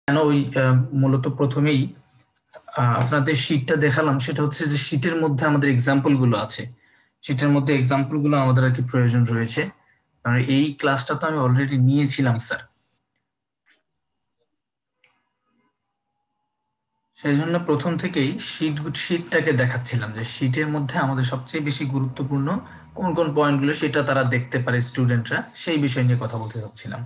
কেন ওই মূলত প্রথমেই আপনাদের শীটটা দেখালাম, সেটা হচ্ছে যে শীটের মধ্যে আমাদের এক্সাম্পল গুলো আছে। শীটের মধ্যে এক্সাম্পল গুলো আমাদের আর কি প্রয়োজন রয়েছে, কারণ এই ক্লাসটা তো আমি অলরেডি নিয়েছিলাম স্যার। সেই জন্য প্রথম থেকেই শীটটাকে দেখাচ্ছিলাম যে শীটের মধ্যে আমাদের সবচেয়ে বেশি গুরুত্বপূর্ণ কোন কোন পয়েন্টগুলো সেটা তারা দেখতে পারে স্টুডেন্টরা, সেই বিষয় নিয়ে কথা বলতে চাচ্ছিলাম।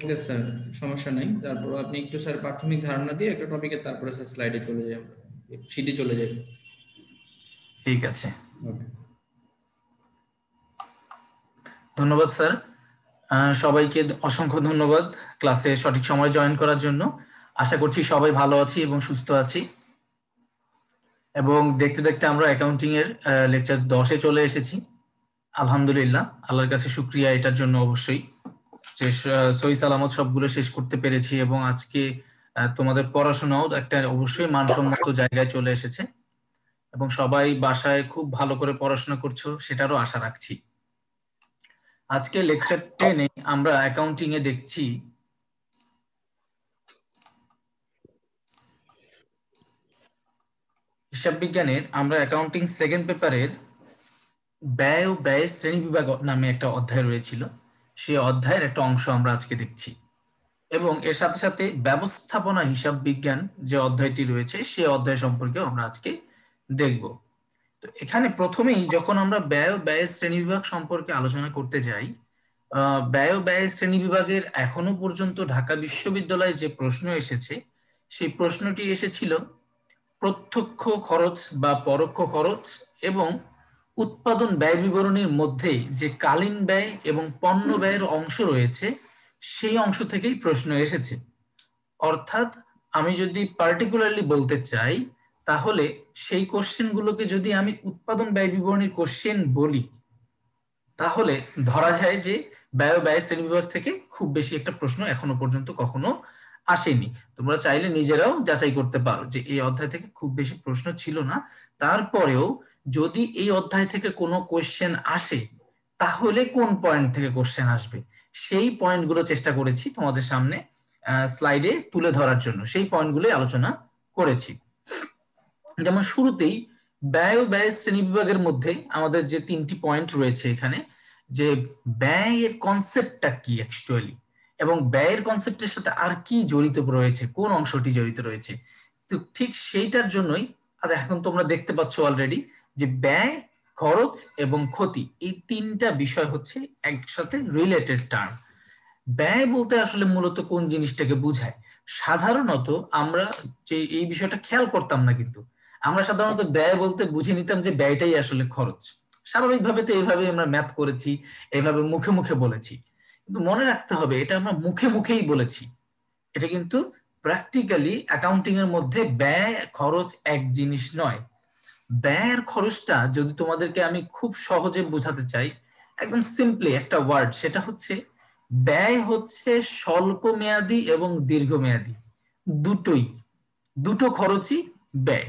ওকে স্যার, সমস্যা নাই। তারপর আপনি একটু স্যার প্রাথমিক ধারণা দিয়ে একটা টপিকে তারপরে স্যার স্লাইডে চলে যাই, শিটে চলে যাই। ঠিক আছে, ওকে। ধন্যবাদ স্যার। সবাইকে অসংখ্য ধন্যবাদ ক্লাসে সঠিক সময় জয়েন করার জন্য। আশা করছি সবাই ভালো আছি এবং সুস্থ আছি। এবং দেখতে দেখতে আমরা অ্যাকাউন্টিং এর লেকচার 10-এ চলে এসেছি। আলহামদুলিল্লাহ, আল্লাহর কাছে শুকরিয়া এটার জন্য অবশ্যই, যে সহি সালামত সবগুলো শেষ করতে পেরেছি এবং আজকে তোমাদের পড়াশোনাও একটা অবশ্যই মানসম্মত জায়গায় চলে এসেছে এবং সবাই বাসায় খুব ভালো করে পড়াশোনা করছো সেটারও আশা রাখছি। আজকে লেকচার 10-এ আমরা অ্যাকাউন্টিং এ দেখছি হিসাব বিজ্ঞানের, আমরা অ্যাকাউন্টিং সেকেন্ড পেপারের ব্যয় ও ব্যয় শ্রেণীবিভাগ নামে একটা অধ্যায় রয়েছিল, সেই অধ্যায়ের একটা অংশ আমরা আজকে দেখছি এবং এর সাথে সাথে ব্যবস্থাপনা হিসাব বিজ্ঞান যে অধ্যায়টি রয়েছে সেই অধ্যায় সম্পর্কে আমরা আজকে দেখব। তো এখানে প্রথমেই যখন আমরা ব্যয় ও ব্যয় শ্রেণীবিভাগ সম্পর্কে আলোচনা করতে যাই, ব্যয় ও ব্যয় শ্রেণীবিভাগের এখনো পর্যন্ত ঢাকা বিশ্ববিদ্যালয়ে যে প্রশ্ন এসেছে সেই প্রশ্নটি এসেছিল প্রত্যক্ষ খরচ বা পরোক্ষ খরচ এবং উৎপাদন ব্যয় বিবরণীর মধ্যে যে কালীন ব্যয় এবং পণ্য ব্যয়ের অংশ রয়েছে সেই অংশ থেকেই প্রশ্ন এসেছে। অর্থাৎ আমি যদি পার্টিকুলারলি বলতে চাই তাহলে সেই কোশ্চেনগুলোকে যদি আমি উৎপাদন ব্যয় বিবরণীর কোশ্চেন বলি তাহলে ধরা যায় যে ব্যয় ব্যয় শ্রেণীবিভাগ থেকে খুব বেশি একটা প্রশ্ন এখনো পর্যন্ত কখনো আসেনি। তোমরা চাইলে নিজেরাও যাচাই করতে পারো যে এই অধ্যায় থেকে খুব বেশি প্রশ্ন ছিল না। তারপরেও যদি এই অধ্যায় থেকে কোনো কোশ্চেন আসে তাহলে কোন পয়েন্ট থেকে কোশ্চেন আসবে সেই পয়েন্টগুলো চেষ্টা করেছি তোমাদের সামনে স্লাইডে তুলে ধরার জন্য, সেই পয়েন্টগুলোই আলোচনা করেছি। যেমন শুরুতেই ব্যয় ও ব্যয় শ্রেণীবিভাগের মধ্যে আমাদের যে 3টি পয়েন্ট রয়েছে এখানে, যে ব্যয়ের কনসেপ্টটা কি অ্যাকচুয়ালি এবং ব্যয়ের কনসেপ্টের সাথে আর কি জড়িত রয়েছে, কোন অংশটি জড়িত রয়েছে। তো ঠিক সেইটার জন্যই এখন তোমরা দেখতে পাচ্ছ অলরেডি যে ব্যয়, খরচ এবং ক্ষতি এই 3টা বিষয় হচ্ছে একসাথে রিলেটেড টার্ম। ব্যয় বলতে আসলে মূলত কোন জিনিসটাকে বোঝায়? সাধারণত আমরা যে এই বিষয়টা খেয়াল করতাম না, কিন্তু আমরা সাধারণত ব্যয় বলতে বুঝে নিতাম যে ব্যয়টাই আসলে খরচ। স্বাভাবিকভাবে তো এইভাবে আমরা ম্যাথ করেছি, এইভাবে মুখে মুখে বলেছি, কিন্তু মনে রাখতে হবে এটা আমরা মুখে মুখেই বলেছি, এটা কিন্তু প্র্যাকটিক্যালি অ্যাকাউন্টিং এর মধ্যে ব্যয় খরচ এক জিনিস নয়। ব্যয়ের খরচটা যদি তোমাদেরকে আমি খুব সহজে বোঝাতে চাই, একদম সিম্পলি একটা ওয়ার্ড, সেটা হচ্ছে ব্যয় হচ্ছে স্বল্প মেয়াদী এবং দীর্ঘমেয়াদী দুটোই, দুটো খরচই ব্যয়।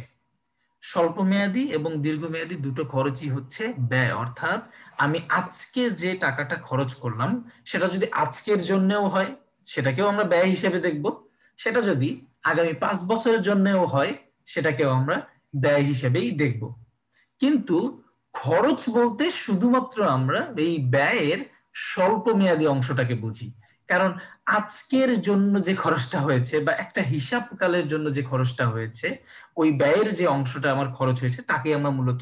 স্বল্প মেয়াদী এবং দীর্ঘমেয়াদী দুটো খরচই হচ্ছে ব্যয়। অর্থাৎ আমি আজকে যে টাকাটা খরচ করলাম সেটা যদি আজকের জন্যও হয় সেটাকেও আমরা ব্যয় হিসেবে দেখব, সেটা যদি আগামী 5 বছরের জন্যও হয় সেটাকেও আমরা ব্যয় হিসেবেই দেখব। কিন্তু খরচ বলতে শুধুমাত্র আমরা এই ব্যয়ের স্বল্প মেয়াদী অংশটাকে বুঝি, কারণ আজকের জন্য যে খরচটা হয়েছে বা একটা হিসাবকালের জন্য যে খরচটা হয়েছে ওই ব্যয়ের যে অংশটা আমার খরচ হয়েছে তাকে আমরা মূলত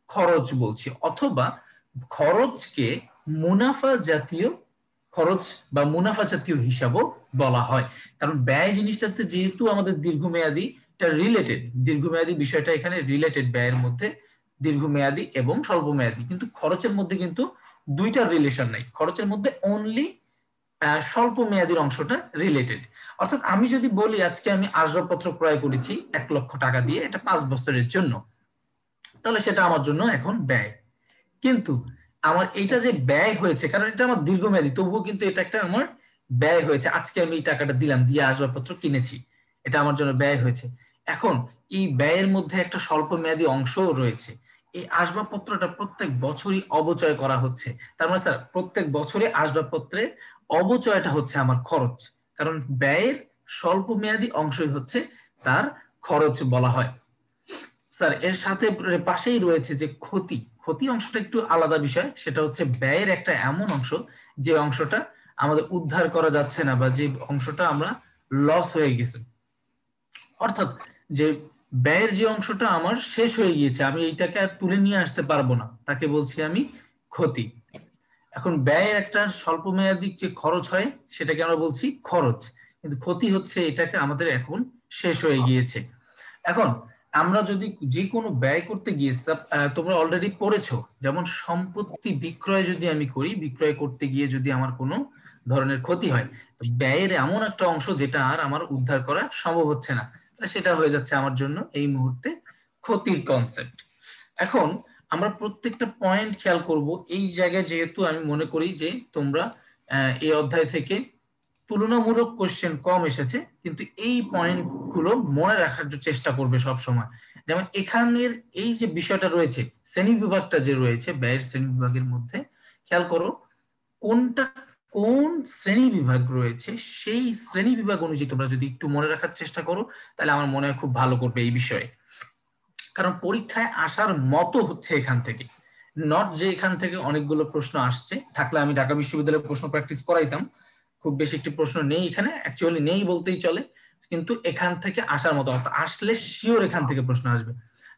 খরচ বলছি, অথবা খরচকে মুনাফা জাতীয় খরচ বা মুনাফা জাতীয় হিসাবও বলা হয়। কারণ ব্যয় জিনিসটাতে যেহেতু আমাদের দীর্ঘমেয়াদী রিলেটেড, দীর্ঘমেয়াদী বিষয়টা এখানে রিলেটেড ব্যয়ের মধ্যে, দীর্ঘমেয়াদী এবং স্বল্পমেয়াদী, কিন্তু খরচের মধ্যে কিন্তু দুইটার রিলেশন নাই, খরচের মধ্যে অনলি স্বল্প মেয়াদীর অংশটা রিলেটেড। অর্থাৎ আমি যদি বলি আজকে আমি আসবাবপত্র ক্রয় করেছি 1 লক্ষ টাকা দিয়ে, এটা 5 বছরের জন্য, তাহলে সেটা আমার জন্য এখন ব্যয়। কিন্তু আমার এটা যে ব্যয় হয়েছে, কারণ এটা আমার দীর্ঘমেয়াদী, তবুও কিন্তু এটা একটা আমার ব্যয় হয়েছে, আজকে আমি এই টাকাটা দিলাম, দিয়ে আসবাবপত্র কিনেছি, এটা আমার জন্য ব্যয় হয়েছে। এখন এই ব্যয়ের মধ্যে একটা স্বল্প মেয়াদী অংশও রয়েছে। এই আসবাবপত্রটা প্রত্যেক বছরই অবচয় করা হচ্ছে, তার মানে স্যার প্রত্যেক বছরে আসবাবপত্রে অবচয়টা হচ্ছে আমার খরচ, কারণ ব্যয়ের স্বল্প মেয়াদী অংশই হচ্ছে তার খরচ বলা হয়। স্যার এর সাথে পাশেই রয়েছে যে ক্ষতি, ক্ষতি অংশটা একটু আলাদা বিষয়, সেটা হচ্ছে ব্যয়ের একটা এমন অংশ যে অংশটা আমাদের উদ্ধার করা যাচ্ছে না বা যে অংশটা আমরা লস হয়ে গেছে, অর্থাৎ যে ব্যয়ের যে অংশটা আমার শেষ হয়ে গিয়েছে, আমি এইটাকে আর তুলে নিয়ে আসতে পারবো না, তাকে বলছি আমি ক্ষতি। এখন ব্যয়ের একটা স্বল্প মেয়াদী যে খরচ হয় সেটাকে আমরা বলছি খরচ, কিন্তু ক্ষতি হচ্ছে এটাকে আমাদের এখন শেষ হয়ে গিয়েছে। এখন আমরা যদি যে কোনো ব্যয় করতে গিয়ে তোমরা অলরেডি পড়েছো, যেমন সম্পত্তি বিক্রয় যদি আমি করি, বিক্রয় করতে গিয়ে যদি আমার কোনো ধরনের ক্ষতি হয়, তো ব্যয়ের এমন একটা অংশ যেটা আর আমার উদ্ধার করা সম্ভব হচ্ছে না, সেটা হয়ে যাচ্ছে আমার জন্য এই মুহূর্তে ক্ষতির কনসেপ্ট। এখন আমরা প্রত্যেকটা পয়েন্ট খেয়াল করব এই জায়গায়, যেহেতু আমি মনে করি যে তোমরা এই অধ্যায় থেকে তুলনামূলক কোশ্চেন কম এসেছে, কিন্তু এই পয়েন্ট গুলো মনে রাখার চেষ্টা করবে সব সময়। যেমন এখানের এই যে বিষয়টা রয়েছে, শ্রেণী বিভাগটা যে রয়েছে ব্যয়ের শ্রেণী বিভাগের মধ্যে, খেয়াল করো কোনটা কোন শ্রেণী বিভাগ রয়েছে, সেই শ্রেণী বিভাগ অনুযায়ী তোমরা যদি একটু মনে রাখার চেষ্টা করো তাহলে আমার মনে হয় খুব ভালো করবে এই বিষয়ে। কারণ পরীক্ষায় আসার মতো হচ্ছে এখান থেকে, নট যে এখান থেকে অনেকগুলো প্রশ্ন আসছে, থাকলে আমি ঢাকা বিশ্ববিদ্যালয়ের প্রশ্ন প্র্যাকটিস করাইতাম, খুব বেশি একটি প্রশ্ন নেই এখানে, অ্যাকচুয়ালি নেই বলতেই চলে, কিন্তু এখান থেকে আসার মতো, অর্থাৎ আসলে শিওর এখান থেকে প্রশ্ন আসবে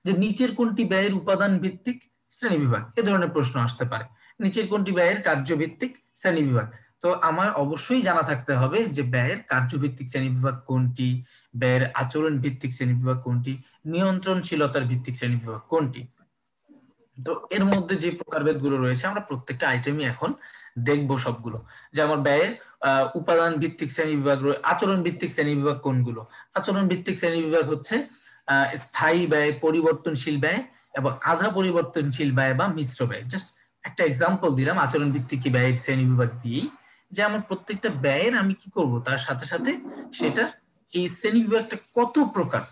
যে নিচের কোনটি ব্যয়ের উপাদান ভিত্তিক শ্রেণী বিভাগ, এ ধরনের প্রশ্ন আসতে পারে, নিচের কোনটি ব্যয়ের কার্যভিত্তিক শ্রেণী বিভাগ। তো আমার অবশ্যই জানা থাকতে হবে যে ব্যয়ের কার্যভিত্তিক শ্রেণী বিভাগ কোনটি, ব্যয়ের আচরণ ভিত্তিক শ্রেণী বিভাগ কোনটি, নিয়ন্ত্রণশীলতার ভিত্তিক শ্রেণী বিভাগ কোনটি। তো এর মধ্যে যে প্রকারভেদ গুলো রয়েছে আমরা প্রত্যেকটা আইটেমই এখন দেখবো সবগুলো। যেমন ব্যয়ের উপাদান ভিত্তিক শ্রেণী বিভাগ, আচরণ ভিত্তিক শ্রেণী বিভাগ কোনগুলো? আচরণ ভিত্তিক শ্রেণী বিভাগ হচ্ছে স্থায়ী ব্যয়, পরিবর্তনশীল ব্যয় এবং আধা পরিবর্তনশীল ব্যয় বা মিশ্র ব্যয়। জাস্ট একটা এক্সাম্পল দিলাম আচরণ ভিত্তিক ব্যয়ের শ্রেণী বিভাগ দিয়েই, যে আমার প্রত্যেকটা ব্যয়ের আমি কি করব তার সাথে সাথে সেটার এই শ্রেণী বিভাগটা কত প্রকার।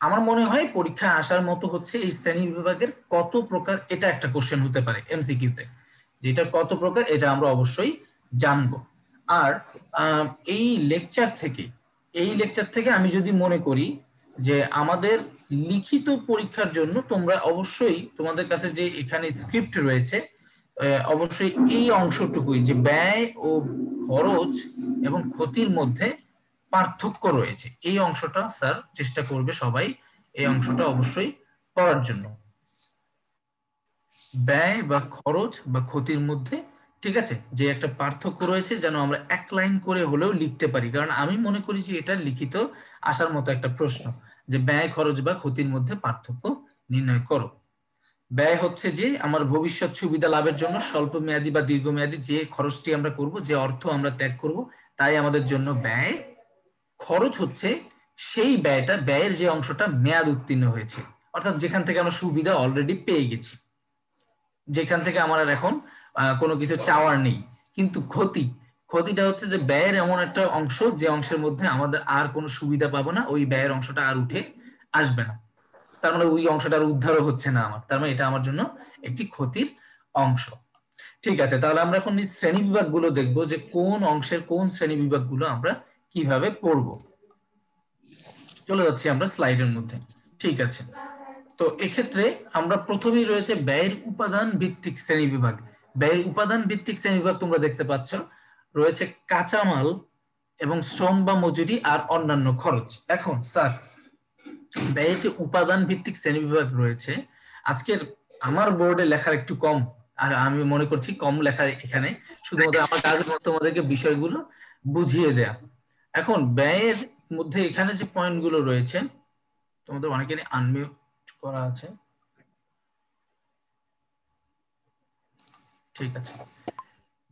আমার মনে হয় পরীক্ষায় আসার মতো হচ্ছে এই শ্রেণী বিভাগের কত প্রকার, এটা একটা কোশ্চেন হতে পারে এমসিকিউতে, যেটা কত প্রকার এটা আমরা অবশ্যই জানবো। আর এই লেকচার থেকে আমি যদি মনে করি যে আমাদের লিখিত পরীক্ষার জন্য তোমরা অবশ্যই তোমাদের কাছে যে এখানে স্ক্রিপ্ট রয়েছে, অবশ্যই এই অংশটুকুই যে ব্যয় ও খরচ এবং ক্ষতির মধ্যে পার্থক্য রয়েছে, এই অংশটা স্যার চেষ্টা করবে সবাই এই অংশটা অবশ্যই পড়ার জন্য। ব্যয় বা খরচ বা ক্ষতির মধ্যে, ঠিক আছে, যে একটা পার্থক্য রয়েছে যেন আমরা এক লাইন করে হলেও লিখতে পারি, কারণ আমি মনে করি যে এটা লিখিত আসার মতো একটা প্রশ্ন, যে ব্যয় খরচ বা ক্ষতির মধ্যে পার্থক্য নির্ণয় করো। ব্যয় হচ্ছে যে আমার ভবিষ্যৎ সুবিধা লাভের জন্য স্বল্প মেয়াদী বা দীর্ঘমেয়াদী যে খরচটি আমরা করব, যে অর্থ আমরা ত্যাগ করব, তাই আমাদের জন্য ব্যয়। খরচ হচ্ছে সেই ব্যয়টা, ব্যয়ের যে অংশটা মেয়াদ উত্তীর্ণ হয়েছে, অর্থাৎ যেখান থেকে আমরা সুবিধা অলরেডি পেয়ে গেছি, যেখান থেকে আমার আর এখন কোনো কিছু চাওয়ার নেই। কিন্তু ক্ষতিটা হচ্ছে যে ব্যয়ের এমন একটা অংশ যে অংশের মধ্যে আমাদের আর কোনো সুবিধা পাবো না, ওই ব্যয়ের অংশটা আর উঠে আসবে না, তার মানে ওই অংশটা আর উদ্ধারও হচ্ছে না আমার, তার মানে এটা আমার জন্য একটি ক্ষতির অংশ। ঠিক আছে, তাহলে আমরা এখন এই শ্রেণী বিভাগ গুলো দেখবো যে কোন অংশের কোন শ্রেণী বিভাগ গুলো আমরা কিভাবে পড়বো। চলে যাচ্ছি আমরা স্লাইডের মধ্যে। ঠিক আছে, তো এক্ষেত্রে আমরা প্রথমেই রয়েছে ব্যয়ের উপাদান ভিত্তিক শ্রেণী বিভাগ। ব্যয়ের উপাদান ভিত্তিক শ্রেণী বিভাগ তোমরা দেখতে পাচ্ছ রয়েছে কাঁচামাল এবং শ্রম বা মজুরি আর অন্যান্য খরচ। এখন স্যার ব্যয়ের যে উপাদান ভিত্তিক শ্রেণী বিভাগ রয়েছে, আজকের আমার বোর্ডে লেখার একটু কম, আর আমি মনে করছি কম লেখার এখানে, শুধুমাত্র আমার কাজ তোমাদেরকে বিষয়গুলো বুঝিয়ে দেয়া। এখন ব্যয়ের মধ্যে এখানে যে পয়েন্ট গুলো রয়েছে, তোমাদের অনেকেরই আনমিউট করা আছে, ঠিক আছে।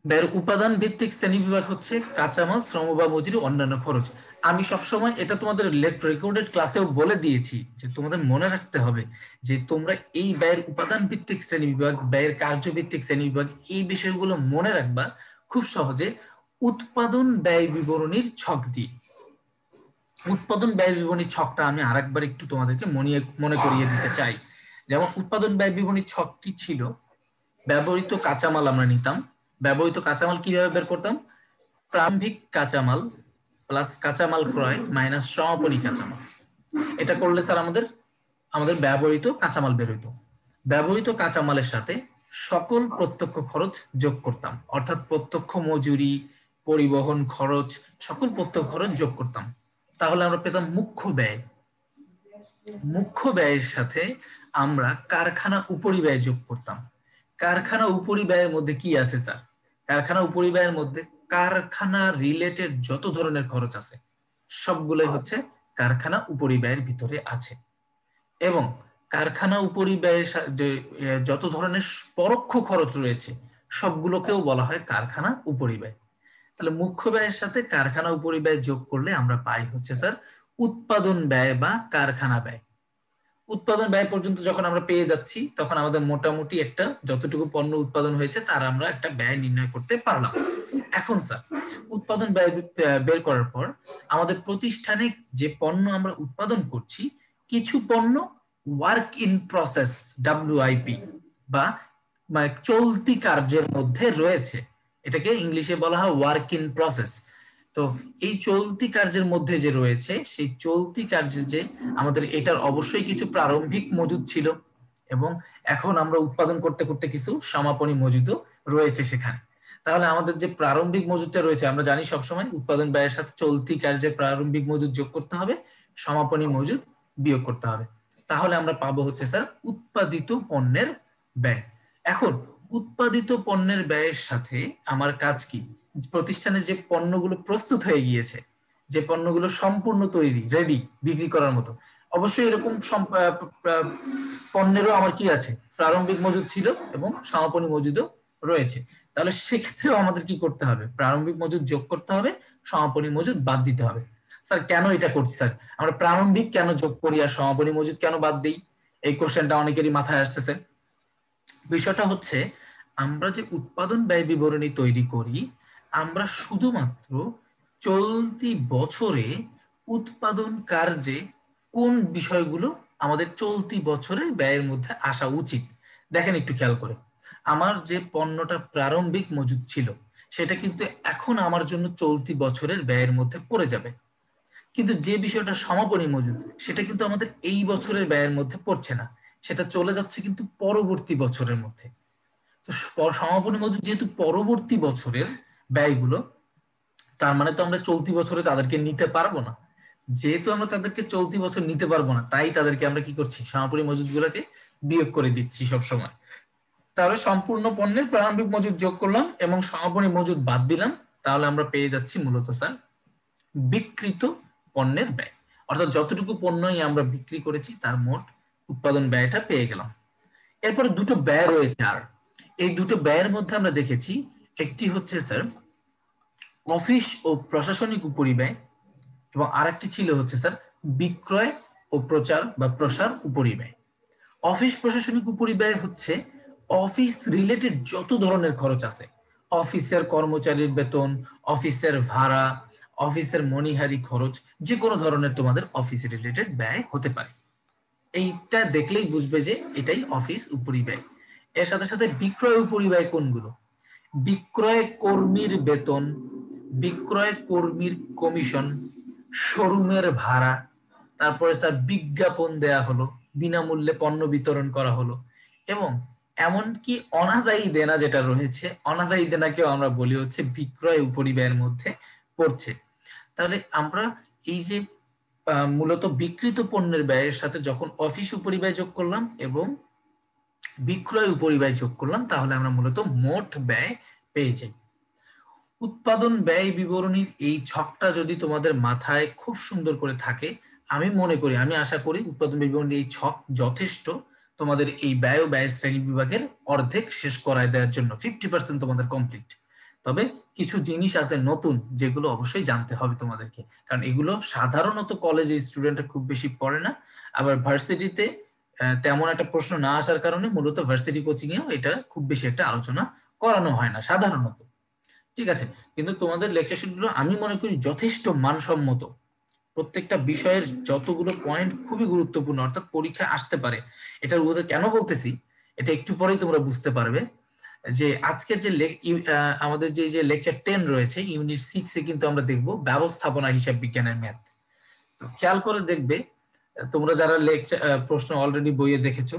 ব্যয়ের উপাদান ভিত্তিক শ্রেণীবিভাগ হচ্ছে কাঁচামাল, শ্রম বা মজুরি, অন্যান্য খরচ। আমি সবসময় এটা তোমাদের রেকর্ডেড ক্লাসেও বলে দিয়েছি যে তোমাদের মনে রাখতে হবে যে তোমরা এই ব্যয়ের উপাদান ভিত্তিক শ্রেণীবিভাগ, ব্যয়ের কার্যভিত্তিক শ্রেণীবিভাগ, এই বিষয়গুলো মনে রাখবা খুব সহজে উৎপাদন ব্যয় বিবরণীর ছক দিয়ে। উৎপাদন ব্যয় বিবরণী ছকটা আমি আরেকবার একটু তোমাদেরকে মনে করিয়ে দিতে চাই। যেমন উৎপাদন ব্যয় বিবরণী ছকটি ছিল, ব্যবহৃত কাঁচামাল আমরা নিতাম, ব্যবহৃত কাঁচামাল কিভাবে বের করতাম, প্রারম্ভিক কাঁচামাল, প্লাস কাঁচামাল ক্রয় মাইনাস সমাপনী কাঁচামাল। এটা করলে স্যার আমাদের ব্যবহৃত কাঁচামাল বের হইতো। ব্যবহৃত কাঁচামালের সাথে সকল প্রত্যক্ষ খরচ যোগ করতাম, অর্থাৎ প্রত্যক্ষ মজুরি, পরিবহন খরচ, সকল প্রত্যক্ষ খরচ যোগ করতাম। তাহলে আমরা পেতাম মুখ্য ব্যয়। মুখ্য ব্যয়ের সাথে আমরা কারখানা উপরিব্যয় যোগ করতাম। কারখানা উপরিব্যয়ের মধ্যে কি আছে স্যার? কারখানা উপরিব্যয়ের মধ্যে কারখানা রিলেটেড যত ধরনের খরচ আছে সবগুলোই হচ্ছে কারখানা উপরিব্যয়ের ভিতরে আছে। এবং কারখানা উপরিব্যয়ের যে যত ধরনের পরোক্ষ খরচ রয়েছে সবগুলোকেও বলা হয় কারখানা উপরিব্যয়। তাহলে মুখ্য ব্যয়ের সাথে কারখানা উপরিব্যয় যোগ করলে আমরা পাই হচ্ছে স্যার উৎপাদন ব্যয় বা কারখানা ব্যয়। উৎপাদন ব্যয় পর্যন্ত যখন আমরা পেয়ে যাচ্ছি তখন আমাদের মোটামুটি একটা যতটুকু পণ্য উৎপাদন হয়েছে তার আমরা একটা ব্যয় নির্ণয় করতে পারলাম। এখন স্যার উৎপাদন ব্যয় বের করার পর আমাদের প্রতিষ্ঠানে যে পণ্য আমরা উৎপাদন করছি, কিছু পণ্য ওয়ার্ক ইন প্রসেস WIP বা মানে চলতি কার্যের মধ্যে রয়েছে। এটাকে ইংলিশে বলা হয় ওয়ার্ক ইন প্রসেস। তো এই চলতি কার্যের মধ্যে যে রয়েছে সেই চলতি কার্যে যে আমাদের এটার অবশ্যই কিছু প্রারম্ভিক মজুদ ছিল এবং এখন আমরা উৎপাদন করতে করতে কিছু সমাপনী মজুদও রয়েছে সেখানে। তাহলে আমাদের যে প্রারম্ভিক মজুদটা রয়েছে, আমরা জানি সবসময় উৎপাদন ব্যয়ের সাথে চলতি কার্যের প্রারম্ভিক মজুদ যোগ করতে হবে, সমাপনী মজুদ বিয়োগ করতে হবে। তাহলে আমরা পাবো হচ্ছে স্যার উৎপাদিত পণ্যের ব্যয়। এখন উৎপাদিত পণ্যের ব্যয়ের সাথে আমার কাজ কি? প্রতিষ্ঠানে যে পণ্যগুলো প্রস্তুত হয়ে গিয়েছে, যে পণ্যগুলো সম্পূর্ণ তৈরি রেডি বিক্রি করার মতো, অবশ্যই এরকম পণ্যেরও আমার কি আছে, প্রারম্ভিক মজুদ ছিল এবং সমাপনী মজুদও রয়েছে। তাহলে সেক্ষেত্রেও আমাদের কি করতে হবে? প্রারম্ভিক মজুদ যোগ করতে হবে, সমাপনী মজুদ বাদ দিতে হবে। স্যার কেন এটা করছি স্যার? আমরা প্রারম্ভিক কেন যোগ করি আর সমাপনী মজুদ কেন বাদ দিই? এই কোশ্চেনটা অনেকেরই মাথায় আসতেছে। বিষয়টা হচ্ছে আমরা যে উৎপাদন ব্যয় বিবরণী তৈরি করি, আমরা শুধুমাত্র চলতি বছরে উৎপাদন কার্যে কোন বিষয়গুলো আমাদের চলতি বছরের ব্যয়ের মধ্যে আসা উচিত। দেখেন একটু খেয়াল করে, আমার যে পণ্যটা প্রারম্ভিক মজুদ ছিল সেটা কিন্তু এখন আমার জন্য চলতি বছরের ব্যয়ের মধ্যে পড়ে যাবে, কিন্তু যে বিষয়টা সমাপনী মজুদ সেটা কিন্তু আমাদের এই বছরের ব্যয়ের মধ্যে পড়ছে না, সেটা চলে যাচ্ছে কিন্তু পরবর্তী বছরের মধ্যে। তো সমাপনী মজুদ যেহেতু পরবর্তী বছরের ব্যয়গুলো, তার মানে তো আমরা চলতি বছরে তাদেরকে নিতে পারবো না। যেহেতু আমরা তাদেরকে চলতি বছর নিতে পারবো না, তাই তাদেরকে আমরা কি করছি? সমাপনী মজুদ গুলোকে বিয়োগ করে দিচ্ছি সবসময়। তাহলে সম্পূর্ণ পণ্যের প্রারম্ভিক মজুদ যোগ করলাম এবং সমাপনী মজুদ বাদ দিলাম, তাহলে আমরা পেয়ে যাচ্ছি মূলত স্যার বিক্রিত পণ্যের ব্যয়, অর্থাৎ যতটুকু পণ্যই আমরা বিক্রি করেছি তার মোট উৎপাদন ব্যয়টা পেয়ে গেলাম। এরপরে দুটো ব্যয় রয়েছে, আর এই দুটো ব্যয়ের মধ্যে আমরা দেখেছি একটি হচ্ছে স্যার অফিস ও প্রশাসনিক উপরিব্যয় এবং আরেকটি ছিল হচ্ছে স্যার বিক্রয় ও প্রচার বা প্রসার উপরিব্যয়। অফিস প্রশাসনিক উপরিব্যয় হচ্ছে অফিস রিলেটেড যত ধরনের খরচ আছে, অফিসের কর্মচারীর বেতন, অফিসের ভাড়া, অফিসের মনিহারি খরচ, যে কোনো ধরনের তোমাদের অফিস রিলেটেড ব্যয় হতে পারে। এইটা দেখলেই বুঝবে যে এটাই অফিস উপরিব্যয়। এর সাথে সাথে বিক্রয় উপরিব্যয় কোনগুলো? বিক্রয় কর্মীর বেতন, বিক্রয় কর্মীর কমিশন, শোরুমের ভাড়া, তারপরে স্যার বিজ্ঞাপন দেয়া হলো, বিনামূল্যে পণ্য বিতরণ করা হলো, এবং এমনকি অনাদায়ী দেনা যেটা রয়েছে, অনাদায়ী দেনাকেও আমরা বলি হচ্ছে বিক্রয় উপরিব্যয়ের মধ্যে পড়ছে। তাহলে আমরা এই যে মূলত বিক্রিত পণ্যের ব্যয়ের সাথে যখন অফিস উপরিব্যয় যোগ করলাম এবং বিক্রয় উপরিব্যয় যোগ করলাম, তাহলে আমরা মূলত মোট ব্যয় পেয়ে যাই। উৎপাদন ব্যয় বিবরণীর এই ছকটা যদি তোমাদের মাথায় খুব সুন্দর করে থাকে, আমি মনে করি, আমি আশা করি উৎপাদন বিবরণীর এই ছক যথেষ্ট তোমাদের এই ব্যয় ও ব্যয় শ্রেণী বিভাগের অর্ধেক শেষ করায় দেওয়ার জন্য। 50% তোমাদের কমপ্লিট। তবে কিছু জিনিস আছে নতুন যেগুলো অবশ্যই জানতে হবে তোমাদেরকে, কারণ এগুলো সাধারণত কলেজে স্টুডেন্টরা খুব বেশি পড়ে না, আবার ভার্সিটিতে তেমন একটা প্রশ্ন না আসার কারণে মূলত ভার্সিটি কোচিং এও এটা খুব বেশি একটা আলোচনা করানো হয় না সাধারণত। ঠিক আছে, কিন্তু তোমাদের লেকচার শিটগুলো আমি মনে করি যথেষ্ট মানসম্মত। প্রত্যেকটা বিষয়ের যতগুলো পয়েন্ট খুবই গুরুত্বপূর্ণ, অর্থাৎ পরীক্ষায় আসতে পারে। এটার উদাহরণ কেন বলতেছি এটা একটু পরেই তোমরা বুঝতে পারবে। যে আজকের যে আমাদের যে লেকচার 10 রয়েছে ইউনিট 6 এ কিন্তু আমরা দেখব ব্যবস্থাপনা হিসাব বিজ্ঞানের ম্যাথ। তো খেয়াল করে দেখবে তোমরা যারা লেকচার প্রশ্ন অলরেডি বইয়ে দেখেছো,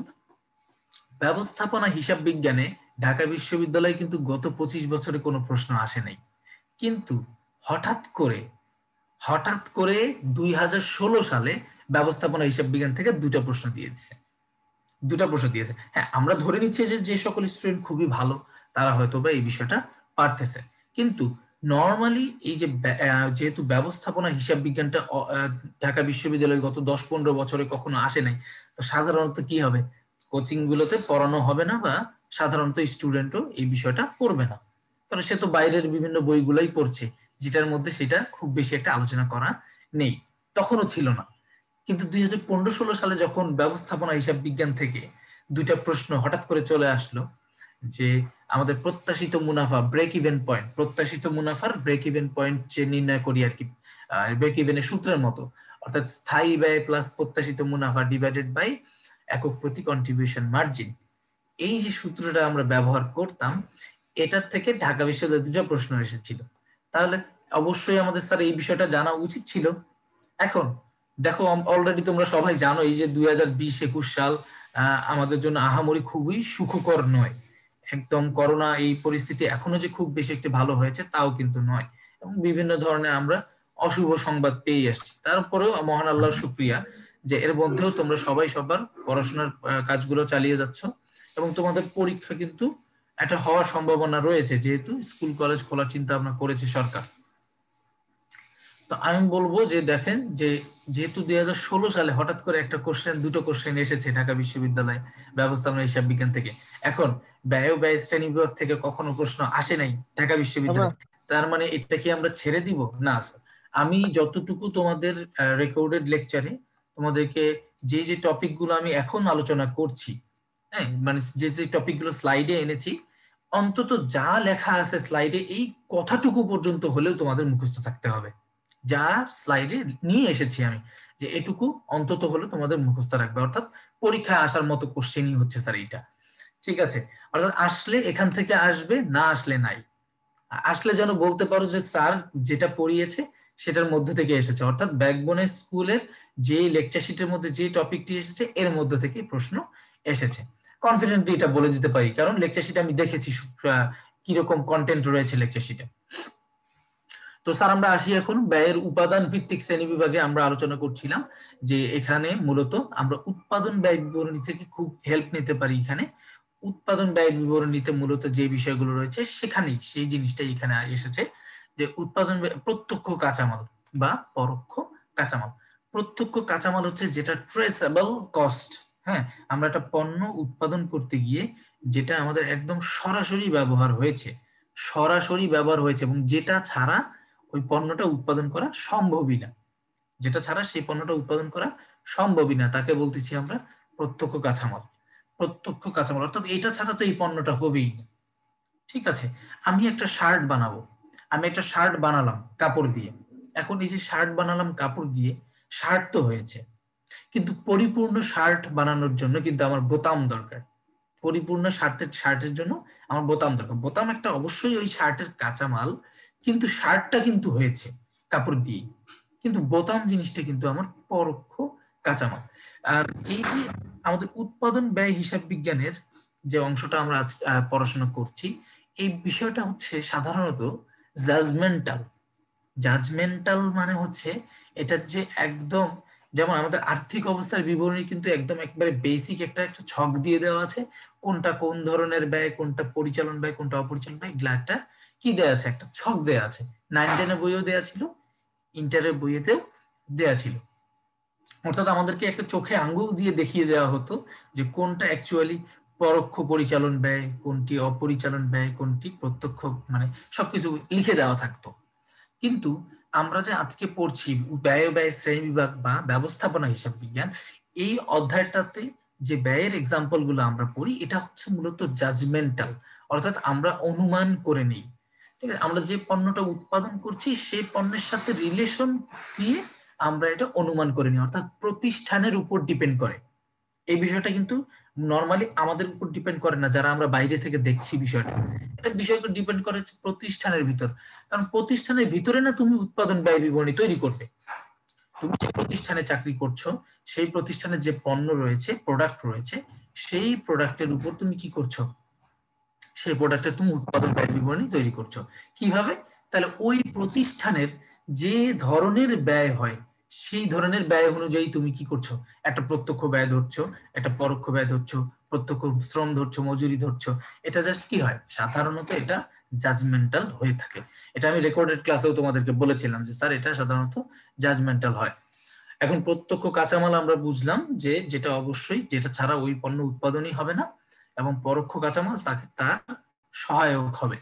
ব্যবস্থাপনা হিসাব বিজ্ঞানে ঢাকা বিশ্ববিদ্যালয়ে কিন্তু গত 25 বছরে কোনো প্রশ্ন আসে নাই, কিন্তু হঠাৎ করে 2016 সালে ব্যবস্থাপনা হিসাব বিজ্ঞান থেকে দুটা প্রশ্ন দিয়েছে। হ্যাঁ, আমরা ধরে নিচ্ছি যে সকল স্টুডেন্ট খুবই ভালো তারা হয়তো বা এই বিষয়টা পারতেছে, কিন্তু নর্মালি এই যে যেহেতু ব্যবস্থাপনা হিসাব বিজ্ঞানটা ঢাকা বিশ্ববিদ্যালয়ে গত 10-15 বছরে কখনো আসে নাই, তো সাধারণত কি হবে, কোচিং গুলোতে পড়ানো হবে না বা সাধারণত স্টুডেন্টও এই বিষয়টা পড়বে না, কারণ সে তো বাইরের বিভিন্ন বইগুলাই পড়ছে যেটার মধ্যে সেটা খুব বেশি একটা আলোচনা করা নেই, তখনও ছিল না। কিন্তু 2015-16 সালে যখন ব্যবস্থাপনা হিসাব বিজ্ঞান থেকে দুইটা প্রশ্ন হঠাৎ করে চলে আসলো, যে আমাদের প্রত্যাশিত মুনাফা ব্রেক ইভেন পয়েন্ট, প্রত্যাশিত মুনাফার ব্রেক ইভেন পয়েন্ট যে নির্ণয় করি আর কি, ব্রেক ইভেনের সূত্রের মতো, অর্থাৎ স্থায়ী ব্যয় প্লাস প্রত্যাশিত মুনাফা ডিভাইডেড বাই একক প্রতি কন্ট্রিবিউশন মার্জিন, এই যে সূত্রটা আমরা ব্যবহার করতাম, এটার থেকে ঢাকা বিশ্ববিদ্যালয়ে দুটো প্রশ্ন এসেছিল। তাহলে অবশ্যই আমাদের স্যার এই বিষয়টা জানা উচিত ছিল। এখন দেখো অলরেডি তোমরা সবাই জানো এই যে 2020-21 সাল আমাদের জন্য আহামরি খুবই সুখকর নয়, একদম করোনা এই পরিস্থিতি এখনো যে খুব বেশি একটি ভালো হয়েছে তাও কিন্তু নয়, এবং বিভিন্ন ধরনের আমরা অশুভ সংবাদ পেয়ে আসছি। তারপরেও মহান আল্লাহর শুকরিয়া যে এর মধ্যেও তোমরা সবাই সবার পড়াশোনার কাজগুলো চালিয়ে যাচ্ছ, এবং তোমাদের পরীক্ষা কিন্তু একটা হওয়ার সম্ভাবনা রয়েছে যেহেতু স্কুল কলেজ খোলার চিন্তা ভাবনা করেছে সরকার। তো আমি বলবো যে দেখেন যে যেহেতু 2016 সালে হঠাৎ করে দুটো কোশ্চেন এসেছে ঢাকা বিশ্ববিদ্যালয় ব্যবস্থাপনা হিসাব বিজ্ঞান থেকে, এখন ব্যয় শ্রেণী বিভাগ থেকে কখনো প্রশ্ন আসে নাই ঢাকা বিশ্ববিদ্যালয়, তার মানে এটা কি আমরা ছেড়ে দিব না? আমি যতটুকু তোমাদের রেকর্ডেড লেকচারে তোমাদেরকে যে টপিক গুলো আমি এখন আলোচনা করছি, হ্যাঁ, মানে যে টপিক গুলো স্লাইডে এনেছি, অন্তত যা লেখা আছে স্লাইডে এই কথাটুকু পর্যন্ত হলেও তোমাদের মুখস্থ থাকতে হবে। যা স্লাইডে নিয়ে এসেছি আমি, যে এটুকু অন্তত হলে তোমাদের মুখস্থ রাখবে, অর্থাৎ পরীক্ষায় আসার মতো কোশ্চেনই হচ্ছে স্যার এইটা, ঠিক আছে? অর্থাৎ আসলে এখান থেকে আসবে, না আসলে নাই। আসলে যেন বলতে পারো যে স্যার যেটা পড়িয়েছে সেটার মধ্যে থেকে এসেছে, অর্থাৎ ব্যাকবোনের স্কুলের যে লেকচার শিটের মধ্যে যে টপিকটি এসেছে এর মধ্যে থেকে প্রশ্ন এসেছে, কনফিডেন্টলি এটা বলে দিতে পারি, কারণ লেকচার শিট আমি দেখেছি কিরকম কন্টেন্ট রয়েছে লেকচার শিটে। তো স্যার আমরা আসি এখন ব্যয়ের উপাদান ভিত্তিক শ্রেণী বিভাগে। আমরা আলোচনা করছিলাম যে এখানে মূলত আমরা উৎপাদন ব্যয় বিবরণী থেকে খুব হেল্প নিতে পারি। এখানে উৎপাদন ব্যয় বিবরণীতে মূলত যে বিষয়গুলো রয়েছে সেখানেই সেই জিনিসটাই এখানে এসেছে, যে উৎপাদন প্রত্যক্ষ কাঁচামাল বা পরোক্ষ কাঁচামাল। প্রত্যক্ষ কাঁচামাল হচ্ছে যেটা ট্রেসেবল কস্ট, হ্যাঁ, আমরা একটা পণ্য উৎপাদন করতে গিয়ে যেটা আমাদের একদম সরাসরি ব্যবহার হয়েছে এবং যেটা ছাড়া ওই পণ্যটা উৎপাদন করা সম্ভবই না, সেই পণ্যটা উৎপাদন করা সম্ভবই না, তাকে বলতেছি আমরা প্রত্যক্ষ কাঁচামাল। অর্থাৎ এটা ছাড়া তো এই পণ্যটা হবেই না। ঠিক আছে, আমি একটা শার্ট বানালাম কাপড় দিয়ে, এখন এই যে শার্ট বানালাম কাপড় দিয়ে, শার্ট তো হয়েছে, কিন্তু পরিপূর্ণ শার্ট বানানোর জন্য কিন্তু আমার বোতাম দরকার। পরিপূর্ণ শার্টের জন্য আমার বোতাম দরকার। বোতাম একটা অবশ্যই ওই শার্টের কাঁচামাল, কিন্তু শার্টটা কিন্তু হয়েছে কাপড় দিয়ে, কিন্তু বোতাম জিনিসটা কিন্তু আমার পরোক্ষ কাঁচামাল। আর এই যে আমাদের উৎপাদন ব্যয় হিসাব বিজ্ঞানের যে অংশটা আমরা পড়াশোনা করছি, এই বিষয়টা হচ্ছে সাধারণত জাজমেন্টাল মানে হচ্ছে এটার যে একদম, যেমন আমাদের আর্থিক অবস্থার বিবরণী কিন্তু একদম একবারে বেসিক একটা ছক দিয়ে দেওয়া আছে, কোনটা কোন ধরনের ব্যয়, কোনটা পরিচালন ব্যয়, কোনটা অপরিচালন ব্যয়, এগুলা একটা কি দেওয়া আছে, একটা ছক দেওয়া আছে। 9-10 বইও দেওয়া ছিল, ইন্টারের বইয়েতেও দেওয়া ছিল, অর্থাৎ আমাদেরকে একটা চোখে আঙ্গুল দিয়ে দেখিয়ে দেওয়া হতো যে কোনটা অ্যাকচুয়ালি পরোক্ষ পরিচালন ব্যয়, কোনটি অপরিচালন ব্যয়, কোনটি প্রত্যক্ষ, মানে সবকিছু লিখে দেওয়া থাকতো। কিন্তু আমরা যে আজকে পড়ছি ব্যয় শ্রেণী বিভাগ বা ব্যবস্থাপনা হিসাব বিজ্ঞান, এই অধ্যায়টাতে যে ব্যয়ের এক্সাম্পল গুলো আমরা পড়ি এটা হচ্ছে মূলত জাজমেন্টাল, অর্থাৎ আমরা অনুমান করে নিই। ঠিক আছে, আমরা যে পণ্যটা উৎপাদন করছি সেই পণ্যের সাথে রিলেশন দিয়ে আমরা এটা অনুমান করে নিই, অর্থাৎ প্রতিষ্ঠানের উপর ডিপেন্ড করে। এই বিষয়টা কিন্তু নরমালি আমাদের উপর ডিপেন্ড করে না, যারা আমরা বাইরে থেকে দেখছি বিষয়টা, এটা বিষয়টা ডিপেন্ড করে প্রতিষ্ঠানের ভিতর। কারণ প্রতিষ্ঠানের ভিতরে না তুমি উৎপাদন ব্যয় বিবরণী তৈরি করবে। তুমি যে প্রতিষ্ঠানে চাকরি করছো সেই প্রতিষ্ঠানে যে পণ্য রয়েছে, প্রোডাক্ট রয়েছে, সেই প্রোডাক্টের উপর তুমি কি করছো, সেই প্রোডাক্টের তুমি উৎপাদন ব্যয় বিবরণী তৈরি করছো। কিভাবে? তাহলে ওই প্রতিষ্ঠানের যে ধরনের ব্যয় হয় সেই ধরনের ব্যয় অনুযায়ী তুমি কি করছো, একটা প্রত্যক্ষ ব্যয় ধরছো, একটা পরোক্ষ ব্যয় ধরছো, প্রত্যক্ষ শ্রম ধরছো, মজুরি ধরছো। এটা জাস্ট কি হয়, সাধারণত এটা জাজমেন্টাল হয়ে থাকে। এটা আমি রেকর্ডেড ক্লাসেও তোমাদেরকে বলেছিলাম যে স্যার এটা সাধারণত জাজমেন্টাল হয়। এখন প্রত্যক্ষ কাঁচামাল আমরা বুঝলাম যে যেটা অবশ্যই, যেটা ছাড়া ওই পণ্য উৎপাদনই হবে না, এবং পরোক্ষ কাঁচামাল তাকে তার সহায়ক হবে।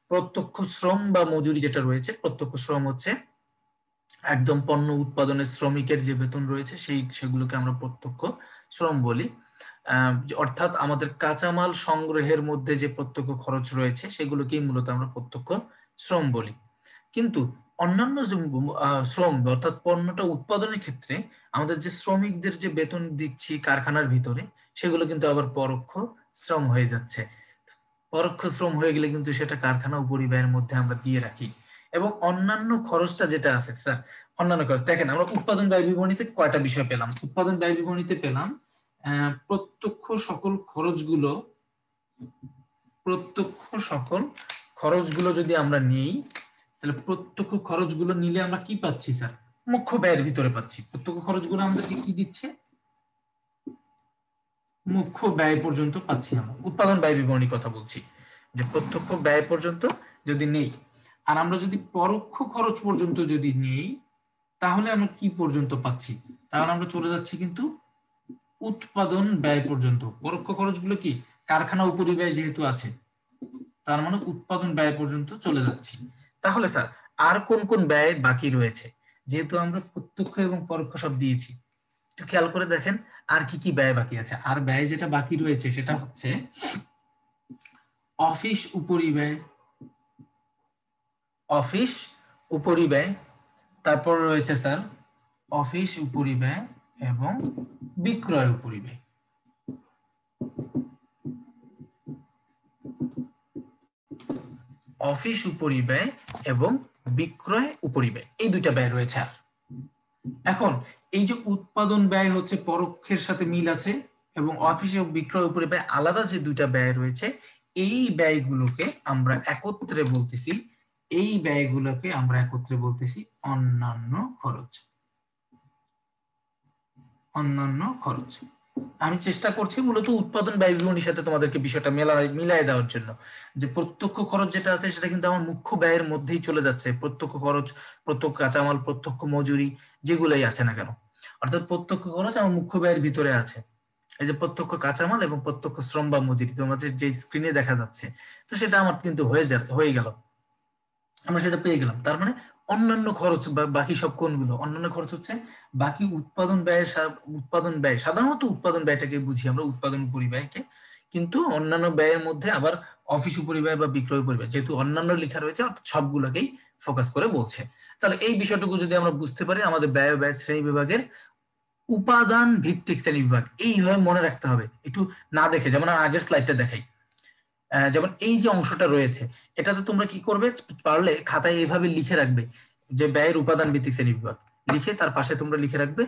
প্রত্যক্ষ শ্রম বা মজুরি যেটা রয়েছে, প্রত্যক্ষ শ্রম হচ্ছে একদম পণ্য উৎপাদনের শ্রমিকের যে বেতন রয়েছে সেগুলোকে আমরা প্রত্যক্ষ শ্রম বলি। অর্থাৎ আমাদের কাঁচামাল সংগ্রহের মধ্যে যে প্রত্যক্ষ খরচ রয়েছে সেগুলোকেই মূলত আমরা প্রত্যক্ষ শ্রম বলি। কিন্তু অন্যান্য যে শ্রম অর্থাৎ পণ্যটা উৎপাদনের ক্ষেত্রে আমাদের যে শ্রমিকদের যে বেতন দিচ্ছি কারখানার ভিতরে, সেগুলো কিন্তু আবার পরোক্ষ শ্রম হয়ে যাচ্ছে। পরোক্ষ শ্রম হয়ে গেলে কিন্তু সেটা কারখানা উপরিব্যয়ের মধ্যে আমরা দিয়ে রাখি। এবং অন্যান্য খরচটা যেটা আছে স্যার, অন্যান্য খরচ দেখেন, আমরা উৎপাদন ব্যয় বিবরণীতে কয়টা বিষয় পেলাম? উৎপাদন ব্যয় বিবরণীতে পেলাম প্রত্যক্ষ সকল খরচগুলো, প্রত্যক্ষ সকল খরচগুলো যদি আমরা নিই, তাহলে প্রত্যক্ষ খরচগুলো নিলে আমরা কি পাচ্ছি স্যার? মুখ্য ব্যয়ের ভিতরে পাচ্ছি। প্রত্যক্ষ খরচগুলো আমাদেরকে কি দিচ্ছে? মুখ্য ব্যয় পর্যন্ত পাচ্ছি। আমরা উৎপাদন ব্যয় বিবরণী কথা বলছি, যে প্রত্যক্ষ ব্যয় পর্যন্ত যদি নেই, আর আমরা যদি পরোক্ষ খরচ পর্যন্ত যদি নেই, তাহলে আমরা কি পর্যন্ত পাচ্ছি? তাহলে আমরা চলে যাচ্ছি কিন্তু উৎপাদন ব্যয় পর্যন্ত। পরোক্ষ খরচগুলো কি কারখানা উপরিব্যয় যেহেতু আছে, তার মানে উৎপাদন ব্যয় পর্যন্ত চলে যাচ্ছি। তাহলে স্যার আর কোন কোন ব্যয় বাকি রয়েছে? যেহেতু আমরা প্রত্যক্ষ এবং পরোক্ষ সব দিয়েছি, একটু খেয়াল করে দেখেন আর কি কি ব্যয় বাকি আছে। আর ব্যয় যেটা বাকি রয়েছে সেটা হচ্ছে অফিস উপরিব্যয়, অফিস উপরিব্যয়, তারপর রয়েছে স্যার অফিস উপরিব্যয় এবং বিক্রয় উপরিব্যয়। অফিস উপরিব্যয় এবং বিক্রয় উপরিব্যয়, এই দুইটা ব্যয় রয়েছে। আর এখন এই যে উৎপাদন ব্যয় হচ্ছে পরোক্ষের সাথে মিল আছে, এবং অফিস এবং বিক্রয় উপরিব্যয় আলাদা যে দুইটা ব্যয় রয়েছে, এই ব্যয়গুলোকে আমরা একত্রে বলতেছি, এই ব্যয়গুলোকে আমরা একত্রে বলতেছি অন্যান্য খরচ। অন্যান্য খরচ। আমি চেষ্টা করছি মূলত উৎপাদন ব্যয় বিবরণীর সাথে তোমাদেরকে বিষয়টা মিলাই দেওয়ার জন্য, যে প্রত্যক্ষ খরচ যেটা আছে সেটা কিন্তু আমার মুখ্য ব্যয়ের মধ্যেই চলে যাচ্ছে। প্রত্যক্ষ খরচ, প্রত্যক্ষ কাঁচামাল, প্রত্যক্ষ মজুরি যেগুলাই আছে না কেন, অর্থাৎ প্রত্যক্ষ খরচ আমার মুখ্য ব্যয়ের ভিতরে আছে। এই যে প্রত্যক্ষ কাঁচামাল এবং প্রত্যক্ষ শ্রম বা মজুরি তোমাদের যে স্ক্রিনে দেখা যাচ্ছে, তো সেটা আমার কিন্তু হয়ে গেল, আমরা সেটা পেয়ে গেলাম। তার মানে অন্যান্য খরচ বা বাকি সব কোনগুলো? অন্যান্য খরচ হচ্ছে বাকি উৎপাদন ব্যয়। উৎপাদন ব্যয় সাধারণত উৎপাদন ব্যয়টাকে বুঝি আমরা, উৎপাদন পরিব্যয়কে, কিন্তু অন্যান্য ব্যয়ের মধ্যে আবার অফিস উপরিব্যয় বা বিক্রয় পরিব্যয়, যেহেতু অন্যান্য লেখা রয়েছে অর্থাৎ সবগুলোকেই ফোকাস করে বলছে। তাহলে এই বিষয়টুকু যদি আমরা বুঝতে পারি, আমাদের ব্যয় ব্যয় শ্রেণী বিভাগের উপাদান ভিত্তিক শ্রেণী বিভাগ এইভাবে মনে রাখতে হবে। একটু না দেখে, যেমন আগের স্লাইডটা দেখাই, যেমন এই যে অংশটা রয়েছে, এটাতে তোমরা কি করবে, পারলে খাতায় এইভাবে লিখে রাখবে যে ব্যয়ের উপাদান ভিত্তিক শ্রেণীবিভাগ, লিখে তার পাশে তোমরা লিখে রাখবে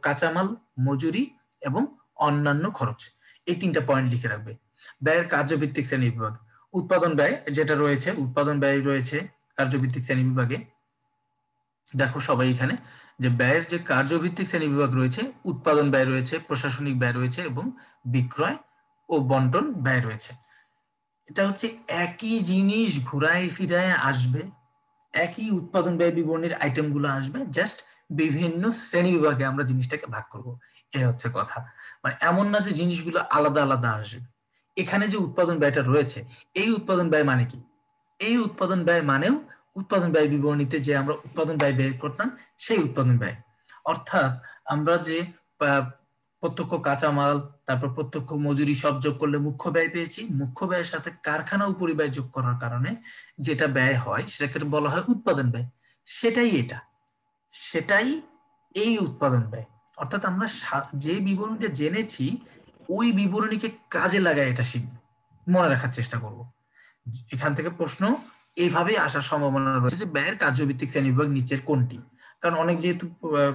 কাঁচামাল, মজুরি এবং অন্যান্য খরচ, এই তিনটা পয়েন্ট লিখে রাখবে। ব্যয়ের কার্যভিত্তিক শ্রেণীবিভাগ, উৎপাদন ব্যয় যেটা রয়েছে, উৎপাদন ব্যয় রয়েছে কার্যভিত্তিক শ্রেণীবিভাগে। দেখো সবাই এখানে যে ব্যয়ের যে কার্যভিত্তিক শ্রেণীবিভাগ রয়েছে, উৎপাদন ব্যয় রয়েছে, প্রশাসনিক ব্যয় রয়েছে এবং বিক্রয় ও বন্টন ব্যয় রয়েছে। এটা হচ্ছে একই জিনিস ঘুরায় ফিরায় আসবে, একই উৎপাদন ব্যয় বিবরণীর আইটেমগুলো আসবে, জাস্ট বিভিন্ন শ্রেণী বিভাগে আমরা জিনিসটাকে ভাগ করব। এই হচ্ছে কথা। মানে এমন না যে জিনিসগুলো আলাদা আলাদা আসবে। এখানে যে উৎপাদন ব্যয়টা রয়েছে, এই উৎপাদন ব্যয় মানে কি? এই উৎপাদন ব্যয় মানেও উৎপাদন ব্যয় বিবরণীতে যে আমরা উৎপাদন ব্যয় বের করতাম সেই উৎপাদন ব্যয়। অর্থাৎ আমরা যে প্রত্যক্ষ কাঁচামাল, তারপর প্রত্যক্ষ মজুরি সব যোগ করলে মুখ্য ব্যয় পেয়েছি। মুখ্য ব্যয়ের সাথে কারখানা উপরিব্যয় যোগ করার কারণে যেটা ব্যয় হয় সেটাকে বলা হয় উৎপাদন ব্যয়। সেটাই এটা, সেটাই এই উৎপাদন ব্যয়। অর্থাৎ আমরা যে বিবরণীটা জেনেছি ওই বিবরণীকে কাজে লাগায় এটা শিখব, মনে রাখার চেষ্টা করব। এখান থেকে প্রশ্ন এইভাবেই আসার সম্ভাবনা রয়েছে যে ব্যয়ের কার্যভিত্তিক শ্রেণীবিভাগ নিচের কোনটি, কারণ অনেক যেহেতু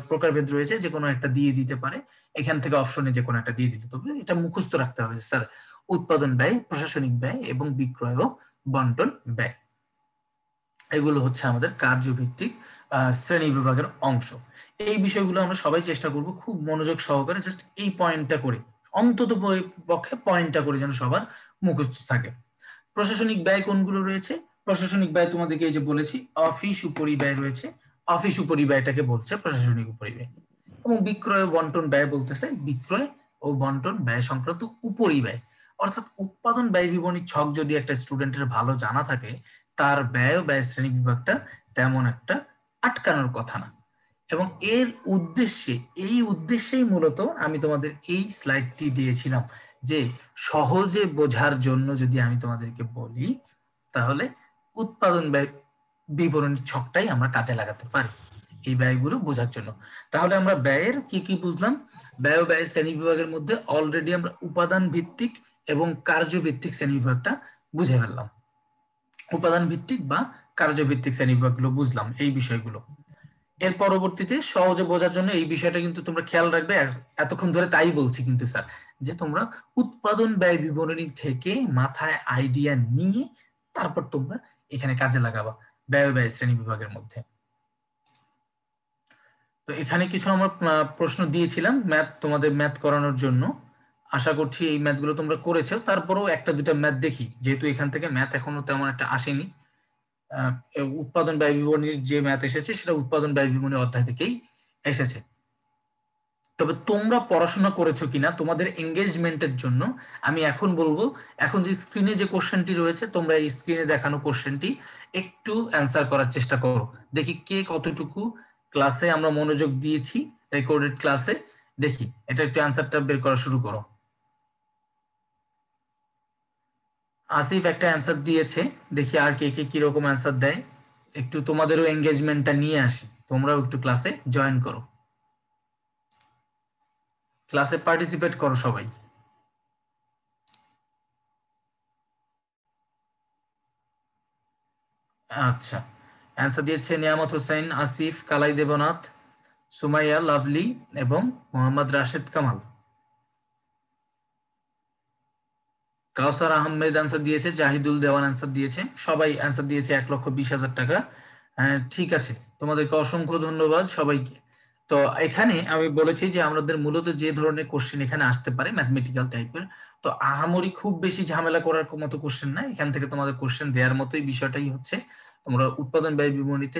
প্রকারভেদ রয়েছে, যে কোনো একটা দিয়ে দিতে পারে, এখান থেকে অপশনে যে কোনো একটা দিয়ে দিতে হবে। এটা মুখস্থ রাখতে হবে স্যার, উৎপাদন ব্যয়, প্রশাসনিক ব্যয় এবং বিক্রয় ও বন্টন ব্যয়, এগুলো হচ্ছে আমাদের কার্যভিত্তিক শ্রেণী বিভাগের অংশ। এই বিষয়গুলো আমরা সবাই চেষ্টা করব খুব মনোযোগ সহকারে জাস্ট এই পয়েন্টটা করে, অন্তত পক্ষে পয়েন্টটা করে যেন সবার মুখস্থ থাকে। প্রশাসনিক ব্যয় কোনগুলো রয়েছে? প্রশাসনিক ব্যয় তোমাদেরকে এই যে বলেছি, অফিস উপরিব্যয় রয়েছে, অফিস উপরিব্যয়টাকে বলছে প্রশাসনিক উপরিব্যয়। এবং বিক্রয় ও বন্টন ব্যয় বলতেছে বিক্রয় ও বন্টন ব্যয় সংক্রান্ত উপরিব্যয়। অর্থাৎ উৎপাদন ব্যয় বিবরণী ছক যদি একটা স্টুডেন্টের ভালো জানা থাকে, তার ব্যয় ও ব্যয় শ্রেণী বিভাগটা তেমন একটা আটকানোর কথা না। এবং এর উদ্দেশ্যে, এই উদ্দেশ্যেই মূলত আমি তোমাদের এই স্লাইডটি দিয়েছিলাম, যে সহজে বোঝার জন্য যদি আমি তোমাদেরকে বলি, তাহলে উৎপাদন ব্যয় বিবরণী ছকটাই আমরা কাজে লাগাতে পারি এই ব্যয়গুলো বোঝার জন্য। তাহলে আমরা ব্যয়ের কি কি বুঝলাম? ব্যয় ও ব্যয় শ্রেণী বিভাগের মধ্যে অলরেডি আমরা উপাদান ভিত্তিক এবং কার্যভিত্তিক শ্রেণী বিভাগটা বুঝে ফেললাম। উপাদান ভিত্তিক বা কার্যভিত্তিক শ্রেণী বিভাগগুলো বুঝলাম, এই বিষয়গুলো। এর পরবর্তীতে সহজে বোঝার জন্য এই বিষয়টা কিন্তু তোমরা খেয়াল রাখবে, এতক্ষণ ধরে তাই বলছি কিন্তু স্যার, যে তোমরা উৎপাদন ব্যয় বিবরণী থেকে মাথায় আইডিয়া নিয়ে তারপর তোমরা এখানে কাজে লাগাবা ব্যয় ব্যয় শ্রেণী বিভাগের মধ্যে। তো এখানে কিছু আমার প্রশ্ন দিয়েছিলাম ম্যাথ, তোমাদের ম্যাথ করানোর জন্য। আশা করছি এই ম্যাথগুলো তোমরা করেছো। তারপরেও একটা দুটা ম্যাথ দেখি, যেহেতু এখান থেকে ম্যাথ এখনো তেমন একটা আসেনি। উৎপাদন ব্যয় বিবরণীর যে ম্যাথ এসেছে সেটা উৎপাদন ব্যয় বিবরণী অধ্যায় থেকেই এসেছে। তবে তোমরা পড়াশোনা করেছো কিনা তোমাদের এঙ্গেজমেন্টের জন্য আমি এখন বলবো, এখন যে স্ক্রিনে যে কোশ্চেনটি রয়েছে, তোমরা এই স্ক্রিনে দেখানো কোশ্চেনটি একটু অ্যান্সার করার চেষ্টা করো। দেখি কে কতটুকু ক্লাসে আমরা মনোযোগ দিয়েছি, রেকর্ডেড ক্লাসে। দেখি এটা একটু অ্যান্সারটা বের করা শুরু করো। আসিফ একটা অ্যান্সার দিয়েছে, দেখি আর কে কে কিরকম অ্যান্সার দেয়। একটু তোমাদেরও এঙ্গেজমেন্টটা নিয়ে আসি, তোমরাও একটু ক্লাসে জয়েন করো, ক্লাসে পার্টিসিপেট করো সবাই। আচ্ছা, অ্যান্সার দিয়েছে নিয়ামত হোসেন, আসিফ, কালাই দেবনাথ, সুমাইয়া, লাভলি এবং মোহাম্মদ রাশেদ কামাল। কাউসার আহমেদ অ্যান্সার দিয়েছে, জাহিদুল দেওয়ান অ্যান্সার দিয়েছে, সবাই অ্যান্সার দিয়েছে 1,20,000 টাকা। ঠিক আছে, তোমাদেরকে অসংখ্য ধন্যবাদ সবাইকে। তো এখানে আমি বলেছি যে আমাদের মূলত যে ধরনের কোশ্চেন এখানে আসতে পারে ম্যাথমেটিক্যাল টাইপের, তো আহামরি খুব বেশি ঝামেলা করার মতো কোশ্চেন না। এখান থেকে তোমাদের কোশ্চেন দেওয়ার মতোই, বিষয়টাই হচ্ছে তোমরা উৎপাদন ব্যয় বিবরণীতে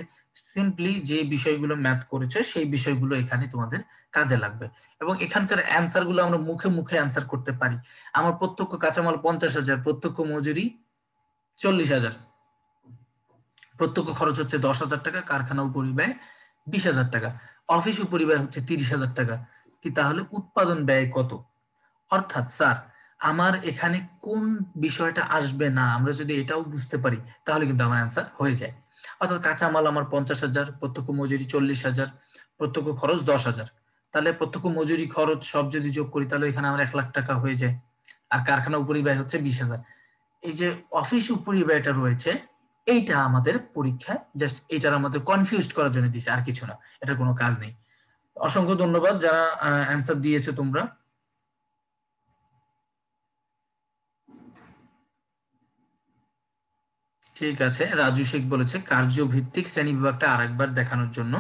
সিম্পলি যে বিষয়গুলো ম্যাথ করেছো সেই বিষয়গুলো এখানে তোমাদের কাজে লাগবে। এবং এখানকার অ্যান্সার গুলো আমরা মুখে মুখে অ্যান্সার করতে পারি। আমার প্রত্যক্ষ কাঁচামাল 50,000, প্রত্যক্ষ মজুরি 40,000, প্রত্যক্ষ খরচ হচ্ছে 10,000 টাকা, কারখানা উপরিব্যয় 20,000 টাকা, অফিস উপরিব্যয় হচ্ছে 30,000 টাকা। কি তাহলে উৎপাদন ব্যয় কত? অর্থাৎ স্যার আমার এখানে কোন বিষয়টা আসবে না, আমরা যদি এটাও বুঝতে পারি তাহলে কিন্তু আমার অ্যান্সার হয়ে যায়। অর্থাৎ কাঁচামাল আমার 50,000, প্রত্যক্ষ মজুরি 40,000, প্রত্যক্ষ খরচ 10,000, তাহলে প্রত্যক্ষ মজুরি খরচ সব যদি যোগ করি তাহলে এখানে আমার 1,00,000 টাকা হয়ে যায়। আর কারখানা উপরিব্যয় হচ্ছে 20,000। এই যে অফিস উপরিব্যয়টা রয়েছে, এইটা আমাদের পরীক্ষায় জাস্ট এইটার আমাদের কনফিউজ করার জন্য দিছে, আর কিছু না, এটার কোনো কাজ নেই। অসংখ্য ধন্যবাদ যারা অ্যান্সার দিয়েছো তোমরা। ঠিক আছে, রাজু শেখ বলেছে কার্যভিত্তিক শ্রেণী বিভাগটা আরেকবার দেখানোর জন্য।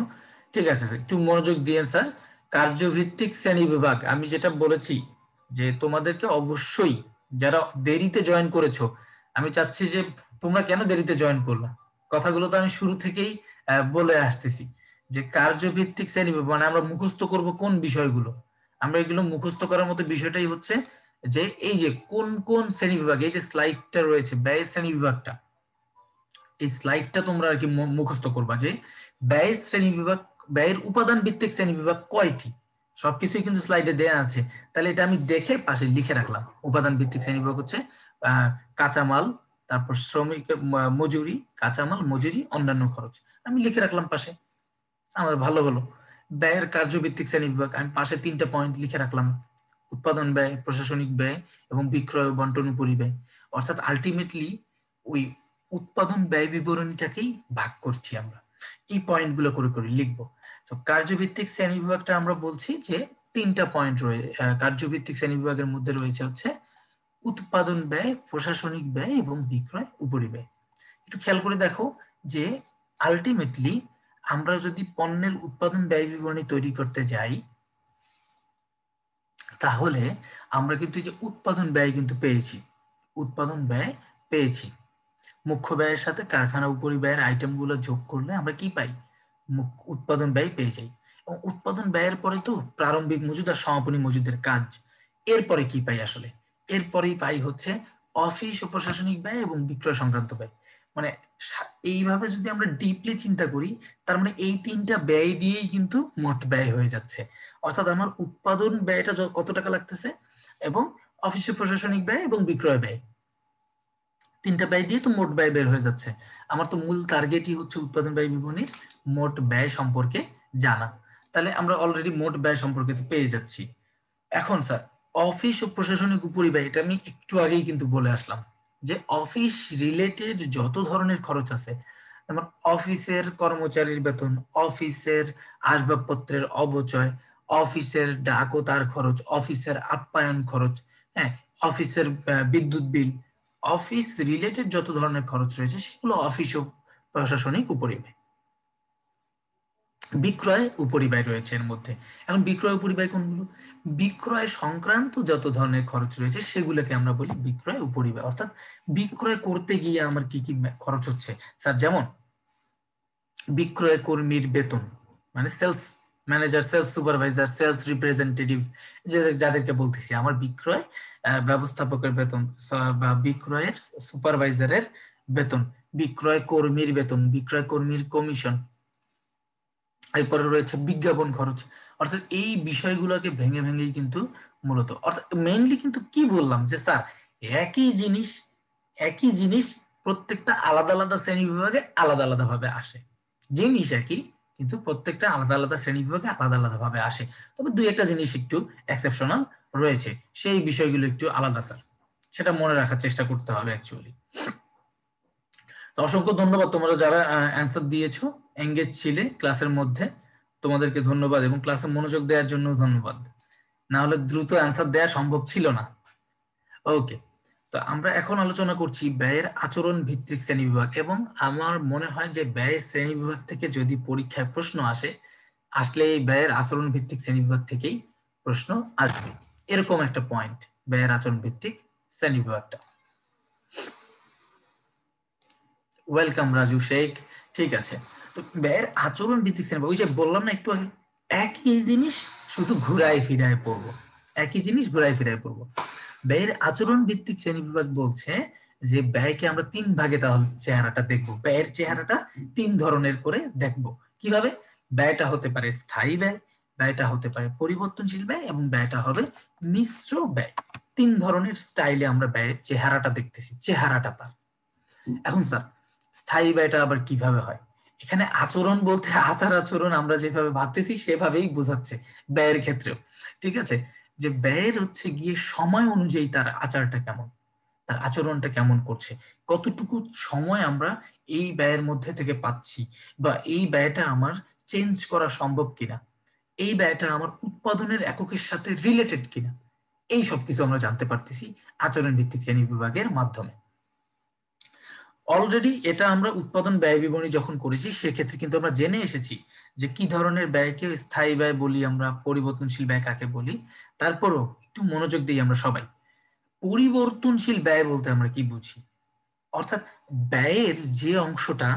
ঠিক আছে স্যার, একটু মনোযোগ দিয়ে স্যার। কার্যভিত্তিক শ্রেণী বিভাগ আমি যেটা বলেছি যে তোমাদেরকে অবশ্যই, যারা দেরিতে জয়েন করেছো, আমি চাচ্ছি যে তোমরা কেন দেরিতে জয়েন করলা, কথাগুলো তো আমি শুরু থেকেই বলে আসতেছি যে কার্যভিত্তিক শ্রেণী বিভাগ মানে আমরা মুখস্থ করব কোন বিষয়গুলো। আমরা এগুলো মুখস্থ করার মতো বিষয়টাই হচ্ছে যে এই যে কোন কোন শ্রেণী বিভাগ, এই যে স্লাইডটা রয়েছে ব্যয় শ্রেণী বিভাগটা, এই স্লাইডটা তোমরা আর কি মুখস্থ করবা যে ব্যয় শ্রেণী বিভাগ, ব্যয়ের উপাদান ভিত্তিক শ্রেণী বিভাগ কয়টি, সবকিছুই কিন্তু স্লাইডে দেয়া আছে। তাহলে এটা আমি দেখে পাশে লিখে রাখলাম, উপাদান ভিত্তিক শ্রেণী বিভাগ হচ্ছে কাঁচামাল, তারপর শ্রমিক মজুরি, কাঁচামাল মজুরি অন্যান্য খরচ, আমি লিখে রাখলাম পাশে, আমার ভালো হলো। ব্যয়ের কার্যভিত্তিক শ্রেণীবিভাগ আমি পাশে 3টা পয়েন্ট লিখে রাখলাম, উৎপাদন ব্যয়, প্রশাসনিক ব্যয় এবং বিক্রয় ও বন্টন উপরিব্যয়। অর্থাৎ আলটিমেটলি ওই উৎপাদন ব্যয় বিবরণীটাকেই ভাগ করছি আমরা। এই পয়েন্টগুলো করে করে লিখবো। তো কার্যভিত্তিক শ্রেণীবিভাগটা আমরা বলছি যে 3টা পয়েন্ট রয়েছে। কার্যভিত্তিক শ্রেণীবিভাগের মধ্যে রয়েছে হচ্ছে উৎপাদন ব্যয়, প্রশাসনিক ব্যয় এবং বিক্রয় উপরিব্যয়। একটু খেয়াল করে দেখো যে আলটিমেটলি আমরা যদি পণ্যের উৎপাদন ব্যয় বিবরণী তৈরি করতে যাই তাহলে আমরা কিন্তু এই যে উৎপাদন ব্যয় কিন্তু পেয়েছি, উৎপাদন ব্যয় পেয়েছি। মুখ্য ব্যয়ের সাথে কারখানা উপরিব্যয়ের আইটেমগুলো যোগ করলে আমরা কি পাই? উৎপাদন ব্যয় পেয়ে যাই। এবং উৎপাদন ব্যয়ের পরে তো প্রারম্ভিক মজুদ আর সমাপনী মজুদের কাজ। এরপরে কি পাই আসলে? এরপরেই পাই হচ্ছে অফিস ও প্রশাসনিক ব্যয় এবং বিক্রয় সংক্রান্ত ব্যয়। মানে এইভাবে যদি আমরা ডিপলি চিন্তা করি তার মানে এই 3টা ব্যয় দিয়েই কিন্তু মোট ব্যয় হয়ে যাচ্ছে। অর্থাৎ আমার উৎপাদন ব্যয়টা কত টাকা লাগতেছে এবং অফিস ও প্রশাসনিক ব্যয় এবং বিক্রয় ব্যয়, 3টা ব্যয় দিয়ে তো মোট ব্যয় বের হয়ে যাচ্ছে। আমার তো মূল টার্গেটই হচ্ছে উৎপাদন ব্যয় বিবরণীর মোট ব্যয় সম্পর্কে জানা। তাহলে আমরা অলরেডি মোট ব্যয় সম্পর্কে পেয়ে যাচ্ছি। এখন স্যার অফিস ও প্রশাসনিক উপরিব্যয়, এটা আমি একটু আগেই কিন্তু বলে আসলাম যে অফিস রিলেটেড যত ধরনের খরচ আছে, যেমন অফিসের কর্মচারীর বেতন, অফিসের আসবাবপত্রের অবচয়, অফিসের ডাক ও তার খরচ, অফিসের আপ্যায়ন খরচ, হ্যাঁ, অফিসের বিদ্যুৎ বিল, অফিস রিলেটেড যত ধরনের খরচ রয়েছে সেগুলো অফিস ও প্রশাসনিক উপরিব্যয়। বিক্রয় উপরিব্যয় রয়েছে এর মধ্যে। এখন বিক্রয় উপরিব্যয় কোনগুলো? বিক্রয় সংক্রান্ত যত ধরনের খরচ রয়েছে সেগুলোকে আমরা বলি বিক্রয় উপরিব্যয়। অর্থাৎ বিক্রয় করতে গিয়ে আমার কি কি খরচ হচ্ছে স্যার, যেমন বিক্রয় কর্মীর বেতন, মানে sales manager, sales supervisor, sales representative, যাদেরকে বলতেছি আমার বিক্রয় ব্যবস্থাপকের বেতন বা বিক্রয়ের সুপারভাইজারের বেতন, বিক্রয় কর্মীর বেতন, বিক্রয় কর্মীর কমিশন। এরপরে রয়েছে বিজ্ঞাপন খরচ। অর্থাৎ এই বিষয়গুলোকে ভেঙে ভেঙেই কিন্তু মূলত, অর্থাৎ মেইনলি কিন্তু কি বললাম যে স্যার একই জিনিস প্রত্যেকটা আলাদা আলাদা শ্রেণী বিভাগে আলাদা আলাদা ভাবে আসে। জিনিস একই কিন্তু প্রত্যেকটা আলাদা আলাদা শ্রেণী বিভাগে আলাদা আলাদা ভাবে আসে। তবে দুই একটা জিনিস একটু এক্সেপশনাল রয়েছে, সেই বিষয়গুলো একটু আলাদা স্যার, সেটা মনে রাখার চেষ্টা করতে হবে অ্যাকচুয়ালি। অসংখ্য ধন্যবাদ তোমরা যারা অ্যান্সার দিয়েছো, এঙ্গেজ ছিলে ক্লাসের মধ্যে, তোমাদেরকে ধন্যবাদ এবং ক্লাসে মনোযোগ দেওয়ার জন্য ধন্যবাদ। না হলে দ্রুত অ্যান্সার দেওয়া সম্ভব ছিল না। ওকে, তো আমরা এখন আলোচনা করছি ব্যয়ের আচরণ ভিত্তিক শ্রেণীবিভাগ। এবং আমার মনে হয় যে ব্যয়ের শ্রেণীবিভাগ থেকে যদি পরীক্ষায় প্রশ্ন আসলে এই ব্যয়ের আচরণ ভিত্তিক শ্রেণীবিভাগ থেকেই প্রশ্ন আসবে। এরকম একটা পয়েন্ট ব্যয়ের আচরণ ভিত্তিক শ্রেণীবিভাগটা। ওয়েলকাম রাজু শেখ, ঠিক আছে। তো ব্যয়ের আচরণ ভিত্তিক শ্রেণীবিভাগ, ওই যে বললাম না একটু আগে, একই জিনিস শুধু ঘুরায় ফিরায় পড়বো, একই জিনিস ঘুরায় ফিরায় পড়বো। ব্যয়ের আচরণ ভিত্তিক শ্রেণীবিভাগ বলছে যে ব্যয়কে আমরা 3 ভাগে তাহলে চেহারাটা দেখবো। ব্যয়ের চেহারাটা 3 ধরনের করে দেখবো। কিভাবে? ব্যয়টা হতে পারে স্থায়ী ব্যয়, ব্যয়টা হতে পারে পরিবর্তনশীল ব্যয় এবং ব্যয়টা হবে মিশ্র ব্যয়। 3 ধরনের স্টাইলে আমরা ব্যয়ের চেহারাটা দেখতেছি, চেহারাটা তার। এখন স্যার স্থায়ী ব্যয়টা আবার কিভাবে হয়? এখানে আচরণ বলতে আচার আচরণ আমরা যেভাবে ভাবতেছি সেভাবেই বোঝাচ্ছে ব্যয়ের ক্ষেত্রেও, ঠিক আছে? যে ব্যয়ের হচ্ছে গিয়ে সময় অনুযায়ী তার আচারটা কেমন, তার আচরণটা কেমন করছে, কতটুকু সময় আমরা এই ব্যয়ের মধ্যে থেকে পাচ্ছি, বা এই ব্যয়টা আমার চেঞ্জ করা সম্ভব কিনা, এই ব্যয়টা আমার উৎপাদনের এককের সাথে রিলেটেড কিনা, এই সবকিছু আমরা জানতে পারতেছি আচরণ ভিত্তিক শ্রেণী বিভাগের মাধ্যমে। অলরেডি এটা আমরা উৎপাদন ব্যয় বিবরণী যখন করেছি সেক্ষেত্রে কিন্তু আমরা জেনে এসেছি যে কি ধরনের ব্যয়কে স্থায়ী ব্যয় বলি আমরা, পরিবর্তনশীল ব্যয় কাকে বলি। তারপরও একটু মনোযোগ দিই আমরা সবাই, পরিবর্তনশীল ব্যয় বলতে আমরা কি বুঝি? অর্থাৎ ব্যয়ের যে অংশটা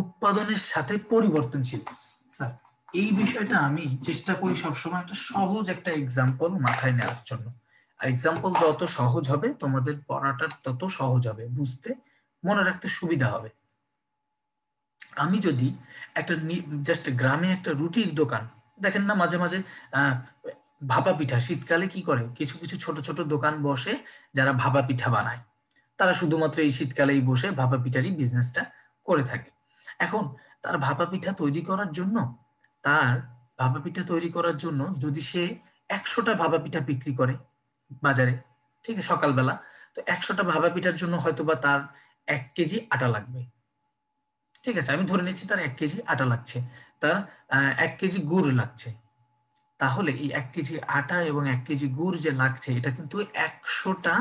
উৎপাদনের সাথে পরিবর্তনশীল। স্যার এই বিষয়টা আমি চেষ্টা করি সবসময় একটা সহজ একটা এক্সাম্পল মাথায় নেওয়ার জন্য। আর এক্সাম্পল যত সহজ হবে তোমাদের পড়াটা তত সহজ হবে, বুঝতে মনে রাখতে সুবিধা হবে। আমি যদি একটা জাস্ট গ্রামে একটা রুটির দোকান, দেখেন না মাঝে মাঝে ভাপা পিঠা, শীতকালে কি করে কিছু কিছু ছোট ছোট দোকান বসে যারা ভাপা পিঠা বানায়, তারা শুধুমাত্র এই শীতকালেই বসে ভাপা পিঠারই বিজনেসটা করে থাকে। এখন তার ভাপা পিঠা তৈরি করার জন্য তার ভাপা পিঠা তৈরি করার জন্য যদি সে 100টা ভাপা পিঠা বিক্রি করে বাজারে, ঠিক আছে, সকালবেলা, তো 100টা ভাপা পিঠার জন্য হয়তোবা তার 1 কেজি আটা লাগবে। ঠিক আছে, আমি ধরে নিচ্ছি তার 1 কেজি আটা লাগছে, তার 1 কেজি গুড় লাগছে। তাহলে এই 1 কেজি আটা এবং 1 কেজি গুড় যে লাগছে, এটা কিন্তু 100টা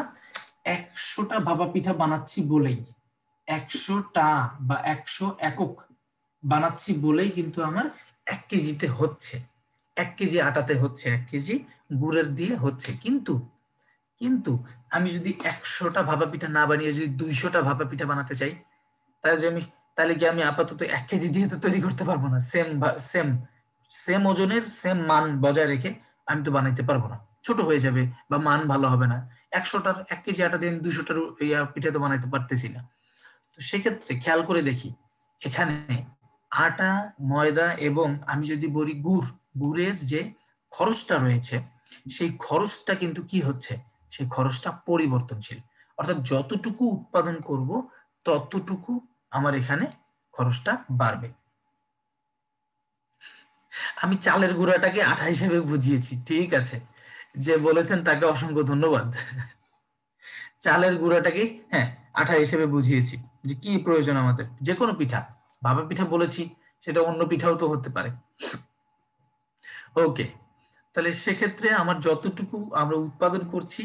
ভাপা পিঠা বানাচ্ছি বলেই, 100টা বা 100 একক বানাচ্ছি বলেই কিন্তু আমার 1 কেজিতে হচ্ছে, 1 কেজি আটাতে হচ্ছে, 1 কেজি গুড়ের দিয়ে হচ্ছে। কিন্তু কিন্তু আমি যদি 100টা ভাপা পিঠা না বানিয়ে যদি 200টা ভাপা পিঠা বানাতে চাই, তাহলে কি আমি আপাতত 1 কেজি দিয়ে তো তৈরি করতে পারবো না। সেম সেম ওজনের সেম মান বজায় রেখে আমি তো বানাইতে পারবো না, ছোট হয়ে যাবে বা মান ভালো হবে না। 100টার 1 কেজি আটা দিয়ে আমি 200টার পিঠা তো বানাইতে পারতেছি না। তো সেক্ষেত্রে খেয়াল করে দেখি, এখানে আটা, ময়দা এবং আমি যদি বলি গুড়ের যে খরচটা রয়েছে, সেই খরচটা কিন্তু কি হচ্ছে, সেই খরচটা পরিবর্তনশীল। অর্থাৎ যতটুকু উৎপাদন করব ততটুকু আমার এখানে খরচটা বাড়বে। আমি চালের গুঁড়াটাকে আটা হিসেবে বুঝিয়েছি, ঠিক আছে, যে বলেছেন তাকে অসংখ্য ধন্যবাদ। চালের গুঁড়াটাকে হ্যাঁ আঠা হিসেবে বুঝিয়েছি, যে কি প্রয়োজন আমাদের যে কোনো পিঠা, ভাপা পিঠা বলেছি, সেটা অন্য পিঠাও তো হতে পারে। ওকে, তাহলে সেক্ষেত্রে আমার যতটুকু আমরা উৎপাদন করছি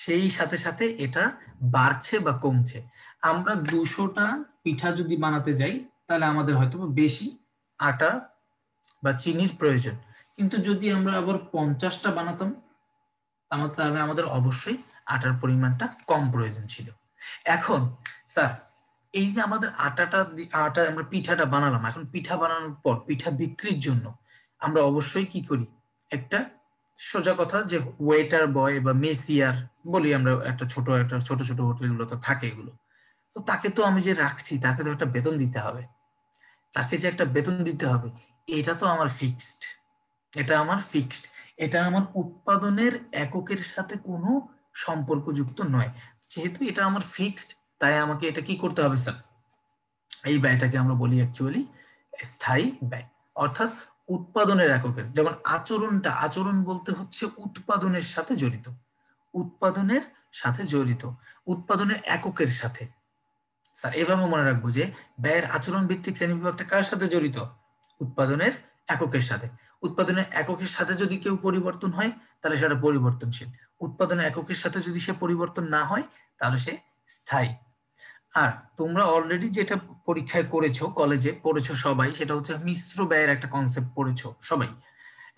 সেই সাথে সাথে এটা বাড়ছে বা কমছে। আমরা 200টা পিঠা যদি বানাতে যাই তাহলে আমাদের হয়তো বেশি আটা বা চিনির প্রয়োজন, কিন্তু যদি আমরা আবার 50টা বানাতাম তাহলে আমাদের অবশ্যই আটার পরিমাণটা কম প্রয়োজন ছিল। এখন স্যার, এই যে আমাদের আটা আমরা পিঠাটা বানালাম, এখন পিঠা বানানোর পর পিঠা বিক্রির জন্য আমরা অবশ্যই কি করি, একটা সোজা কথা যে ওয়েটার বয় বা মেসিয়ার বলি আমরা, একটা ছোট ছোট হোটেলগুলো তো থাকে এগুলো, তো তাকে তো আমি যে রাখছি তাকে তো একটা বেতন দিতে হবে, তাকে যে একটা বেতন দিতে হবে, এটা তো আমার ফিক্সড, এটা আমার ফিক্সড, এটা আমার উৎপাদনের এককের সাথে কোনো সম্পর্কযুক্ত নয়। যেহেতু এটা আমার ফিক্সড, তাই আমাকে এটা কি করতে হবে স্যার, এই ব্যয়টাকে আমরা বলি অ্যাকচুয়ালি স্থায়ী ব্যয়। অর্থাৎ উৎপাদনের এককের, যেমন আচরণ বলতে হচ্ছে উৎপাদনের সাথে জড়িত, উৎপাদনের সাথে জড়িত, উৎপাদনের এককের সাথে। স্যার এভাবে মনে রাখবো যে ব্যয়ের আচরণ ভিত্তিক শ্রেণীবিভাগটা কার সাথে জড়িত, উৎপাদনের এককের সাথে। উৎপাদনের এককের সাথে যদি কেউ পরিবর্তন হয় তাহলে সেটা পরিবর্তনশীল, উৎপাদনের এককের সাথে যদি সে পরিবর্তন না হয় তাহলে সে স্থায়ী। আর তোমরা অলরেডি যেটা পরীক্ষায় করেছো, কলেজে পড়েছো সবাই, সেটা হচ্ছে মিশ্র ব্যয়ের একটা কনসেপ্ট পড়েছো সবাই,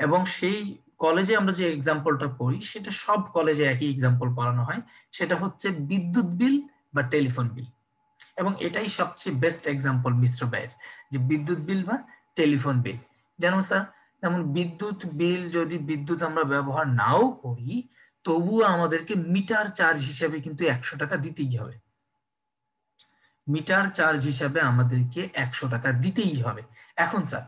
এবং সেই কলেজে আমরা যে এক্সাম্পলটা পড়ি সেটা সব কলেজে একই এক্সাম্পল পড়ানো হয়, সেটা হচ্ছে বিদ্যুৎ বিল বা টেলিফোন বিল। এবং এটাই সবচেয়ে বেস্ট এক্সাম্পল মিশ্র ব্যয়ের, যে বিদ্যুৎ বিল বা টেলিফোন বিল। যেমন স্যার, যেমন বিদ্যুৎ বিল যদি বিদ্যুৎ আমরা ব্যবহার নাও করি তবুও আমাদেরকে মিটার চার্জ হিসেবে কিন্তু 100 টাকা দিতেই হবে, মিটার চার্জ হিসাবে আমাদেরকে 100 টাকা দিতেই হবে। এখন স্যার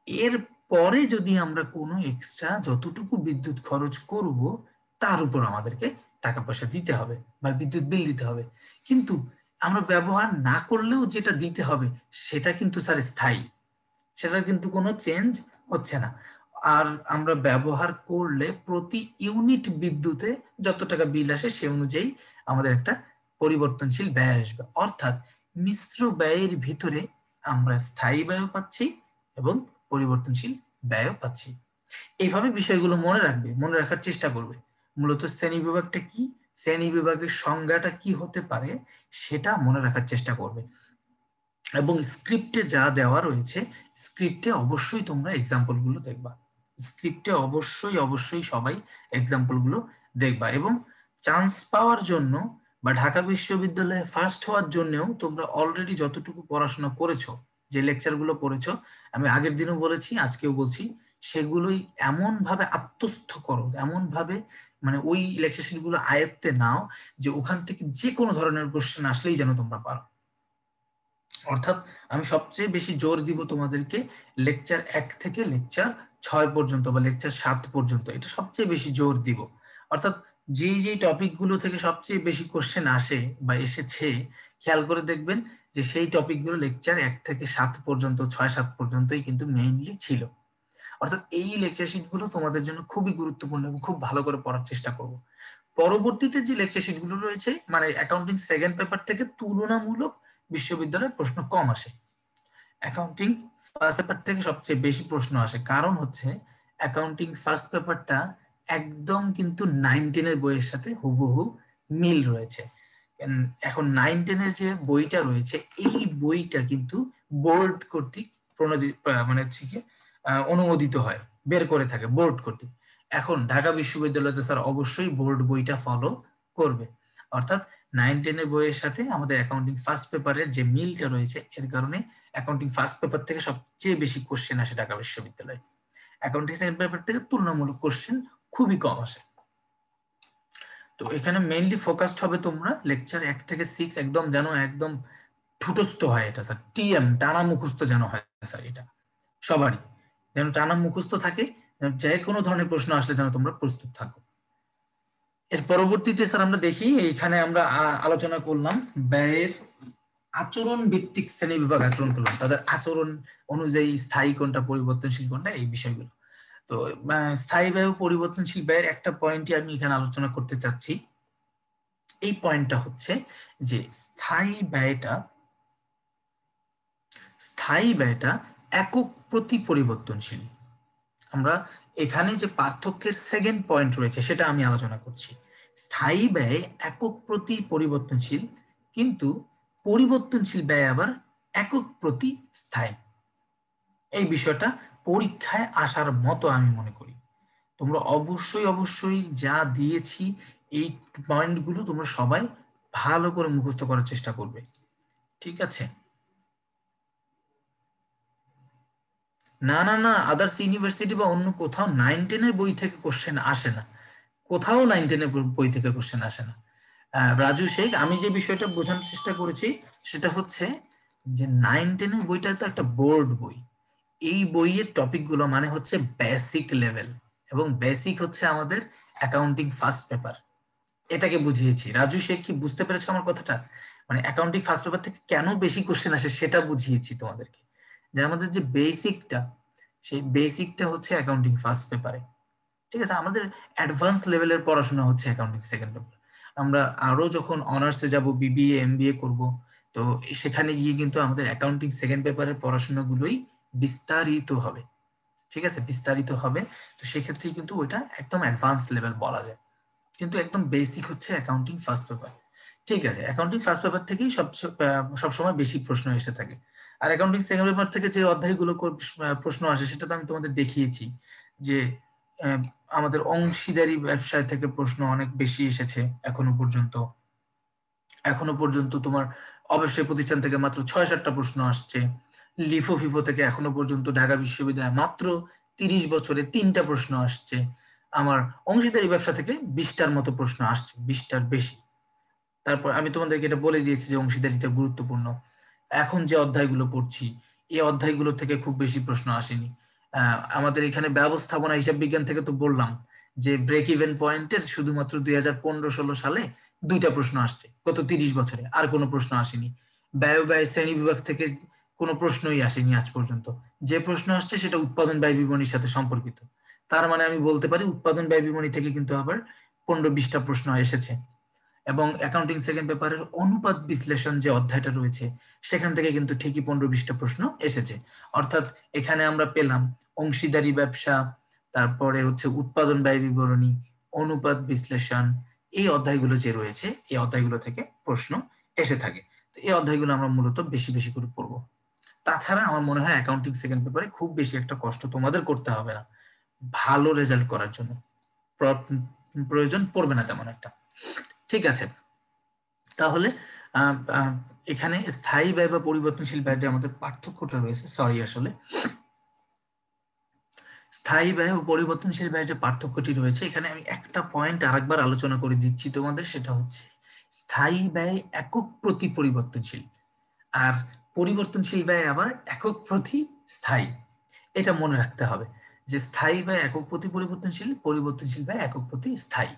এর পরে যদি আমরা কোনো এক্সট্রা যতটুকু বিদ্যুৎ খরচ করব তার উপর আমাদেরকে টাকা পয়সা দিতে হবে বা বিদ্যুৎ বিল দিতে হবে, কিন্তু আমরা ব্যবহার না করলেও যেটা দিতে হবে সেটা কিন্তু স্যার স্থায়ী, সেটা কিন্তু কোনো চেঞ্জ হচ্ছে না। আর আমরা ব্যবহার করলে প্রতি ইউনিট বিদ্যুতে যত টাকা বিল আসে সে অনুযায়ী আমাদের একটা পরিবর্তনশীল ব্যয় আসবে। অর্থাৎ মিশ্র ব্যয়ের ভিতরে আমরা স্থায়ী ব্যয় পাচ্ছি এবং পরিবর্তনশীল ব্যয় পাচ্ছি। এইভাবে বিষয়গুলো মনে রাখবে, মনে রাখার চেষ্টা করবে। মূলত শ্রেণী বিভাগটা কি, শ্রেণী বিভাগের সংজ্ঞাটা কি হতে পারে সেটা মনে রাখার চেষ্টা করবে। এবং স্ক্রিপ্টে যা দেওয়া রয়েছে স্ক্রিপ্টে অবশ্যই তোমরা এক্সাম্পল গুলো দেখবা, স্ক্রিপ্টে অবশ্যই সবাই এক্সাম্পল গুলো দেখবা। এবং চান্স পাওয়ার জন্য বা ঢাকা বিশ্ববিদ্যালয়ে ফার্স্ট হওয়ার জন্যও তোমরা অলরেডি যতটুকু পড়াশোনা করেছো, যে লেকচার গুলো পড়েছো, আমি আগের দিনও বলেছি আজকেও বলছি, সেগুলোই এমন ভাবে আত্মস্থ করো, এমন ভাবে মানে ওই লেকচার শিট গুলো আয়ত্তে নাও যে ওখান থেকে যে কোনো ধরনের কোশ্চেন আসলেই যেন তোমরা পারো। অর্থাৎ আমি সবচেয়ে বেশি জোর দিব তোমাদেরকে লেকচার 1 থেকে লেকচার 6 পর্যন্ত বা লেকচার 7 পর্যন্ত, এটা সবচেয়ে বেশি জোর দিব। অর্থাৎ যে টপিকগুলো থেকে সবচেয়ে বেশি কোশ্চেন আসে বা এসেছে খেয়াল করে দেখবেন যে সেই টপিকগুলো লেকচার 1 থেকে 7 পর্যন্ত, 6-7 পর্যন্তই কিন্তু মেইনলি ছিল। অর্থাৎ এই লেকচার শিটগুলো তোমাদের জন্য খুবই গুরুত্বপূর্ণ এবং খুব ভালো করে পড়ার চেষ্টা করব। পরবর্তীতে যে লেকচার শিটগুলো রয়েছে মানে অ্যাকাউন্টিং সেকেন্ড পেপার থেকে তুলনামূলক বিশ্ববিদ্যালয়ের প্রশ্ন কম আসে। অ্যাকাউন্টিং ফার্স্ট পেপার থেকে সবচেয়ে বেশি প্রশ্ন আসে, কারণ হচ্ছে অ্যাকাউন্টিং ফার্স্ট পেপারটা একদম কিন্তু 9-10 বইয়ের সাথে হুবহু মিল রয়েছে। এখন 9-10 যে বইটা রয়েছে এই বইটা কিন্তু বোর্ড কর্তৃক মানে হচ্ছে কি অনুমোদিত হয়, বের করে থাকে বোর্ড কর্তৃক। এখন ঢাকা বিশ্ববিদ্যালয়তে স্যার অবশ্যই বোর্ড বইটা ফলো করবে, অর্থাৎ 9-10 বইয়ের সাথে আমাদের অ্যাকাউন্টিং ফার্স্ট পেপারের যে মিলটা রয়েছে এর কারণে অ্যাকাউন্টিং ফার্স্ট পেপার থেকে সবচেয়ে বেশি কোশ্চেন আসে ঢাকা বিশ্ববিদ্যালয়ে। অ্যাকাউন্টিং সেকেন্ড পেপার থেকে তুলনামূলক কোশ্চেন খুবই কম আসে। তো এখানে মেইনলি ফোকাসড হবে তোমরা লেকচার 1 থেকে 6 একদম যেন একদম ঠুটস্থ হয় এটা স্যার, টিএম টানা মুখস্থ যেন হয় স্যার, এটা সবারই যেন টানা মুখস্থ থাকে, যে কোনো ধরনের প্রশ্ন আসলে যেন তোমরা প্রস্তুত থাকো। এর পরবর্তীতে স্যার আমরা দেখি এইখানে আমরা আলোচনা করলাম ব্যয়ের আচরণ ভিত্তিক শ্রেণী বিভাগ আচরণ করলাম, তাদের আচরণ অনুযায়ী স্থায়ী কোনটা পরিবর্তনশীল কোনটা এই বিষয়গুলো। তো স্থায়ী ব্যয় ও পরিবর্তনশীল ব্যয়ের একটা পয়েন্টই আমি এখানে আলোচনা করতে চাচ্ছি। এই পয়েন্টটা হচ্ছে যে স্থায়ী ব্যয়টা একক প্রতি পরিবর্তনশীল। আমরা এখানে যে পার্থক্যের সেকেন্ড পয়েন্ট রয়েছে সেটা আমি আলোচনা করছি। স্থায়ী ব্যয় একক প্রতি পরিবর্তনশীল, কিন্তু পরিবর্তনশীল ব্যয় আবার একক প্রতি স্থায়ী। এই বিষয়টা পরীক্ষায় আসার মতো আমি মনে করি। তোমরা অবশ্যই যা দিয়েছি এই পয়েন্টগুলো তোমরা সবাই ভালো করে মুখস্থ করার চেষ্টা করবে, ঠিক আছে? না আদার্স ইউনিভার্সিটি বা অন্য কোথাও 9-10 বই থেকে কোশ্চেন আসে না, কোথাও 9-10 বই থেকে কোশ্চেন আসে না। রাজু শেখ, আমি যে বিষয়টা বোঝানোর চেষ্টা করেছি সেটা হচ্ছে যে 9-10 বইটা তো একটা বোর্ড বই। এই বইয়ের টপিকগুলো মানে হচ্ছে বেসিক লেভেল, এবং বেসিক হচ্ছে আমাদের অ্যাকাউন্টিং ফার্স্ট পেপার। এটাকে বুঝিয়েছি। রাজু শেখ কি বুঝতে পেরেছো আমার কথাটা? মানে অ্যাকাউন্টিং ফার্স্ট পেপার থেকে কেন বেশি কোশ্চেন আসে সেটা বুঝিয়েছি তোমাদেরকে, যে আমাদের যে বেসিকটা সেই বেসিকটা হচ্ছে অ্যাকাউন্টিং ফার্স্ট পেপারে, ঠিক আছে? আমাদের অ্যাডভান্স লেভেলের পড়াশোনা হচ্ছে অ্যাকাউন্টিং সেকেন্ড পেপার। আমরা আরো যখন অনার্সে যাব, বিবিএ এমবিএ করব, তো সেখানে গিয়ে কিন্তু আমাদের অ্যাকাউন্টিং সেকেন্ড পেপারের পড়াশোনাগুলোই বিস্তারিত হবে, ঠিক আছে? বিস্তারিত হবে। তো সেক্ষেত্রে কিন্তু ওইটা একদম অ্যাডভান্স লেভেল বলা যায়, কিন্তু একদম বেসিক হচ্ছে অ্যাকাউন্টিং ফার্স্ট পেপার, ঠিক আছে? অ্যাকাউন্টিং ফার্স্ট পেপার থেকেই সবসময় বেশি প্রশ্ন এসে থাকে। আর অ্যাকাউন্টিং সেকেন্ড পেপার থেকে যে অধ্যায়গুলো প্রশ্ন আসে সেটা তো আমি তোমাদের দেখিয়েছি, যে আমাদের অংশীদারি ব্যবসায় থেকে প্রশ্ন অনেক বেশি এসেছে এখনো পর্যন্ত তোমার অব্যবসায়ী প্রতিষ্ঠান থেকে মাত্র 6-7টা প্রশ্ন আসছে। লিফো ফিফো থেকে এখনো পর্যন্ত ঢাকা বিশ্ববিদ্যালয়ে মাত্র 30 বছরে 3টা প্রশ্ন আসছে। আমার অংশীদারি ব্যবসা থেকে 20টার মতো প্রশ্ন আসছে, 20টার বেশি। তারপর আমি তোমাদেরকে এটা বলে দিয়েছি যে অংশীদারিটা গুরুত্বপূর্ণ। এখন যে অধ্যায়গুলো পড়ছি এই অধ্যায়গুলো থেকে খুব বেশি প্রশ্ন আসেনি। আমাদের এখানে ব্যবস্থাপনা হিসাব বিজ্ঞান থেকে তো বললাম যে ব্রেক ইভেন পয়েন্টের শুধুমাত্র 2015-16 সালে 2টা প্রশ্ন আসছে গত 30 বছরে, আর কোনো প্রশ্ন আসেনি। ব্যয় শ্রেণী বিভাগ থেকে কোনো প্রশ্নই আসেনি আজ পর্যন্ত। যে প্রশ্ন আসছে সেটা উৎপাদন ব্যয় বিবরণীর সাথে সম্পর্কিত। তার মানে আমি বলতে পারি উৎপাদন ব্যয় বিবরণী থেকে কিন্তু আবার 15-20টা প্রশ্ন এসেছে। এবং অ্যাকাউন্টিং সেকেন্ড পেপারের অনুপাত বিশ্লেষণ যে অধ্যায়টা রয়েছে সেখান থেকে কিন্তু ঠিকই 15-20টা প্রশ্ন এসেছে। অর্থাৎ এখানে আমরা পেলাম অংশীদারি ব্যবসা, তারপরে হচ্ছে উৎপাদন ব্যয় বিবরণী, অনুপাত বিশ্লেষণ, এই অধ্যায়গুলো যে রয়েছে এই অধ্যায়গুলো থেকে প্রশ্ন এসে থাকে। তো এই অধ্যায়গুলো আমরা মূলত বেশি বেশি করে পড়বো। তাছাড়া আমার মনে হয় অ্যাকাউন্টিং সেকেন্ড পেপারে খুব বেশি একটা কষ্ট তোমাদের করতে হবে না ভালো রেজাল্ট করার জন্য, প্রয়োজন পড়বে না তেমন একটা, ঠিক আছে? তাহলে এখানে স্থায়ী ব্যয় বা পরিবর্তনশীল ব্যয় যে আমাদের পার্থক্যটা রয়েছে, সরি আসলে স্থায়ী ব্যয় ও পরিবর্তনশীল ব্যয়ের যে পার্থক্যটি রয়েছে এখানে আমি একটা পয়েন্ট আরেকবার আলোচনা করে দিচ্ছি তোমাদের, সেটা হচ্ছে স্থায়ী ব্যয় একক প্রতি পরিবর্তনশীল, আর পরিবর্তনশীল ব্যয় আবার একক প্রতি স্থায়ী। এটা মনে রাখতে হবে যে স্থায়ী ব্যয় একক প্রতি পরিবর্তনশীল, পরিবর্তনশীল ব্যয় একক প্রতি স্থায়ী।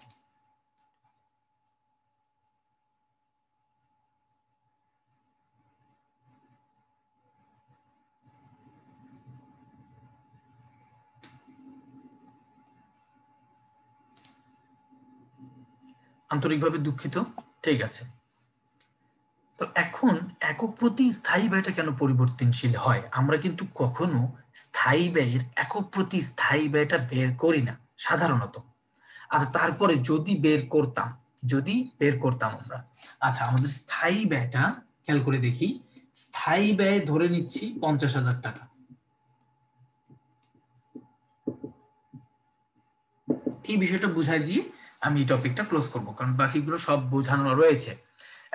আন্তরিকভাবে দুঃখিত। ঠিক আছে, তো এখন একক প্রতি স্থায়ী ব্যয়টা কেন পরিবর্তনশীল হয়? আমরা কিন্তু কখনো স্থায়ী ব্যয়ের একক প্রতি স্থায়ী ব্যয়টা বের করি না সাধারণত। আচ্ছা, তারপরে যদি বের করতাম আমরা, আচ্ছা আমাদের স্থায়ী ব্যয়টা খেয়াল করে দেখি। স্থায়ী ব্যয় ধরে নিচ্ছি 50,000 টাকা। এই বিষয়টা বুঝাই দিয়ে আমি এই টপিকটা ক্লোজ করব, কারণ বাকিগুলো সব বোঝানো রয়েছে।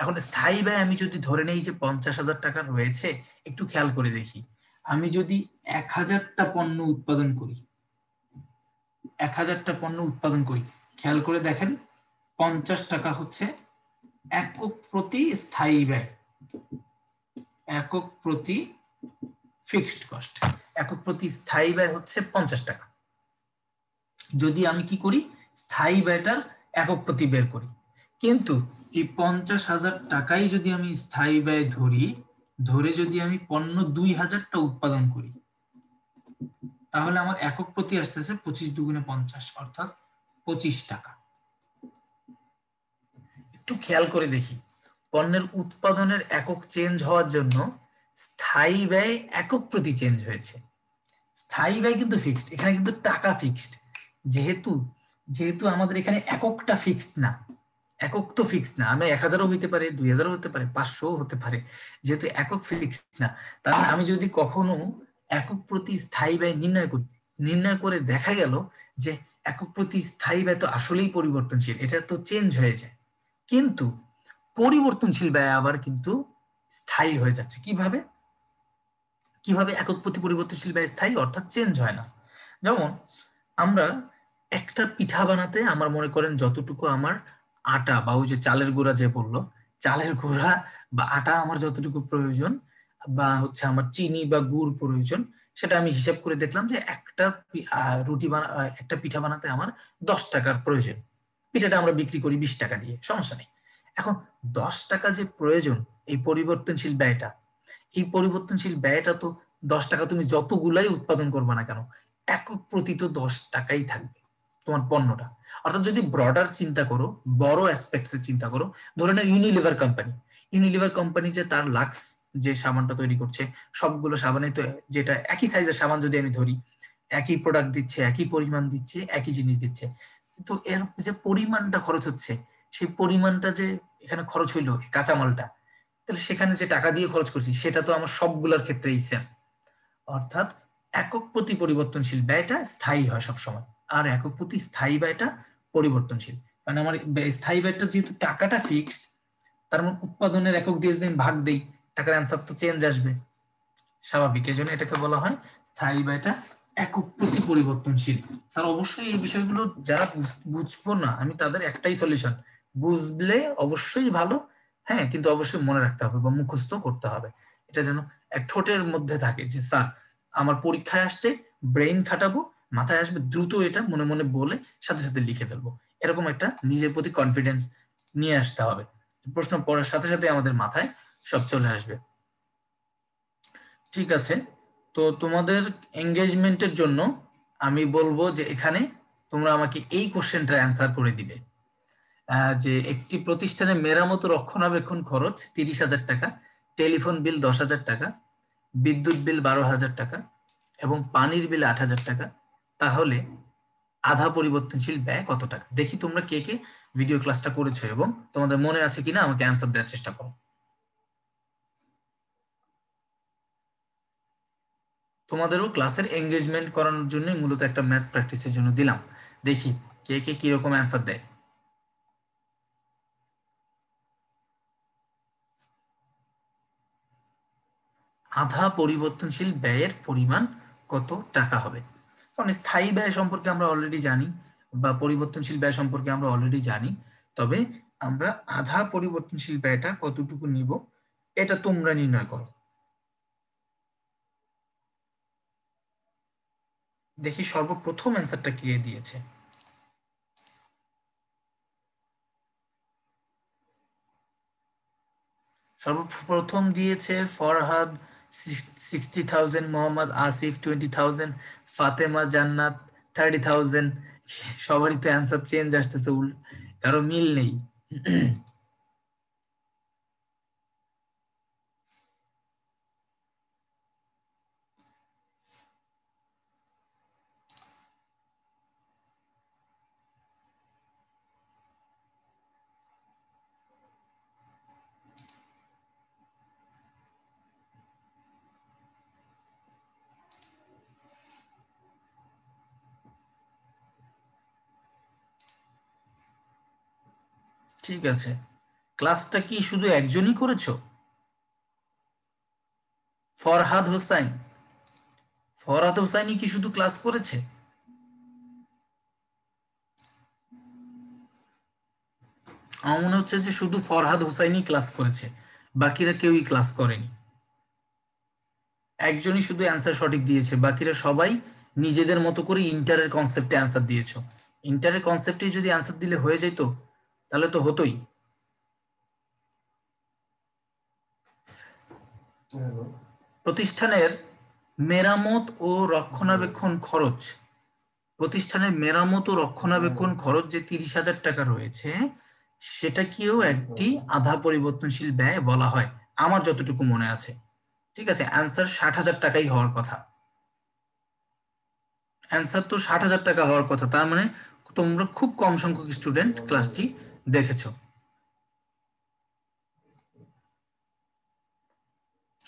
এখন স্থায়ী ব্যয় আমি যদি ধরে নেই যে 50,000 টাকা রয়েছে, একটু খেয়াল করে দেখি। আমি যদি 1000টা পণ্য উৎপাদন করি, 1000টা পণ্য উৎপাদন করি, খেয়াল করে দেখেন 50 টাকা হচ্ছে একক প্রতি স্থায়ী ব্যয়, একক প্রতি ফিক্সড কস্ট, একক প্রতি স্থায়ী ব্যয় হচ্ছে 50 টাকা। যদি আমি কি করি, স্থায়ী ব্যয়টা একক প্রতি বের করি, কিন্তু এই 50,000 টাকাই যদি আমি স্থায়ী ব্যয় ধরে যদি আমি পণ্য 2000টা উৎপাদন করি, তাহলে আমার একক প্রতি আসতেছে 25 দুগুণে 50, অর্থাৎ 25 টাকা। একটু খেয়াল করে দেখি, পণ্যের উৎপাদনের একক চেঞ্জ হওয়ার জন্য স্থায়ী ব্যয় একক প্রতি চেঞ্জ হয়েছে। স্থায়ী ব্যয় কিন্তু ফিক্সড, এখানে কিন্তু টাকা ফিক্সড। যেহেতু আমাদের এখানে এককটা ফিক্সড না, একক তো ফিক্সড না, আমি 1000ও হইতে পারে, 2000ও হতে পারে, 500ও হতে পারে। যেহেতু একক ফিক্সড না, তার মানে আমি যদি কখনো একক প্রতি স্থায়ী ব্যয় নির্ণয় করে দেখা গেল যে একক প্রতি স্থায়ী ব্যয় তো আসলেই পরিবর্তনশীল, এটা তো চেঞ্জ হয়ে যায়। কিন্তু পরিবর্তনশীল ব্যয় আবার কিন্তু স্থায়ী হয়ে যাচ্ছে। কিভাবে একক প্রতি পরিবর্তনশীল ব্যয় স্থায়ী, অর্থাৎ চেঞ্জ হয় না। যেমন আমরা একটা পিঠা বানাতে আমার মনে করেন যতটুকু আমার আটা বা ওই যে চালের গুঁড়া, যে বললো চালের গুঁড়া বা আটা আমার যতটুকু প্রয়োজন, বা হচ্ছে আমার চিনি বা গুড় প্রয়োজন, সেটা আমি হিসাব করে দেখলাম যে একটা একটা পিঠা বানাতে আমার 10 টাকার প্রয়োজন। পিঠাটা আমরা বিক্রি করি 20 টাকা দিয়ে, সমস্যা নেই। এখন 10 টাকা যে প্রয়োজন, এই পরিবর্তনশীল ব্যয়টা, এই পরিবর্তনশীল ব্যয়টা তো 10 টাকা তুমি যতগুলাই উৎপাদন করবে না কেন, একক প্রতি তো 10 টাকাই থাকবে তোমার পণ্যটা। অর্থাৎ যদি ব্রডার চিন্তা করো, বড় অ্যাসপেক্টস চিন্তা করো, ধরে নাও ইউনিলিভার কোম্পানি যে তার লাক্স যে সাবানটা তৈরি করছে, সবগুলো সাবানে তো যেটা একই সাইজের সাবান যদি আমি ধরি, একই প্রোডাক্ট দিচ্ছে, একই পরিমাণ দিচ্ছে, একই জিনিস দিচ্ছে, কিন্তু এর যে পরিমাণটা খরচ হচ্ছে, সেই পরিমাণটা যে এখানে খরচ হইলো কাঁচামালটা, তাহলে সেখানে যে টাকা দিয়ে খরচ করছি সেটা তো আমার সবগুলোর ক্ষেত্রেই সেম। অর্থাৎ একক প্রতি পরিবর্তনশীল ব্যয়টা স্থায়ী হয় সবসময়, আর একক প্রতি স্থায়ী ব্যয়টা পরিবর্তনশীল। কারণ আমার স্থায়ী ব্যয়টা যেহেতু টাকাটা ফিক্সড, তার মানে উৎপাদনের একক দিয়ে যদি ভাগ দেই, টাকার অ্যান্সার তো চেঞ্জ আসবে, স্বাভাবিক। এই জন্য এটাকে বলা হয় স্থায়ী ব্যয়টা একক প্রতি পরিবর্তনশীল। স্যার অবশ্যই এই বিষয়গুলো যারা বুঝবো না, আমি তাদের একটাই সলিউশন, বুঝলে অবশ্যই ভালো, হ্যাঁ, কিন্তু অবশ্যই মনে রাখতে হবে বা মুখস্থ করতে হবে। এটা যেন এক ঠোঁটের মধ্যে থাকে যে স্যার আমার পরীক্ষায় আসছে, ব্রেইন খাটাবো, মাথায় আসবে, দ্রুত এটা মনে মনে বলে সাথে সাথে লিখে ফেলবো, এরকম একটা নিজের প্রতি কনফিডেন্স নিয়ে আসতে হবে। প্রশ্ন পড়ার সাথে সাথে আমাদের মাথায় সব চলে আসবে। ঠিক আছে, তো তোমাদের এঙ্গেজমেন্টের জন্য আমি বলবো যে এখানে তোমরা আমাকে এই কোশ্চেনটা অ্যান্সার করে দিবে, যে একটি প্রতিষ্ঠানে মেরামত রক্ষণাবেক্ষণ খরচ 30,000 টাকা, টেলিফোন বিল 10,000 টাকা, বিদ্যুৎ বিল 12,000 টাকা এবং পানির বিল 8,000 টাকা, তাহলে আধা পরিবর্তনশীল ব্যয় কত টাকা? দেখি তোমরা কে কে ভিডিও ক্লাসটা করেছো এবং তোমাদের মনে আছে কিনা আমাকে অ্যান্সার দেওয়ার চেষ্টা করো। তোমাদেরও ক্লাসের এঙ্গেজমেন্ট করানোর জন্য মূলত একটা ম্যাথ প্র্যাকটিসের জন্য দিলাম, দেখি কে কে কিরকম অ্যান্সার দেয়। আধা পরিবর্তনশীল ব্যয়ের পরিমাণ কত টাকা হবে? কারণ স্থায়ী ব্যয় সম্পর্কে আমরা অলরেডি জানি, বা পরিবর্তনশীল ব্যয় সম্পর্কে আমরা অলরেডি জানি, তবে আমরা আধা পরিবর্তনশীল ব্যয়টা কতটুকু নিব এটা তোমরা নির্ণয় করো। দেখি সর্বপ্রথম অ্যান্সারটা কে দিয়েছে। সর্বপ্রথম দিয়েছে ফরহাদ 60,000, মোহাম্মদ আসিফ 20,000, ফাতেমা জান্নাত 30,000। সবারই তো অ্যান্সার চেঞ্জ আসতেছে, কারো মিল নেই। ঠিক আছে, ক্লাসটা কি শুধু একজনই করেছো? ফরহাদ হোসাইন, ফরহাদ হোসাইনই কি শুধু ক্লাস করেছে? আমার মনে হচ্ছে যে শুধু ফরহাদ হোসাইনই ক্লাস করেছে, বাকিরা কেউই ক্লাস করেনি। একজনই শুধু অ্যান্সার সঠিক দিয়েছে, বাকিরা সবাই নিজেদের মতো করে ইন্টারের কনসেপ্টে অ্যান্সার দিয়েছো। ইন্টারের কনসেপ্টে যদি অ্যান্সার দিলে হয়ে যেত তাহলে তো হতোই। প্রতিষ্ঠানের মেরামত ও রক্ষণাবেক্ষণ খরচ, প্রতিষ্ঠানের মেরামত ও রক্ষণাবেক্ষণ খরচ যে 30,000 টাকা রয়েছে, সেটাকেও একটি আধা পরিবর্তনশীল ব্যয় বলা হয় আমার যতটুকু মনে আছে। ঠিক আছে, অ্যান্সার 60,000 টাকাই হওয়ার কথা। অ্যান্সার তো 60,000 টাকা হওয়ার কথা, তার মানে তোমরা খুব কম সংখ্যক স্টুডেন্ট ক্লাসটি দেখেছো।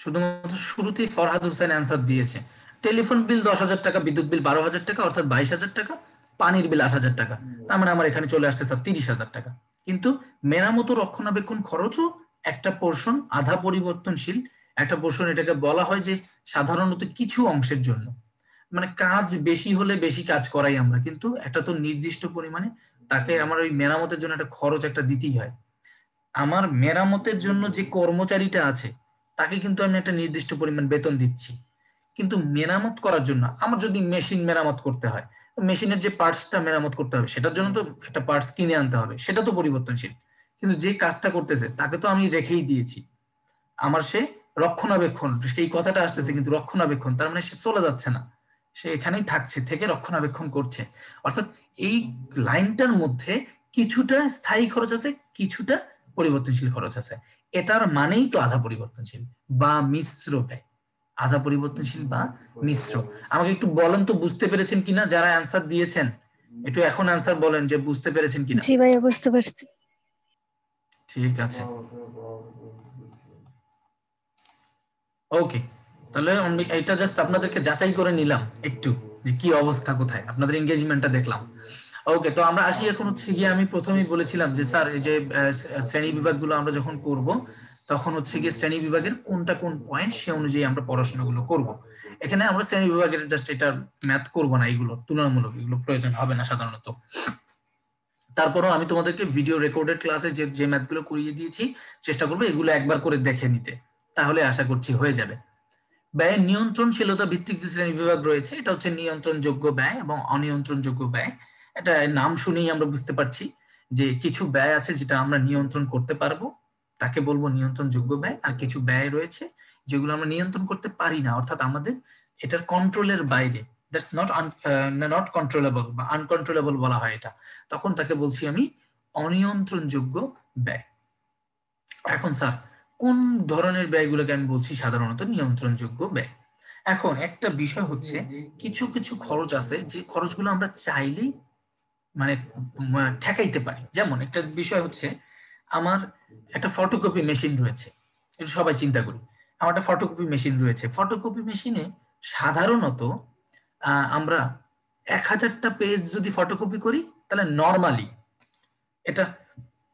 শুধুমাত্র শুরুতেই ফরহাদ হোসেন অ্যান্সার দিয়েছে। টেলিফোন বিল 10,000 টাকা, বিদ্যুৎ বিল 12,000 টাকা, অর্থাৎ 22,000 টাকা, পানির বিল 8,000 টাকা, তার মানে আমার এখানে চলে আসছে স্যার 30,000 টাকা। কিন্তু মেরামত ও রক্ষণাবেক্ষণ খরচও একটা পোর্শন, আধা পরিবর্তনশীল একটা পোর্শন। এটাকে বলা হয় যে সাধারণত কিছু অংশের জন্য, মানে কাজ বেশি হলে বেশি কাজ করাই আমরা, কিন্তু একটা তো নির্দিষ্ট পরিমাণে তাকে আমার ওই মেরামতের জন্য একটা খরচ একটা দিতেই হয়। আমার মেরামতের জন্য যে কর্মচারীটা আছে তাকে কিন্তু আমি একটা নির্দিষ্ট পরিমাণ বেতন দিচ্ছি, কিন্তু মেরামত করার জন্য আমার যদি মেশিন মেরামত করতে হয়, মেশিনের যে পার্টসটা মেরামত করতে হবে সেটার জন্য তো একটা পার্টস কিনে আনতে হবে, সেটা তো পরিবর্তনশীল। কিন্তু যে কাজটা করতেছে তাকে তো আমি রেখেই দিয়েছি, আমার সে রক্ষণাবেক্ষণ, সেই কথাটা আসতেছে কিন্তু রক্ষণাবেক্ষণ, তার মানে সে চলে যাচ্ছে না, সে এখানেই থাকছে, থেকে রক্ষণাবেক্ষণ করছে। অর্থাৎ এই লাইনটার মধ্যে কিছুটা স্থায়ী খরচ আছে, কিছুটা পরিবর্তনশীল খরচ আছে। এটার মানেই তো আধা পরিবর্তনশীল বা মিশ্র ব্যয়। আধা পরিবর্তনশীল বা মিশ্র। আমাকে একটু বলেন তো বুঝতে পেরেছেন কিনা যারা অ্যান্সার দিয়েছেন, একটু এখন অ্যান্সার বলেন যে বুঝতে পেরেছেন কিনা। জি ভাইয়া, বুঝতে পারছি। ঠিক আছে, ওকে। তাহলে আমি এটা জাস্ট আপনাদেরকে যাচাই করে নিলাম একটু, যে কি অবস্থা কোথায়, আপনাদের এনগেজমেন্টটা দেখলাম। ওকে, তো আমরা আসি এখন হচ্ছে গিয়ে, আমি প্রথমেই বলেছিলাম যে স্যার এই যে শ্রেণী বিভাগগুলো আমরা যখন করব তখন হচ্ছে গিয়ে শ্রেণী বিভাগের কোনটা কোন পয়েন্ট সে অনুযায়ী আমরা পড়াশোনাগুলো করব। এখানে আমরা শ্রেণী বিভাগের জাস্ট এটা ম্যাথ করব না, এগুলো তুলনামূলক, এগুলো প্রয়োজন হবে না সাধারণত। তারপরও আমি তোমাদেরকে ভিডিও রেকর্ডেড ক্লাসে যে যে ম্যাথগুলো করিয়ে দিয়েছি চেষ্টা করবো এগুলো একবার করে দেখে নিতে, তাহলে আশা করছি হয়ে যাবে। ব্যয়ের নিয়ন্ত্রণশীলতা ভিত্তিক যে শ্রেণী বিভাগ রয়েছে, এটা হচ্ছে নিয়ন্ত্রণযোগ্য ব্যয় এবং অনিয়ন্ত্রণযোগ্য ব্যয়। এটা নাম শুনেই আমরা বুঝতে পারছি যে কিছু ব্যয় আছে যেটা আমরা নিয়ন্ত্রণ করতে পারবো, তাকে বলবো নিয়ন্ত্রণযোগ্য ব্যয়। আর কিছু ব্যয় রয়েছে যেগুলো আমরা নিয়ন্ত্রণ করতে পারি না, অর্থাৎ আমাদের এটার কন্ট্রোলের বাইরে, দ্যাটস নট কন্ট্রোলেবল বা আনকন্ট্রোলেবল বলা হয় এটা, তখন তাকে বলছি আমি অনিয়ন্ত্রণযোগ্য ব্যয়। এখন স্যার কোন ধরনের ব্যয়গুলোকে আমি বলছি সাধারণত নিয়ন্ত্রণযোগ্য ব্যয়? এখন একটা বিষয় হচ্ছে, কিছু কিছু খরচ আছে যে খরচগুলো আমরা চাইলেই মানে ঠেকাইতে পারি। যেমন একটা বিষয় হচ্ছে, আমার একটা ফটোকপি মেশিন রয়েছে, এটা সবাই চিন্তা করি, আমার একটা ফটোকপি মেশিন রয়েছে। ফটোকপি মেশিনে সাধারণত আমরা 1000টা পেজ যদি ফটোকপি করি তাহলে নর্মালি এটা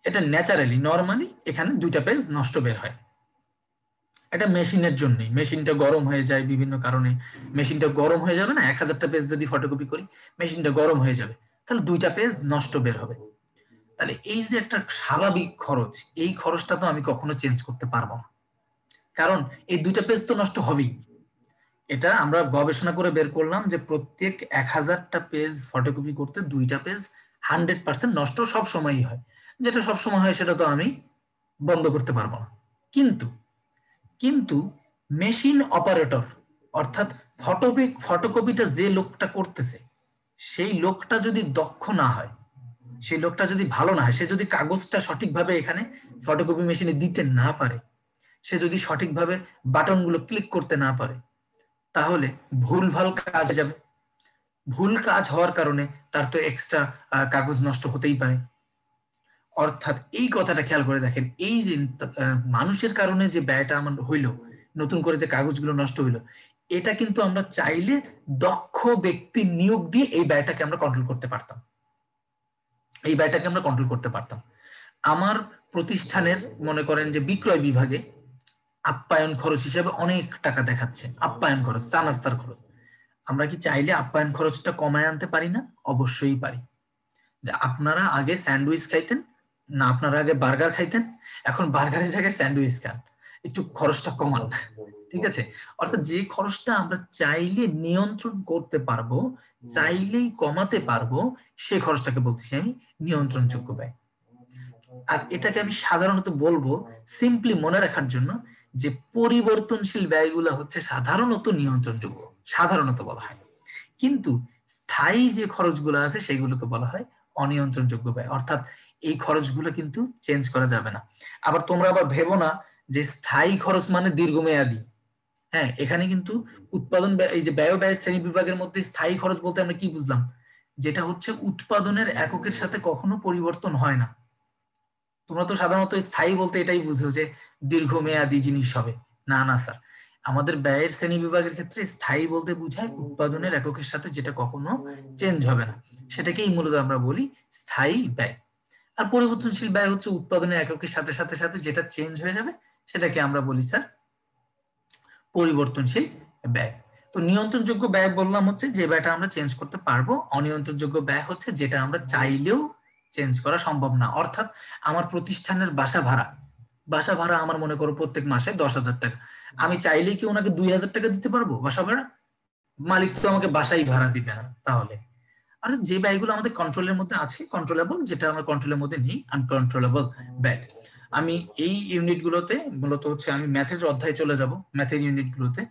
এটা ন্যাচারালি নর্মালি এখানে 2টা পেজ নষ্ট বের হয়। এটা মেশিনের জন্যই, মেশিনটা গরম হয়ে যায় বিভিন্ন কারণে, মেশিনটা গরম হয়ে যাবে না, 1000টা পেজ যদি ফটোকপি করি মেশিনটা গরম হয়ে যাবে, তাহলে 2টা পেজ নষ্ট বের হবে। তাহলে এই যে একটা স্বাভাবিক খরচ, এই খরচটা তো আমি কখনো চেঞ্জ করতে পারবো না, কারণ এই 2টা পেজ তো নষ্ট হবেই। এটা আমরা গবেষণা করে বের করলাম যে প্রত্যেক 1000টা পেজ ফটোকপি করতে 2টা পেজ 100% নষ্ট সব সময়ই হয়। যেটা সব সময় হয় সেটা তো আমি বন্ধ করতে পারবো না। কিন্তু কিন্তু মেশিন অপারেটর, অর্থাৎ ফটোকপিটা যে লোকটা করতেছে সেই লোকটা যদি দক্ষ না হয়, সেই লোকটা যদি ভালো না হয়, সে যদি কাগজটা সঠিকভাবে এখানে ফটোকপি মেশিনে দিতে না পারে, সে যদি সঠিকভাবে বাটনগুলো ক্লিক করতে না পারে, তাহলে ভুলভাল কাজ যাবে। ভুল কাজ হওয়ার কারণে তার তো এক্সট্রা কাগজ নষ্ট হতেই পারে। অর্থাৎ এই কথাটা খেয়াল করে দেখেন, এই যে মানুষের কারণে যে ব্যয়টা আমার হইলো, নতুন করে যে কাগজগুলো নষ্ট হইলো, এটা কিন্তু আমরা চাইলে দক্ষ ব্যক্তি নিয়োগ দিয়ে এই ব্যয়টাকে আমরা কন্ট্রোল করতে পারতাম। এই ব্যয়টাকে আমরা কন্ট্রোল করতে পারতাম। আমার প্রতিষ্ঠানের মনে করেন যে বিক্রয় বিভাগে আপ্যায়ন খরচ হিসেবে অনেক টাকা দেখাচ্ছে, আপ্যায়ন খরচ, চা নাস্তার খরচ। আমরা কি চাইলে আপ্যায়ন খরচটা কমায় আনতে পারি না? অবশ্যই পারি। যে আপনারা আগে স্যান্ডউইচ খাইতেন না, আপনারা আগে বার্গার খাইতেন, এখন বার্গারের জায়গায় স্যান্ডউইচ খান, একটু খরচটা কমান। ঠিক আছে? অর্থাৎ যে খরচটা আমরা চাইলে নিয়ন্ত্রণ করতে পারবো, চাইলেই কমাতে পারবো, সে খরচটাকে বলতেছি আমি নিয়ন্ত্রণযোগ্য ব্যয়। আর এটাকে আমি সাধারণত বলবো সিম্পলি মনে রাখার জন্য যে পরিবর্তনশীল ব্যয়গুলো হচ্ছে সাধারণত নিয়ন্ত্রণযোগ্য, সাধারণত বলা হয়। কিন্তু স্থায়ী যে খরচগুলো আছে সেগুলোকে বলা হয় অনিয়ন্ত্রণযোগ্য ব্যয়। অর্থাৎ এই খরচগুলো কিন্তু চেঞ্জ করা যাবে না। আবার তোমরা আবার ভেবো না যে স্থায়ী খরচ মানে দীর্ঘমেয়াদী। হ্যাঁ, এখানে কিন্তু উৎপাদন এই যে ব্যয় ব্যয় শ্রেণী বিভাগের মধ্যে স্থায়ী খরচ বলতে আমরা কি বুঝলাম? যেটা হচ্ছে উৎপাদনের এককের সাথে কখনো পরিবর্তন হয় না। তোমরা তো সাধারণত স্থায়ী বলতে এটাই বুঝো যে দীর্ঘমেয়াদী জিনিস হবে। না না স্যার, আমাদের ব্যয়ের শ্রেণী বিভাগের ক্ষেত্রে স্থায়ী বলতে বোঝায় উৎপাদনের এককের সাথে যেটা কখনো চেঞ্জ হবে না, সেটাকেই মূলত আমরা বলি স্থায়ী ব্যয়। আর পরিবর্তনশীল ব্যয় হচ্ছে উৎপাদনের এককের সাথে সাথে সাথে যেটা চেঞ্জ হয়ে যাবে, সেটাকে আমরা বলি স্যার পরিবর্তনশীল ব্যয়। তো নিয়ন্ত্রণযোগ্য ব্যয় বললাম হচ্ছে যে ব্যয়টা আমরা চেঞ্জ করতে পারবো। অনিয়ন্ত্রণযোগ্য ব্যয় হচ্ছে যেটা আমরা চাইলেও চেঞ্জ করা সম্ভব না। অর্থাৎ আমার প্রতিষ্ঠানের বাসা ভাড়া আমার মনে করো প্রত্যেক মাসে 10,000 টাকা, আমি চাইলেই কি ওনাকে 2,000 টাকা দিতে পারবো বাসা ভাড়া? মালিক তো আমাকে বাসাই ভাড়া দিবে না। তাহলে অর্থাৎ যে ব্যয়গুলো আমাদের কন্ট্রোলের মধ্যে আছে, কন্ট্রোলেবল, যেটা আমার কন্ট্রোলের মধ্যে নেই আনকন্ট্রোলেবল ব্যয়। আমি এই ইউনিটগুলোতে মূলত হচ্ছে আমি ম্যাথের অধ্যায়ে চলে যাব। ম্যাথের ইউনিটগুলোতে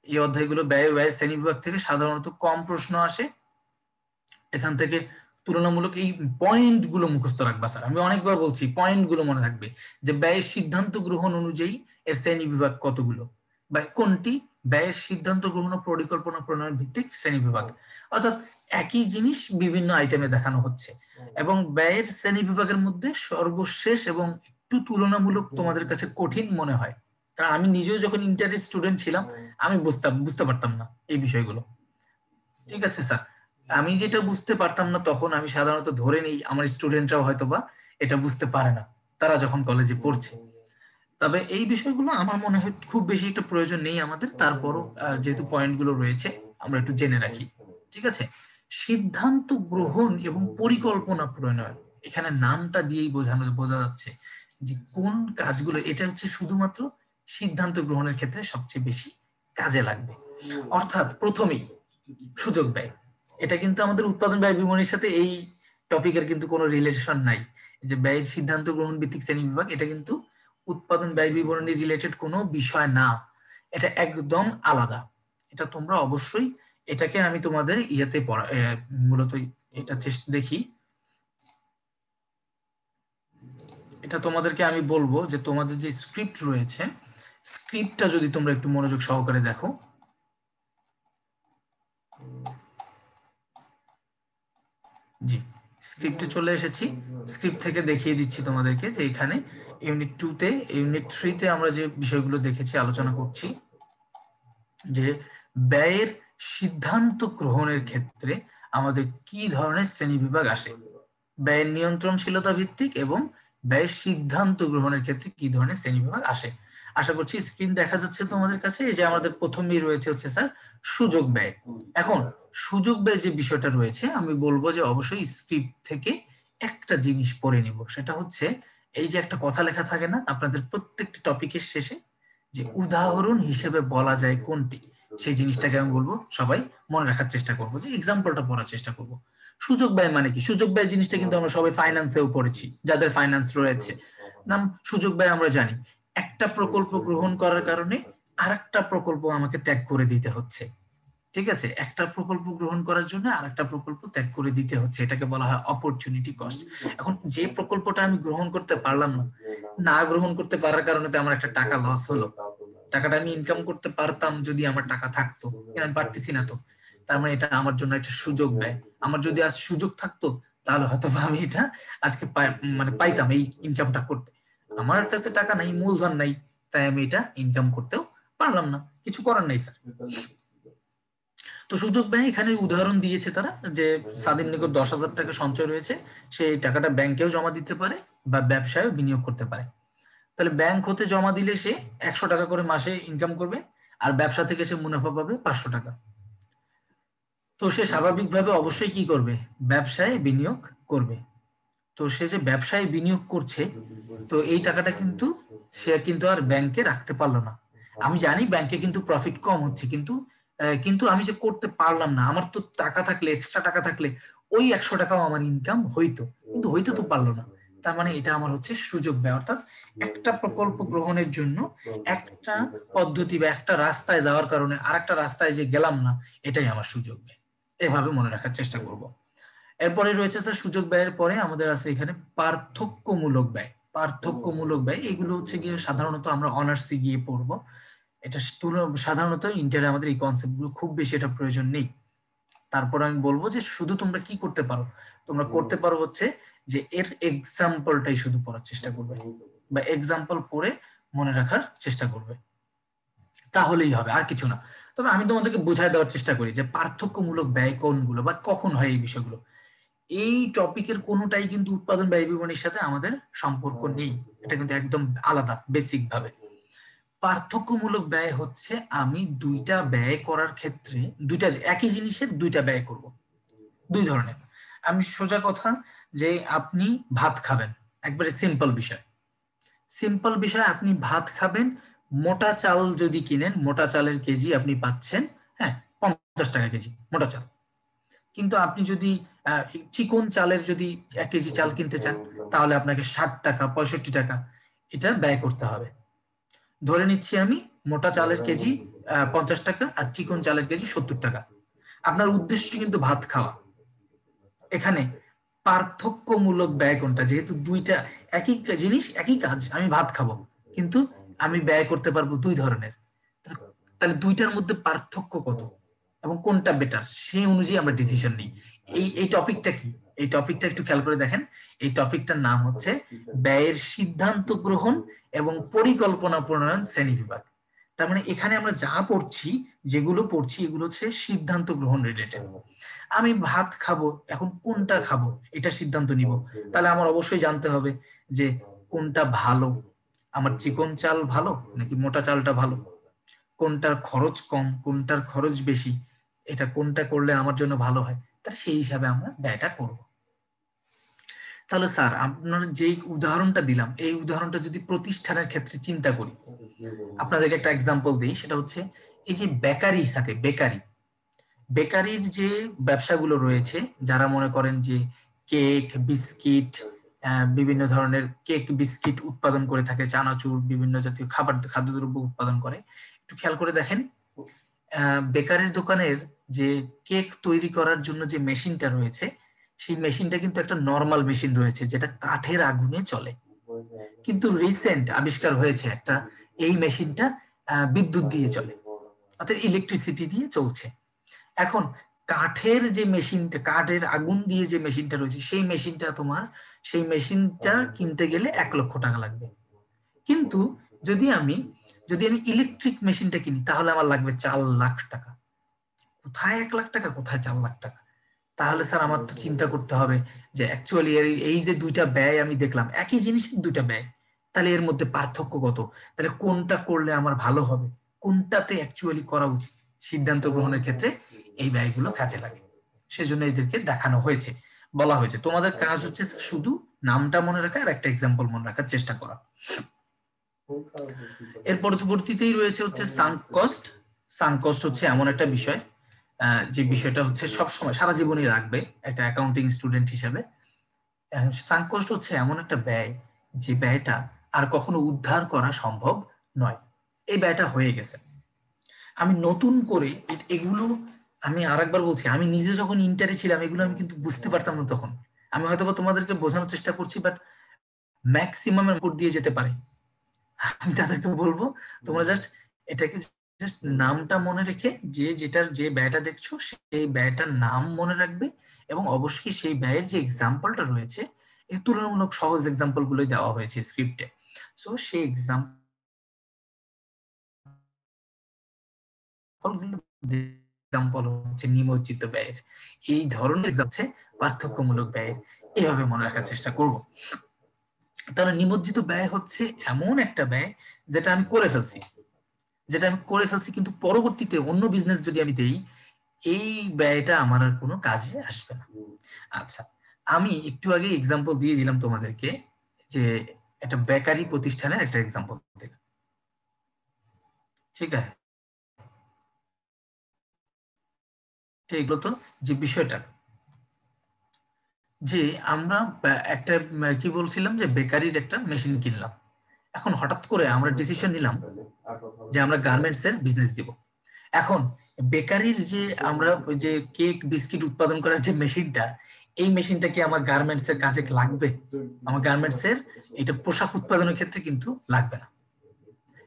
এই অধ্যায়গুলো ব্যয় ব্যয় শ্রেণী বিভাগ থেকে সাধারণত কম প্রশ্ন আসে। এখান থেকে তুলনামূলক এই পয়েন্ট গুলো মুখস্থ রাখবা স্যার, আমি অনেকবার বলছি পয়েন্ট গুলো মনে রাখবে যে ব্যয়ের সিদ্ধান্ত গ্রহণ অনুযায়ী এর শ্রেণী বিভাগ কতগুলো, বা কোনটি ব্যয়ের সিদ্ধান্ত গ্রহণ ও পরিকল্পনা প্রণয়ন ভিত্তিক শ্রেণী বিভাগ। অর্থাৎ একই জিনিস বিভিন্ন আইটেমে দেখানো হচ্ছে, এবং ব্যয়ের শ্রেণী বিভাগের মধ্যে সর্বশেষ এবং একটু তুলনামূলক তোমাদের কাছে কঠিন মনে হয়, কারণ আমি নিজেও যখন ইন্টারের স্টুডেন্ট ছিলাম আমি বুঝতে পারতাম না এই বিষয়গুলো। ঠিক আছে স্যার, আমি যেটা বুঝতে পারতাম না তখন আমি সাধারণত ধরে নেই আমার স্টুডেন্টরাও হয়তোবা এটা বুঝতে পারে না, তারা যখন কলেজে পড়ছে। তবে এই বিষয়গুলো আমার মনে হয় খুব বেশি একটা প্রয়োজন নেই আমাদের, তারপরও যেহেতু পয়েন্টগুলো রয়েছে আমরা একটু জেনে রাখি। ঠিক আছে? সিদ্ধান্ত গ্রহণ এবং পরিকল্পনা প্রণয়ন, এখানে নামটা দিয়েই বোঝা যাচ্ছে যে কোন কাজগুলো, এটা হচ্ছে শুধুমাত্র সিদ্ধান্ত গ্রহণের ক্ষেত্রে সবচেয়ে বেশি কাজে লাগবে। অর্থাৎ প্রথমেই সুযোগ ব্যয়, এটা কিন্তু আমাদের উৎপাদন ব্যয় বিবরণীর সাথে এই টপিকের কিন্তু কোনো রিলেশন নাই। যে ব্যয়ের সিদ্ধান্ত গ্রহণ ভিত্তিক শ্রেণী বিভাগ, এটা কিন্তু উৎপাদন ব্যয় বিবরণী রিলেটেড কোনো বিষয় না, এটা একদম আলাদা। এটা তোমরা অবশ্যই, এটাকে আমি তোমাদের ইয়েতে পড়া মূলত এটা দেখি, এটা তোমাদেরকে আমি বলবো যে তোমাদের যে স্ক্রিপ্ট রয়েছে, স্ক্রিপ্টটা যদি তোমরা একটু মনোযোগ সহকারে দেখো। জি, স্ক্রিপ্টে চলে এসেছি। স্ক্রিপ্ট থেকে দেখিয়ে দিচ্ছি তোমাদেরকে যে এখানে ইউনিট 2 তে, ইউনিট 3 তে আমরা যে বিষয়গুলো দেখেছি, আলোচনা করছি যে ব্যয়ের সিদ্ধান্ত গ্রহণের ক্ষেত্রে আমাদের কি ধরনের শ্রেণীবিভাগ আসে, ব্যয়ের নিয়ন্ত্রণশীলতা ভিত্তিক এবং ব্যয়ের সিদ্ধান্ত গ্রহণের ক্ষেত্রে কি ধরনের শ্রেণীবিভাগ আসে। আশা করছি স্ক্রিন দেখা যাচ্ছে তোমাদের কাছে। এই যে আমাদের প্রথমেই রয়েছে হচ্ছে স্যার সুযোগ ব্যয়। এখন সুযোগ ব্যয় যে বিষয়টা রয়েছে, আমি বলবো যে অবশ্যই স্ক্রিপ্ট থেকে একটা জিনিস পড়ে নিব, সেটা হচ্ছে এই যে একটা কথা লেখা থাকে না আপনাদের প্রত্যেকটি টপিকের শেষে, যে উদাহরণ হিসেবে বলা যায় কোনটি, সেই জিনিসটাকে আমি বলবো সবাই মনে রাখার চেষ্টা করবো, যে এক্সাম্পলটা পড়ার চেষ্টা করবো। সুযোগ ব্যয় মানে কি? সুযোগ ব্যয় জিনিসটা কিন্তু আমরা সবাই ফাইন্যান্সেও পড়েছি, যাদের ফাইন্যান্স রয়েছে নাম সুযোগ ব্যয় আমরা জানি। একটা প্রকল্প গ্রহণ করার কারণে আরেকটা প্রকল্প আমাকে ত্যাগ করে দিতে হচ্ছে। ঠিক আছে, একটা প্রকল্প গ্রহণ করার জন্য আরেকটা প্রকল্প ত্যাগ করে দিতে হচ্ছে, এটাকে বলা হয় অপরচুনিটি কস্ট। এখন যে প্রকল্পটা আমি গ্রহণ করতে পারলাম না, না গ্রহণ করতে পারার কারণে তো আমার একটা টাকা লস হলো। টাকাটা আমি ইনকাম করতে পারতাম যদি আমার টাকা থাকতো, কিন্তু আমি পারতেছি না, তো তার মানে এটা আমার জন্য একটা সুযোগ ব্যয়। আমার যদি আজ সুযোগ থাকতো তাহলে হয়তো আমি এটা আজকে মানে পাইতাম এই ইনকামটা করতে। আমার কাছে টাকা নাই, মূলধন নাই, তাই আমি এটা ইনকাম করতেও পারলাম না, কিছু করার নাই স্যার। তো সুযোগ ব্যয় এখানে উদাহরণ দিয়েছে তারা, যে স্বাধীন নিকট 10,000 টাকা সঞ্চয় রয়েছে, সেই টাকাটা ব্যাংকেও জমা দিতে পারে বা ব্যবসায়ও বিনিয়োগ করতে পারে। তাহলে ব্যাংক হতে জমা দিলে সে 100 টাকা করে মাসে ইনকাম করবে, আর ব্যবসা থেকে সে মুনাফা পাবে 500 টাকা। তো সে স্বাভাবিকভাবে অবশ্যই কি করবে, ব্যবসায় বিনিয়োগ করবে। তো সে যে ব্যবসায় বিনিয়োগ করছে, তো এই টাকাটা কিন্তু সে কিন্তু আর ব্যাংকে রাখতে পারলো না। আমি জানি ব্যাংকে কিন্তু প্রফিট কম হচ্ছে, কিন্তু আমি যে করতে পারলাম না, আমার তো টাকা থাকলে, এক্সট্রা টাকা থাকলে ওই 100 টাকাও আমার ইনকাম হইতো, কিন্তু হইতে তো পারলো না। তার মানে এটা আমার হচ্ছে সুযোগ ব্যয়। অর্থাৎ একটা প্রকল্প গ্রহণের জন্য একটা পদ্ধতি বা একটা রাস্তায় যাওয়ার কারণে আরেকটা রাস্তায় যে গেলাম না, এটাই আমার সুযোগ ব্যয়। এভাবে মনে রাখার চেষ্টা করব। এরপরে রয়েছে স্যার সুযোগ ব্যয়ের পরে আমাদের আছে এখানে পার্থক্যমূলক ব্যয়। পার্থক্যমূলক ব্যয় এগুলো হচ্ছে গিয়ে সাধারণত আমরা অনার্সে গিয়ে পড়বো। এটা সাধারণত ইন্টারে আমাদের এই কনসেপ্টগুলো খুব বেশি এটা প্রয়োজন নেই। তারপর আমি বলবো যে শুধু তোমরা কি করতে পারো, তোমরা করতে পারো হচ্ছে যে এর এক্সাম্পলটাই শুধু পড়ার চেষ্টা করবে বা এক্সাম্পল পড়ে মনে রাখার চেষ্টা করবে, তাহলেই হবে, আর কিছু না। তবে আমি তোমাদেরকে বোঝায় দেওয়ার চেষ্টা করি যে পার্থক্যমূলক ব্যয় কোনগুলো বা কখন হয় এই বিষয়গুলো। এই টপিকের কোনোটাই কিন্তু উৎপাদন ব্যয় বিবরণীর সাথে আমাদের সম্পর্ক নেই, এটা কিন্তু একদম আলাদা বেসিক ভাবে। পার্থক্যমূলক ব্যয় হচ্ছে আমি দুইটা ব্যয় করার ক্ষেত্রে দুইটা একই জিনিসের দুইটা ব্যয় করব, দুই ধরনের। আমি সোজা কথা, যে আপনি ভাত খাবেন, একবারে সিম্পল বিষয়। সিম্পল বিষয়, আপনি ভাত খাবেন, মোটা চাল যদি কিনেন, মোটা চালের কেজি আপনি পাচ্ছেন, হ্যাঁ, 50 টাকা কেজি মোটা চাল। কিন্তু আপনি যদি চিকন চালের যদি 1 কেজি চাল কিনতে চান, তাহলে আপনাকে 60 টাকা 65 টাকা এটা ব্যয় করতে হবে। ধরে নিচ্ছি আমি মোটা চালের কেজি 50 টাকা আর চিকন চালের কেজি 70 টাকা। আপনার উদ্দেশ্য কিন্তু ভাত খাওয়া। এখানে পার্থক্যমূলক ব্যয় কোনটা, যেহেতু দুইটা একই জিনিস একই কাজ, আমি ভাত খাবো কিন্তু আমি ব্যয় করতে পারবো দুই ধরনের, তাহলে দুইটার মধ্যে পার্থক্য কত এবং কোনটা বেটার সেই অনুযায়ী আমরা ডিসিশন নিই। এই টপিকটা কি, এই টপিকটা একটু খেয়াল করে দেখেন। এই টপিকটার নাম হচ্ছে ব্যয়ের সিদ্ধান্ত গ্রহণ এবং পরিকল্পনা প্রণয়ন শ্রেণীবিভাগ। তার মানে এখানে আমরা যা পড়ছি, যেগুলো পড়ছি, এগুলো হচ্ছে সিদ্ধান্ত গ্রহণ রিলেটেড। আমি ভাত খাবো, এখন কোনটা খাবো এটা সিদ্ধান্ত নিব, তাহলে আমার অবশ্যই জানতে হবে যে কোনটা ভালো, আমার চিকন চাল ভালো নাকি মোটা চালটা ভালো, কোনটার খরচ কম কোনটার খরচ বেশি, এটা কোনটা করলে আমার জন্য ভালো হয়, তা সেই হিসাবে আমরা ব্যয়টা করব। তাহলে স্যার আপনার যেই উদাহরণটা দিলাম, এই উদাহরণটা যদি প্রতিষ্ঠানের ক্ষেত্রে চিন্তা করি, আপনাদেরকে একটা এক্সাম্পল দিই, সেটা হচ্ছে এই যে বেকারি থাকে, বেকারির যে ব্যবসাগুলো রয়েছে, যারা মনে করেন যে কেক বিস্কিট, বিভিন্ন ধরনের কেক বিস্কিট উৎপাদন করে থাকে, চানাচুর বিভিন্ন জাতীয় খাদ্যদ্রব্য উৎপাদন করে, একটু খেয়াল করে দেখেন বেকারির দোকানের যে কেক তৈরি করার জন্য যে মেশিনটা রয়েছে, সেই মেশিনটা কিন্তু একটা নর্মাল মেশিন রয়েছে যেটা কাঠের আগুনে চলে। কিন্তু রিসেন্ট আবিষ্কার হয়েছে একটা, এই মেশিনটা বিদ্যুৎ দিয়ে চলে, অর্থাৎ ইলেকট্রিসিটি দিয়ে চলছে। এখন কাঠের যে মেশিনটা, কাঠের আগুন দিয়ে যে মেশিনটা রয়েছে, সেই মেশিনটা কিনতে গেলে 1 লক্ষ টাকা লাগবে। কিন্তু যদি আমি ইলেকট্রিক মেশিনটা কিনি, তাহলে আমার লাগবে 4 লাখ টাকা। কোথায় 1 লাখ টাকা, কোথায় 4 লাখ টাকা? তাহলে স্যার আমার তো চিন্তা করতে হবে যে অ্যাকচুয়ালি এই যে দুইটা ব্যয় আমি দেখলাম, একই জিনিসের দুইটা ব্যয়, তাহলে এর মধ্যে পার্থক্য কত, তাহলে কোনটা করলে আমার ভালো হবে, কোনটাতে অ্যাকচুয়ালি করা উচিত, সিদ্ধান্ত গ্রহণের ক্ষেত্রে এই ব্যয়গুলো কাজে লাগে। সেজন্য এদেরকে দেখানো হয়েছে, বলা হয়েছে তোমাদের কাজ হচ্ছে শুধু নামটা মনে রাখা আর একটা এক্সাম্পল মনে রাখার চেষ্টা করা। এর পরবর্তীতেই রয়েছে হচ্ছে সাঙ্ক কস্ট। সাঙ্ক কস্ট হচ্ছে এমন একটা বিষয়, যে বিষয়টা হচ্ছে সবসময় সারা জীবনই রাখবে একটা অ্যাকাউন্টিং স্টুডেন্ট হিসেবে। সাঙ্ক কস্ট হচ্ছে এমন একটা ব্যয়, যে ব্যয়টা আর কখনো উদ্ধার করা সম্ভব নয়। এই ব্যয়টা হয়ে গেছে, আমি নতুন করে এগুলো আমি আরেকবার বলছি, আমি নিজে যখন ইন্টারে ছিলাম এগুলো আমি কিন্তু বুঝতে পারতাম না তখন। আমি হয়তো তোমাদেরকে বোঝানোর চেষ্টা করছি, বাট ম্যাক্সিমাম ইনপুট দিয়ে যেতে পারে। আমি তাদেরকে বলবো তোমরা জাস্ট এটাকে জাস্ট নামটা মনে রেখে যে ব্যয়টা দেখছো সেই ব্যয়টার নাম মনে রাখবে, এবং অবশ্যই সেই ব্যয়ের যে এক্সাম্পলটা রয়েছে এই তুলনামূলক সহজ এক্সাম্পল গুলোই দেওয়া হয়েছে স্ক্রিপ্টে। সো সেই এক্সাম্পল হচ্ছে নিমজ্জিত ব্যয়ের, এই ধরনের হচ্ছে পার্থক্যমূলক ব্যয়ের, এভাবে মনে রাখার চেষ্টা করব। তাহলে নিমজ্জিত ব্যয় হচ্ছে এমন একটা ব্যয় যেটা আমি করে ফেলছি, কিন্তু পরবর্তীতে অন্য বিজনেস যদি আমি দেই এই ব্যয়টা আমার আর কোনো কাজে আসবে না। আচ্ছা, আমি একটু আগে এক্সাম্পল দিয়ে দিলাম তোমাদেরকে, যে একটা বেকারি প্রতিষ্ঠানের একটা এক্সাম্পল দিলাম, ঠিক আছে? এগুলো তো যে বিষয়টা, যে আমরা একটা কি বলছিলাম যে বেকারির একটা মেশিন কিনলাম, এখন হঠাৎ করে আমরা ডিসিশন নিলাম যে আমরা গার্মেন্টস এর বিজনেস দিব। এখন বেকারির যে আমরা যে কেক বিস্কিট উৎপাদন করার যে মেশিনটা, এই মেশিনটা কি আমার গার্মেন্টস এর কাজে লাগবে? আমার গার্মেন্টস এর এটা পোশাক উৎপাদনের ক্ষেত্রে কিন্তু লাগবে না।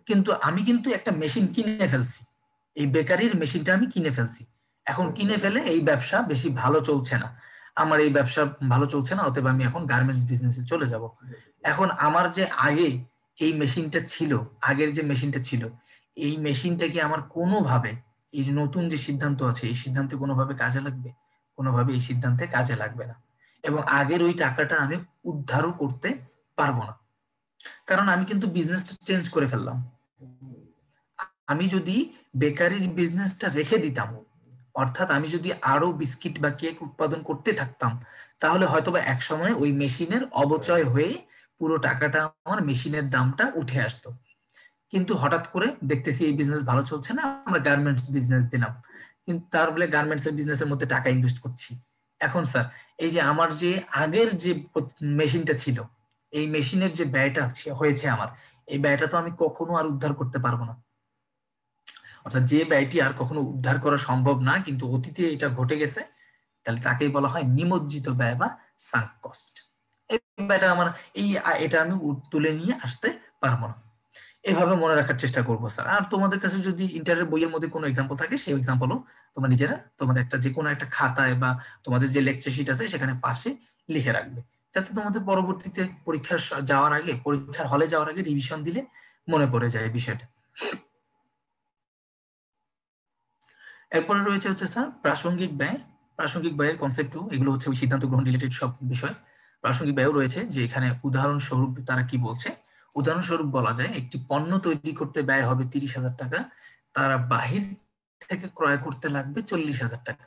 কিন্তু আমি কিন্তু একটা মেশিন কিনে ফেলছি, এই বেকারির মেশিনটা আমি কিনে ফেলছি। এখন কিনে ফেলে এই ব্যবসা বেশি ভালো চলছে না, আমার এই ব্যবসা ভালো চলছে না, অতএব আমি এখন গার্মেন্টস বিজনেসে চলে যাব। এখন আমার যে আগে এই মেশিনটা ছিল, আগের যে মেশিনটা ছিল, এই মেশিনটা কি আমার কোনোভাবে এই যে নতুন যে সিদ্ধান্ত আছে এই সিদ্ধান্তে কোনোভাবে কাজে লাগবে? কোনোভাবে এই সিদ্ধান্তে কাজে লাগবে না। এবং আগের ওই টাকাটা আমি উদ্ধারও করতে পারবো না, কারণ আমি কিন্তু বিজনেসটা চেঞ্জ করে ফেললাম। আমি যদি বেকারির বিজনেসটা রেখে দিতাম, অর্থাৎ আমি যদি আরো বিস্কিট বা কেক উৎপাদন করতে থাকতাম, তাহলে হয়তোবা এক সময় ওই মেশিনের অবচয় হয়ে পুরো টাকাটা আমার মেশিনের দামটা উঠে আসতো। কিন্তু হঠাৎ করে দেখতেছি এই বিজনেস ভালো চলছে না, আমরা গার্মেন্টস বিজনেস দিলাম, কিন্তু তার বলে গার্মেন্টস এর বিজনেসের মধ্যে টাকা ইনভেস্ট করছি। এখন স্যার এই যে আমার যে আগের যে মেশিনটা ছিল, এই মেশিনের যে ব্যয়টা হয়েছে আমার, এই ব্যয়টা তো আমি কখনো আর উদ্ধার করতে পারবো না। অর্থাৎ যে ব্যয়টি আর কখনো উদ্ধার করা সম্ভব না, কিন্তু অতীতে এটা ঘটে গেছে, তাহলে তাকেই বলা হয় নিমজ্জিত ব্যয় বা সাঙ্ক কস্ট। এই ব্যয়টা আমার এটা আমি তুলে নিয়ে আসতে পারবো না। এভাবে মনে রাখার চেষ্টা করবো স্যার। আর তোমাদের কাছে যদি ইন্টারের বইয়ের মধ্যে কোনো এক্সাম্পল থাকে, সেই এক্সাম্পলও তোমরা নিজেরা তোমাদের একটা যে কোনো একটা খাতায় বা তোমাদের যে লেকচার শিট আছে সেখানে পাশে লিখে রাখবে, যাতে তোমাদের পরবর্তীতে পরীক্ষার হলে যাওয়ার আগে রিভিশন দিলে মনে পড়ে যায় বিষয়টা। এরপরে রয়েছে হচ্ছে স্যার প্রাসঙ্গিক ব্যয়। প্রাসঙ্গিক ব্যয়ের কনসেপ্টও এগুলো হচ্ছে ওই সিদ্ধান্ত গ্রহণ রিলেটেড সব বিষয়। প্রাসঙ্গিক ব্যয়ও রয়েছে, যে এখানে উদাহরণস্বরূপ তারা কি বলছে, উদাহরণস্বরূপ বলা যায় একটি পণ্য তৈরি করতে ব্যয় হবে 30,000 টাকা, তারা বাহির থেকে ক্রয় করতে লাগবে 40,000 টাকা।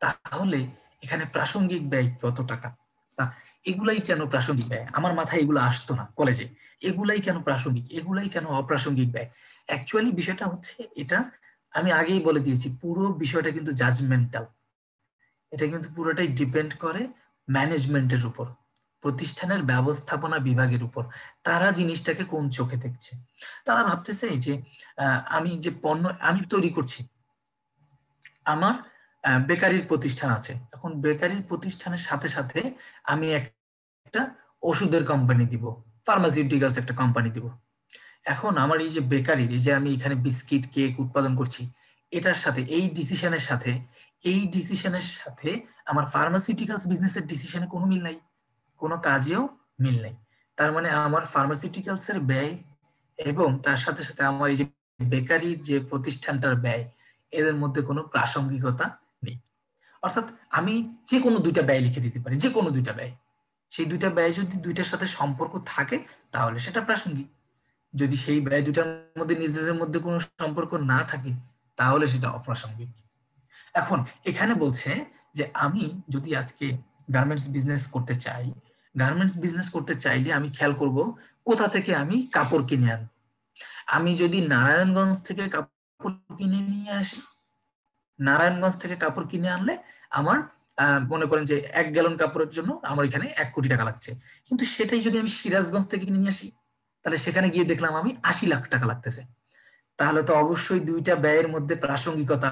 তাহলে এখানে প্রাসঙ্গিক ব্যয় কত টাকা? এগুলাই কেন প্রাসঙ্গিক ব্যয়? আমার মাথায় এগুলো আসতো না কলেজে। এগুলাই কেন প্রাসঙ্গিক, এগুলাই কেন অপ্রাসঙ্গিক ব্যয়? অ্যাকচুয়ালি বিষয়টা হচ্ছে এটা, আমি আগেই বলে দিয়েছি, পুরো বিষয়টা কিন্তু জাজমেন্টাল। এটা কিন্তু পুরোটাই ডিপেন্ড করে ম্যানেজমেন্টের উপর, প্রতিষ্ঠানের ব্যবস্থাপনা বিভাগের উপর। তারা জিনিসটাকে কোন চোখে দেখছে। তারা ভাবতেছে যে আমি যে পণ্য আমি তৈরি করছি, আমার বেকারির প্রতিষ্ঠান আছে, এখন বেকারির প্রতিষ্ঠানের সাথে সাথে আমি একটা ওষুধের কোম্পানি দিব, ফার্মাসিউটিক্যালস একটা কোম্পানি দিব। এখন আমার এই যে বেকারির, এই যে আমি এখানে বিস্কিট কেক উৎপাদন করছি, এটার সাথে এই ডিসিশনের সাথে আমার ফার্মাসিউটিক্যালস বিজনেসের ডিসিশনে কোনো মিল নাই, কোনো কাজেও মিল নেই। তার মানে আমার ফার্মাসিউটিক্যালস এর ব্যয় এবং তার সাথে সাথে আমার এই যে বেকারির যে প্রতিষ্ঠানটার ব্যয়, এদের মধ্যে কোনো প্রাসঙ্গিকতা নেই। অর্থাৎ আমি যে কোনো দুইটা ব্যয় লিখে দিতে পারি, যে কোনো দুইটা ব্যয়, সেই দুইটা ব্যয় যদি দুইটার সাথে সম্পর্ক থাকে তাহলে সেটা প্রাসঙ্গিক। যদি সেই ব্যয় দুটার মধ্যে নিজেদের মধ্যে কোনো সম্পর্ক না থাকে তাহলে সেটা অপ্রাসঙ্গিক। এখন এখানে বলছে যে আমি যদি আজকে গার্মেন্টস বিজনেস করতে চাই, গার্মেন্টস বিজনেস করতে চাইলে আমি খেয়াল করব কোথা থেকে আমি কাপড় কিনে আনবো। আমি যদি নারায়ণগঞ্জ থেকে কাপড় কিনে নিয়ে আসি, নারায়ণগঞ্জ থেকে কাপড় কিনে আনলে আমার মনে করেন যে 1 গ্যালন কাপড়ের জন্য আমার এখানে 1 কোটি টাকা লাগছে, কিন্তু সেটাই যদি আমি সিরাজগঞ্জ থেকে কিনে নিয়ে আসি, তাহলে সেখানে গিয়ে দেখলাম আমি 80 লাখ টাকা লাগতেছে। তাহলে তো অবশ্যই দুইটা ব্যয়ের মধ্যে প্রাসঙ্গিকতা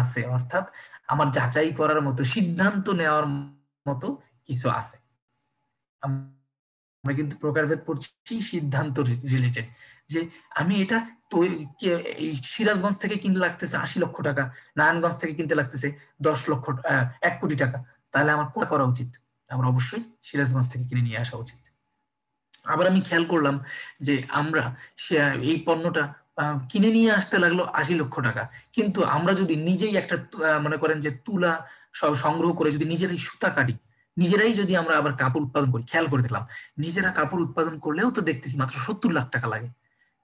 আছে, অর্থাৎ আমার যাচাই করার মতো, সিদ্ধান্ত নেওয়ার মতো কিছু আছে। আমরা কিন্তু প্রকারভেদ পড়ছি সিদ্ধান্ত রিলেটেড, যে আমি এটা তো এই সিরাজগঞ্জ থেকে কিনতে লাগতেছে ৮০ লক্ষ টাকা, নারায়ণগঞ্জ থেকে কিনতে লাগতেছে ১ কোটি টাকা, তাহলে আমার কোনটা করা উচিত? আমার অবশ্যই সিরাজগঞ্জ থেকে কিনে নিয়ে আসা উচিত। আবার আমি খেয়াল করলাম যে আমরা এই পণ্যটা কিনে নিয়ে আসতে লাগলো ৮০ লক্ষ টাকা, কিন্তু আমরা যদি নিজেই একটা মনে করেন যে তুলা সংগ্রহ করে যদি নিজেরাই সুতা কাটি, নিজেরাই যদি আমরা আবার কাপড় উৎপাদন করি, খেয়াল করে দেখলাম নিজেরা কাপড় উৎপাদন করলেও তো দেখতেছি মাত্র ৭০ লাখ টাকা লাগে।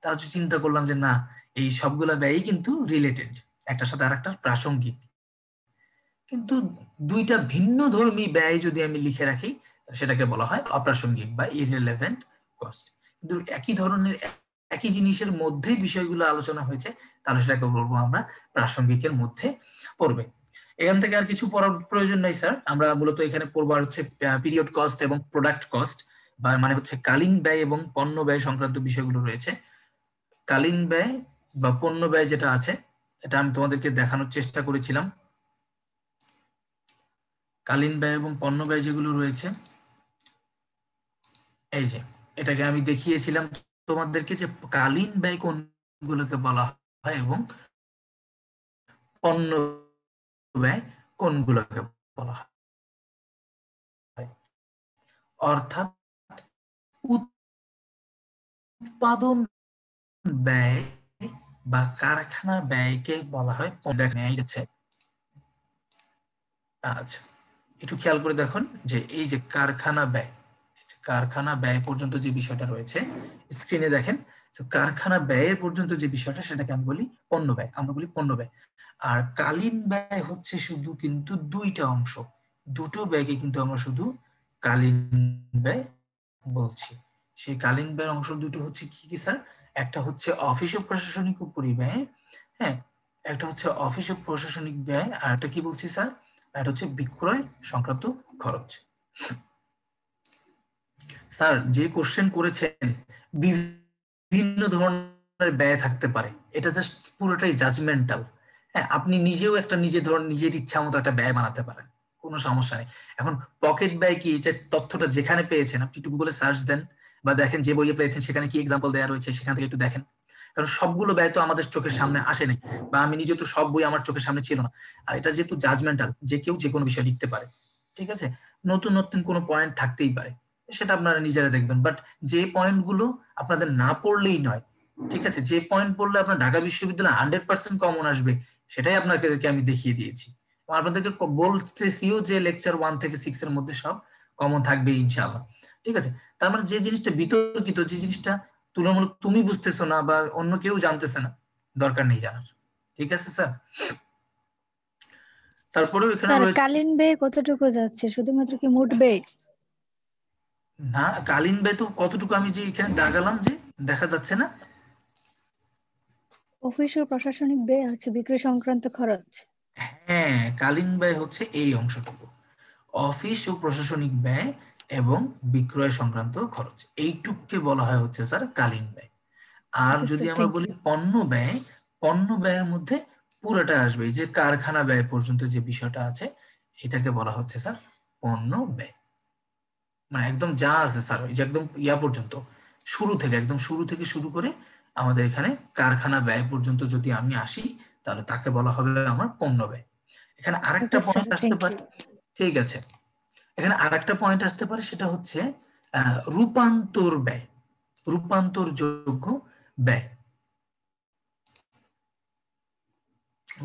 তার চিন্তা করলাম যে না, এই সবগুলা ব্যয়ই কিন্তু রিলেটেড, একটার সাথে আর একটা প্রাসঙ্গিক, কিন্তু দুইটা ভিন্ন ধর্মী ব্যয় যদি আমি লিখে রাখি সেটাকে বলা হয় অপ্রাসঙ্গিক বা ইররিলেভেন্ট কস্ট। কিন্তু একই ধরনের একই জিনিসের মধ্যে বিষয়গুলো আলোচনা হয়েছে, তাহলে সেটাকে বলবো আমরা প্রাসঙ্গিকের মধ্যে পড়বে। এখান থেকে আর কিছু পড়ার প্রয়োজন নাই স্যার, আমরা মূলত এখানে পড়বো হচ্ছে পিরিয়ড কস্ট এবং প্রোডাক্ট কস্ট, বা মানে হচ্ছে কালীন ব্যয় এবং পণ্য ব্যয় সংক্রান্ত বিষয়গুলো রয়েছে। কালীন ব্যয় বা পণ্য ব্যয় যেটা আছে এটা আমি তোমাদেরকে দেখানোর চেষ্টা করেছিলাম। কালীন ব্যয় এবং পণ্য ব্যয় যেগুলো রয়েছে, এই যে এটাকে আমি দেখিয়েছিলাম তোমাদেরকে যে কালীন ব্যয় কোনগুলোকে বলা হয় এবং পণ্য ব্যয় কোনগুলোকে বলা হয়। অর্থাৎ উৎপাদন ব্যয় বা কারখানা ব্যয়কে বলা হয়। যাচ্ছে আচ্ছা, একটু খেয়াল করে দেখুন যে এই যে কারখানা ব্যয় পর্যন্ত যে বিষয়টা রয়েছে স্ক্রিনে দেখেন, কারখানা ব্যয়ের পর্যন্ত যে বিষয়টা সেটাকে আমি বলি পণ্য ব্যয়, আমরা বলি পণ্য ব্যয়। আর কালীন ব্যয় হচ্ছে শুধু কিন্তু দুইটা অংশ, দুটো ব্যয়কে কিন্তু আমরা শুধু কালীন ব্যয় বলছি। সেই কালীন ব্যয়ের অংশ দুটো হচ্ছে কি কি স্যার? একটা হচ্ছে অফিস ও প্রশাসনিক পরিব্যয়, হ্যাঁ, একটা হচ্ছে অফিস ও প্রশাসনিক ব্যয়, আর একটা কি বলছি স্যার? এটা হচ্ছে বিক্রয় সংক্রান্ত খরচ। স্যার যে কোশ্চেন করেছেন বিভিন্ন ধরনের ব্যয় থাকতে পারে, এটা জাস্ট পুরোটাই জাজমেন্টাল। হ্যাঁ, আপনি নিজেও একটা নিজের ইচ্ছা মতো একটা ব্যয় বানাতে পারেন, কোনো সমস্যা নেই। এখন পকেট ব্যয় কি, এটা তথ্যটা যেখানে পেয়েছেন আপনি একটু গুগলে সার্চ দেন বা দেখেন যে বইয়ে পেয়েছেন সেখানে কি এক্সাম্পল দেওয়া রয়েছে সেখান থেকে একটু দেখেন, কারণ সবগুলো ব্যয় তো আমাদের চোখের সামনে আসে নাই, বা আমি নিজে তো সব বই আমার চোখের সামনে ছিল না। আর এটা যেহেতু জাজমেন্টাল, যে কেউ যে কোনো বিষয় লিখতে পারে, ঠিক আছে, নতুন নতুন কোনো পয়েন্ট থাকতেই পারে, সেটা আপনারা নিজেরা দেখবেন। বাট যে পয়েন্টগুলো আপনাদের না পড়লেই নয়, ঠিক আছে, যে পয়েন্ট পড়লে আপনার ঢাকা বিশ্ববিদ্যালয়ে 100% কমন আসবে সেটাই আপনাদেরকে আমি দেখিয়ে দিয়েছি। আপনাদেরকে বলতেছিও যে লেকচার 1 থেকে 6 এর মধ্যে সব কমন থাকবে ইনশাআল্লাহ, ঠিক আছে। তার মানে যে জিনিসটা বিতর্কিত, যে জিনিসটা তুলনামূলক তুমি বুঝতেছো না বা অন্য কেউ জানতেছে না, দরকার নেই জানার, ঠিক আছে স্যার। তারপরেও এখানে স্যার রয়েছে কালীন ব্যয় কতটুকু যাচ্ছে, শুধুমাত্র কি মোট ব্যয়? না, কালীন ব্যয় তো কতটুকু আমি যে এখানে দাগালাম যে দেখা যাচ্ছে না? অফিস ও প্রশাসনিক ব্যয় হচ্ছে বিক্রয় সংক্রান্ত খরচ। হ্যাঁ, কালীন ব্যয় হচ্ছে এই অংশটুকু, অফিস ও প্রশাসনিক ব্যয় এবং বিক্রয় সংক্রান্ত খরচ, এইটুককে বলা হয় হচ্ছে স্যার কালীন ব্যয়। আর ওকে যদি স্যার, আমরা থ্যাংক বলি ইউ। পণ্য ব্যয়, পণ্য ব্যয়ের মধ্যে পুরোটা আসবে, যে কারখানা ব্যয় পর্যন্ত যে বিষয়টা আছে এটাকে বলা হচ্ছে স্যার পণ্য ব্যয়। মানে একদম যা আছে স্যার, এই যে একদম ইয়া পর্যন্ত, একদম শুরু থেকে শুরু করে আমাদের এখানে কারখানা ব্যয় পর্যন্ত যদি আমি আসি, তাহলে তাকে বলা হবে আমার পণ্য ব্যয়। এখানে আরেকটা ওকে স্যার, পয়েন্ট আসতে থ্যাংক পারে, ইউ। ঠিক আছে, এখানে আরেকটা পয়েন্ট আসতে পারে, সেটা হচ্ছে রূপান্তর ব্যয়, রূপান্তরযোগ্য ব্যয়।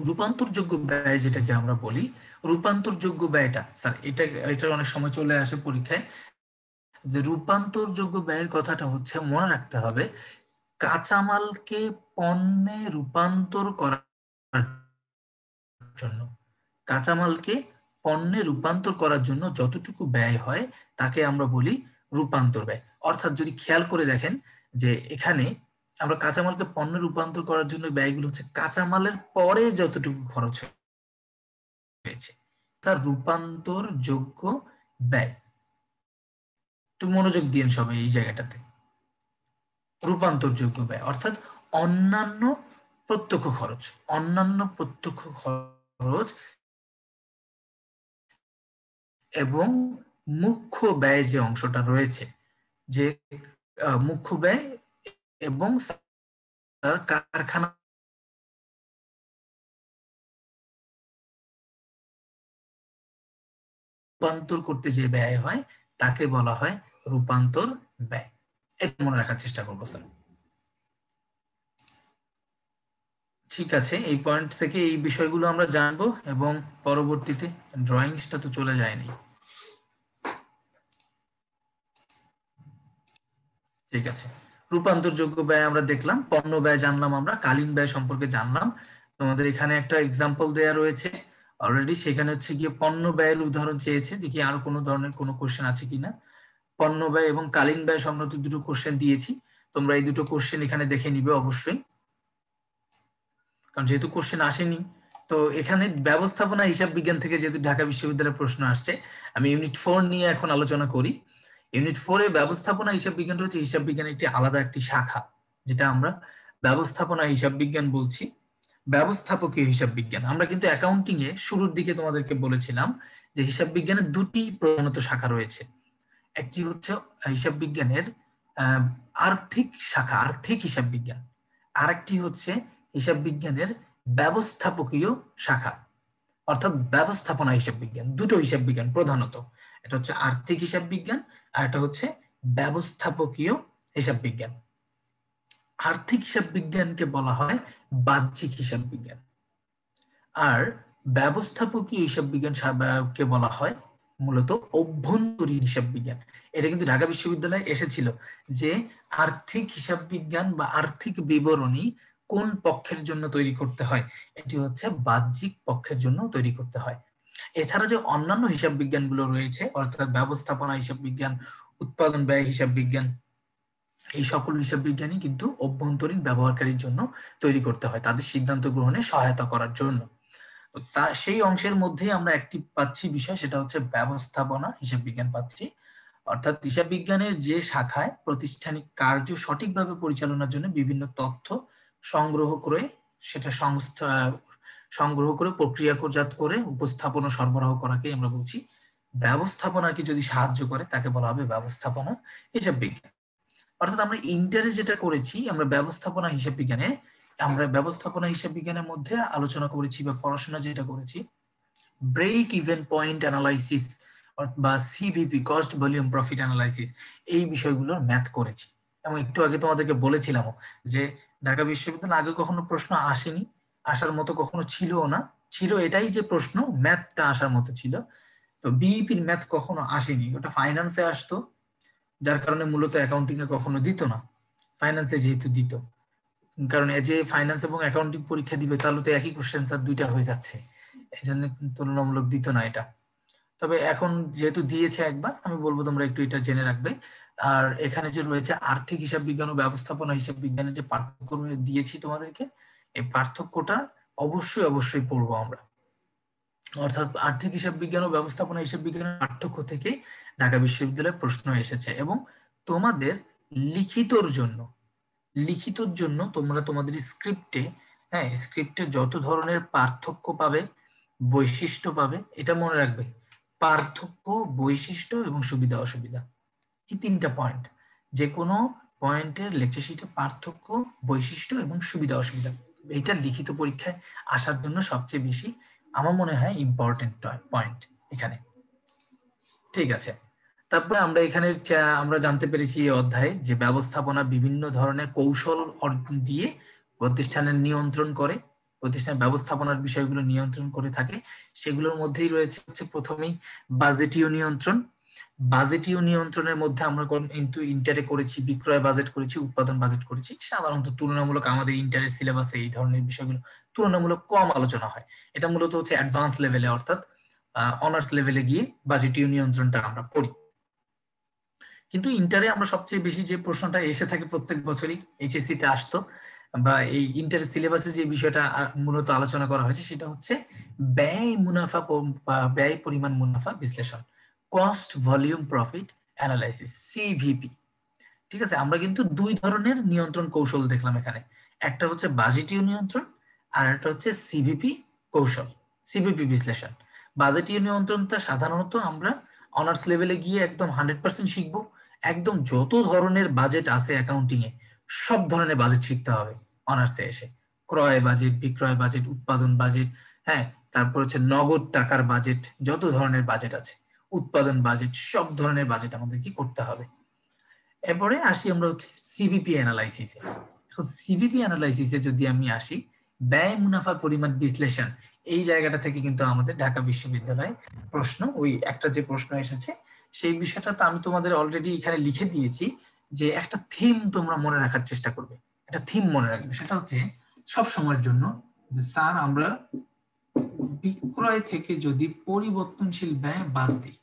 রূপান্তরযোগ্য ব্যয় যেটাকে আমরা বলি, রূপান্তরযোগ্য ব্যয়টা স্যার এটা অনেক সময় চলে আসে পরীক্ষায়, যে রূপান্তরযোগ্য ব্যয়ের কথাটা হচ্ছে মনে রাখতে হবে কাঁচামালকে পণ্যে রূপান্তর করার জন্য, কাঁচামালকে পণ্যে রূপান্তর করার জন্য যতটুকু ব্যয় হয় তাকে আমরা বলি রূপান্তর ব্যয়। অর্থাৎ যদি খেয়াল করে দেখেন যে এখানে আমরা কাঁচামালকে পণ্যে রূপান্তর করার জন্য ব্যয়গুলো হচ্ছে কাঁচামালের পরে যতটুকু খরচ হয়েছে, তার রূপান্তর যোগ্য ব্যয়। একটু মনোযোগ দিন সবাই এই জায়গাটাতে, রূপান্তরযোগ্য ব্যয় অর্থাৎ অন্যান্য প্রত্যক্ষ খরচ, অন্যান্য প্রত্যক্ষ খরচ খরচ এবং মুখ্য ব্যয় যে অংশটা রয়েছে, যে মুখ্য ব্যয় এবং কারখানা রূপান্তর করতে যে ব্যয় হয় তাকে বলা হয় রূপান্তর ব্যয়। এটা মনে রাখার চেষ্টা করবো স্যার। ঠিক আছে, এই পয়েন্ট থেকে এই বিষয়গুলো আমরা জানবো এবং পরবর্তীতে ড্রয়িংসটা তো চলে যায়নি। ঠিক আছে, রূপান্তরযোগ্য ব্যয় আমরা দেখলাম, পণ্য ব্যয় জানলাম, আমরা কালীন ব্যয় সম্পর্কে জানলাম। তোমাদের এখানে একটা এক্সাম্পল দেয়া রয়েছে অলরেডি, সেখানে হচ্ছে গিয়ে পণ্য ব্যয়ের উদাহরণ চেয়েছে। দেখি আরো কোনো ধরনের কোনো কোশ্চেন আছে কিনা। পণ্য ব্যয় এবং কালীন ব্যয় সংক্রান্ত দুটো কোশ্চেন দিয়েছি, তোমরা এই দুটো কোশ্চেন এখানে দেখে নিবে অবশ্যই, কারণ যেহেতু কোশ্চেন আসেনি। তো এখানে ব্যবস্থাপনা হিসাব বিজ্ঞান থেকে যেহেতু ঢাকা বিশ্ববিদ্যালয়ের প্রশ্ন আসছে, আমি ইউনিট 4 নিয়ে এখন আলোচনা করি। ইউনিট 4 এ ব্যবস্থাপনা হিসাব বিজ্ঞান রয়েছে, হিসাব বিজ্ঞানের একটি আলাদা একটি শাখা, যেটা আমরা ব্যবস্থাপনা হিসাব বিজ্ঞান বলছি। ব্যবস্থাপকীয় হিসাব বিজ্ঞান, আমরা কিন্তু অ্যাকাউন্টিং এ শুরুর দিকে তোমাদেরকে বলেছিলাম যে হিসাব বিজ্ঞানের দুটি প্রধানত শাখা রয়েছে। একটি হচ্ছে হিসাব বিজ্ঞানের আর্থিক শাখা, আর্থিক হিসাব বিজ্ঞান। আরেকটি হচ্ছে হিসাব বিজ্ঞানের ব্যবস্থাপকীয় শাখা, অর্থাৎ ব্যবস্থাপনা হিসাব বিজ্ঞান। দুটো হিসাব বিজ্ঞান প্রধানত, এটা হচ্ছে আর্থিক হিসাব বিজ্ঞান আর এটা হচ্ছে ব্যবস্থাপকীয় হিসাব বিজ্ঞান। আর্থিক হিসাব বিজ্ঞানকে বলা হয় বাহ্যিক হিসাব বিজ্ঞান, আর ব্যবস্থাপকীয় হিসাব বিজ্ঞান কে বলা হয় মূলত অভ্যন্তরীণ হিসাব বিজ্ঞান। এটা কিন্তু ঢাকা বিশ্ববিদ্যালয়ে এসেছিল যে আর্থিক হিসাব বিজ্ঞান বা আর্থিক বিবরণী কোন পক্ষের জন্য তৈরি করতে হয়, এটি হচ্ছে বাহ্যিক পক্ষের জন্য তৈরি করতে হয়। এছাড়া যে অন্যান্য হিসাব বিজ্ঞানগুলো রয়েছে, অর্থাৎ ব্যবস্থাপনা হিসাব বিজ্ঞান, উৎপাদন ব্যয় হিসাব বিজ্ঞান, এই সকল হিসাব বিজ্ঞানই কিন্তু অভ্যন্তরীণ ব্যবহারকারীর জন্য তৈরি করতে হয়, তাদের সিদ্ধান্ত গ্রহণে সহায়তা করার জন্য। তা সেই অংশের মধ্যেই আমরা একটি পাচ্ছি বিষয়, সেটা হচ্ছে ব্যবস্থাপনা হিসাব বিজ্ঞান পাচ্ছি। অর্থাৎ হিসাব বিজ্ঞানের যে শাখায় প্রতিষ্ঠানিক কার্য সঠিকভাবে পরিচালনার জন্য বিভিন্ন তথ্য সংগ্রহ করে, সেটা সংগ্রহ করে প্রক্রিয়াজাত করে উপস্থাপন ও সরবরাহ করাকে আমরা বলছি ব্যবস্থাপনাকে যদি সাহায্য করে তাকে বলা হবে ব্যবস্থাপনা হিসাব বিজ্ঞান। অর্থাৎ আমরা ইন্টারে যেটা করেছি, আমরা ব্যবস্থাপনা হিসাব বিজ্ঞানে, আমরা ব্যবস্থাপনা হিসাব বিজ্ঞানের মধ্যে আলোচনা করেছি বা পড়াশোনা যেটা করেছি, ব্রেক ইভেন পয়েন্ট অ্যানালাইসিস বা CVP, cost volume profit analysis, এই বিষয়গুলোর ম্যাথ করেছি। এবং একটু আগে তোমাদেরকে বলেছিলাম যে ঢাকা বিশ্ববিদ্যালয়ে আগে কখনো প্রশ্ন আসেনি, আসার মতো কখনো ছিলও না, ছিল এটাই যে প্রশ্ন ম্যাথটা আসার মতো ছিল। তো বিইপির ম্যাথ কখনো আসেনি, ওটা ফাইন্যান্সে আসতো, যার কারণে মূলত অ্যাকাউন্টিং এ কখনো দিত না, ফাইন্যান্সে যেহেতু দিত। কারণ এই যে ফাইন্যান্স এবং অ্যাকাউন্টিং পরীক্ষা দিবে তাহলে তো একই কোশ্চেন তার দুইটা হয়ে যাচ্ছে, এই জন্য তুলনামূলক দিত না এটা। তবে এখন যেহেতু দিয়েছে একবার, আমি বলবো তোমরা একটু এটা জেনে রাখবে। আর এখানে যে রয়েছে আর্থিক হিসাব বিজ্ঞান ও ব্যবস্থাপনা হিসাব বিজ্ঞানের যে পার্থক্য দিয়েছি তোমাদেরকে, এই পার্থক্যটা অবশ্যই অবশ্যই পড়বো আমরা। অর্থাৎ আর্থিক হিসাব বিজ্ঞান ও ব্যবস্থাপনা হিসাব বিজ্ঞানের পার্থক্য থেকে ঢাকা বিশ্ববিদ্যালয়ে প্রশ্ন এসেছে। এবং তোমাদের লিখিতর জন্য তোমরা তোমাদের স্ক্রিপ্টে, হ্যাঁ, স্ক্রিপ্টে যত ধরনের পার্থক্য পাবে, বৈশিষ্ট্য পাবে, এটা মনে রাখবে, পার্থক্য, বৈশিষ্ট্য এবং সুবিধা অসুবিধা, এই তিনটা পয়েন্ট। যে কোনো পয়েন্টের লেকচার শিটে পার্থক্য, বৈশিষ্ট্য এবং সুবিধা অসুবিধা, এইটা লিখিত পরীক্ষায় আসার জন্য সবচেয়ে বেশি আমার মনে হয় ইম্পর্টেন্ট পয়েন্ট এখানে। ঠিক আছে, তারপরে আমরা এখানে আমরা জানতে পেরেছি এই অধ্যায়ে যে ব্যবস্থাপনা বিভিন্ন ধরনের কৌশল দিয়ে প্রতিষ্ঠানের নিয়ন্ত্রণ করে, প্রতিষ্ঠানের ব্যবস্থাপনার বিষয়গুলো নিয়ন্ত্রণ করে থাকে। সেগুলোর মধ্যেই রয়েছে হচ্ছে প্রথমেই বাজেটীয় নিয়ন্ত্রণ। বাজেটীয় নিয়ন্ত্রণের মধ্যে আমরা কিন্তু ইন্টারে করেছি বিক্রয় বাজেট করেছি, উৎপাদন বাজেট করেছি। সাধারণত তুলনামূলক আমাদের ইন্টারের সিলেবাসে এই ধরনের বিষয়গুলো তুলনামূলক কম আলোচনা হয়। এটা মূলত হচ্ছে অ্যাডভান্স লেভেলে, অর্থাৎ অনার্স লেভেলে গিয়ে বাজেটীয় নিয়ন্ত্রণটা আমরা পড়ি। কিন্তু ইন্টারে আমরা সবচেয়ে বেশি যে প্রশ্নটা এসে থাকে প্রত্যেক বছরই, এইচএসসি তে আসতো, বা এই ইন্টার সিলেবাসে যে বিষয়টা মূলত আলোচনা করা হয়েছে, সেটা হচ্ছে ব্যয় মুনাফা বা ব্যয় পরিমাণ মুনাফা বিশ্লেষণ, cost volume profit analysis, CVP. ঠিক আছে, আমরা কিন্তু দুই ধরনের নিয়ন্ত্রণ কৌশল দেখলাম এখানে, একটা হচ্ছে বাজেটীয় নিয়ন্ত্রণ আর একটা হচ্ছে সিভিপি কৌশল, সিপিপি বিশ্লেষণ। বাজেটীয় নিয়ন্ত্রণটা সাধারণত আমরা অনার্স লেভেলে গিয়ে একদম 100% শিখবো। একদম যত ধরনের বাজেট আছে অ্যাকাউন্টিং এ সব ধরনের বাজেট শিখতে হবে অনার্সে এসে। ক্রয় বাজেট, বিক্রয় বাজেট, উৎপাদন বাজেট, হ্যাঁ, তারপর হচ্ছে নগদ টাকার বাজেট, যত ধরনের বাজেট আছে, উৎপাদন বাজেট, সব ধরনের বাজেট আমাদের কি করতে হবে। এরপরে আসি আমরা হচ্ছে সিভিপি অ্যানালাইসিসে। এখন সিভিপি অ্যানালাইসিসে যদি আমি আসি, ব্যয় মুনাফা পরিমাণ বিশ্লেষণ, এই জায়গাটা থেকে কিন্তু আমাদের ঢাকা বিশ্ববিদ্যালয়ে প্রশ্ন, ওই একটা যে প্রশ্ন এসেছে সেই বিষয়টা তো আমি তোমাদের অলরেডি এখানে লিখে দিয়েছি, যে একটা থিম তোমরা মনে রাখার চেষ্টা করবে, একটা থিম মনে রাখবে, সেটা হচ্ছে সব সময়ের জন্য যে স্যার আমরা বিক্রয় থেকে যদি পরিবর্তনশীল ব্যয় বাদ দিই,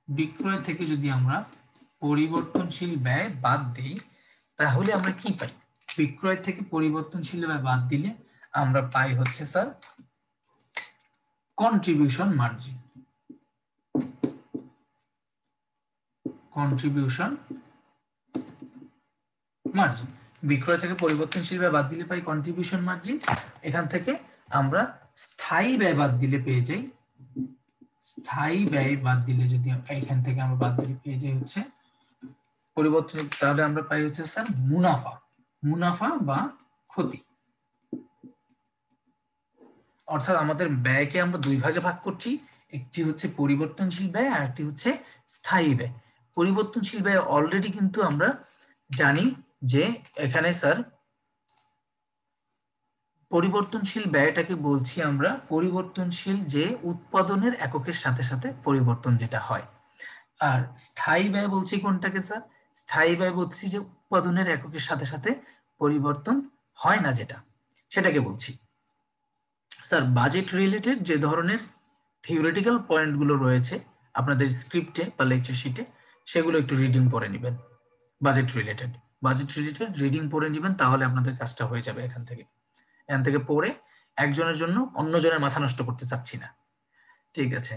বিক্রয় থেকে যদি আমরা পরিবর্তনশীল ব্যয় বাদ দিই তাহলে আমরা কি পাই? বিক্রয় থেকে পরিবর্তনশীল ব্যয় বাদ দিলে আমরা পাই হচ্ছে sir contribution margin. Contribution margin, বিক্রয় থেকে পরিবর্তনশীল ব্যয় বাদ দিলে পাই কন্ট্রিবিউশন মার্জিন। এখান থেকে আমরা স্থায়ী ব্যয় বাদ দিলে পেয়ে যাই, স্থায়ী ব্যয় বাদ দিলে যদি এখান থেকে আমরা বাদ দিলে পেয়ে যাই হচ্ছে পরিবর্তন, তাহলে আমরা পাই হচ্ছে স্যার মুনাফা, মুনাফা বা ক্ষতি। অর্থাৎ আমাদের ব্যয়কে আমরা দুই ভাগে ভাগ করছি, একটি হচ্ছে পরিবর্তনশীল ব্যয় আর একটি হচ্ছে স্থায়ী ব্যয়। পরিবর্তনশীল ব্যয় অলরেডি কিন্তু আমরা জানি যে এখানে স্যার পরিবর্তনশীল ব্যয়টাকে বলছি আমরা পরিবর্তনশীল যে উৎপাদনের এককের সাথে সাথে পরিবর্তন যেটা হয়। আর স্থায়ী ব্যয় বলছি কোনটাকে স্যার? স্থায়ী ব্যয় বলছি যে উৎপাদনের এককের সাথে সাথে পরিবর্তন হয় না যেটা, সেটাকে বলছি। স্যার বাজেট রিলেটেড যে ধরনের থিওরিটিক্যাল পয়েন্টগুলো রয়েছে আপনাদের স্ক্রিপ্টে বা লেকচার শিটে, সেগুলো একটু রিডিং পড়ে নেবেন। বাজেট রিলেটেড রিডিং পড়ে নেবেন, তাহলে আপনাদের কাজটা হয়ে যাবে। এখান থেকে পড়ে একজনের জন্য অন্যজনের মাথা নষ্ট করতে চাচ্ছি না, ঠিক আছে।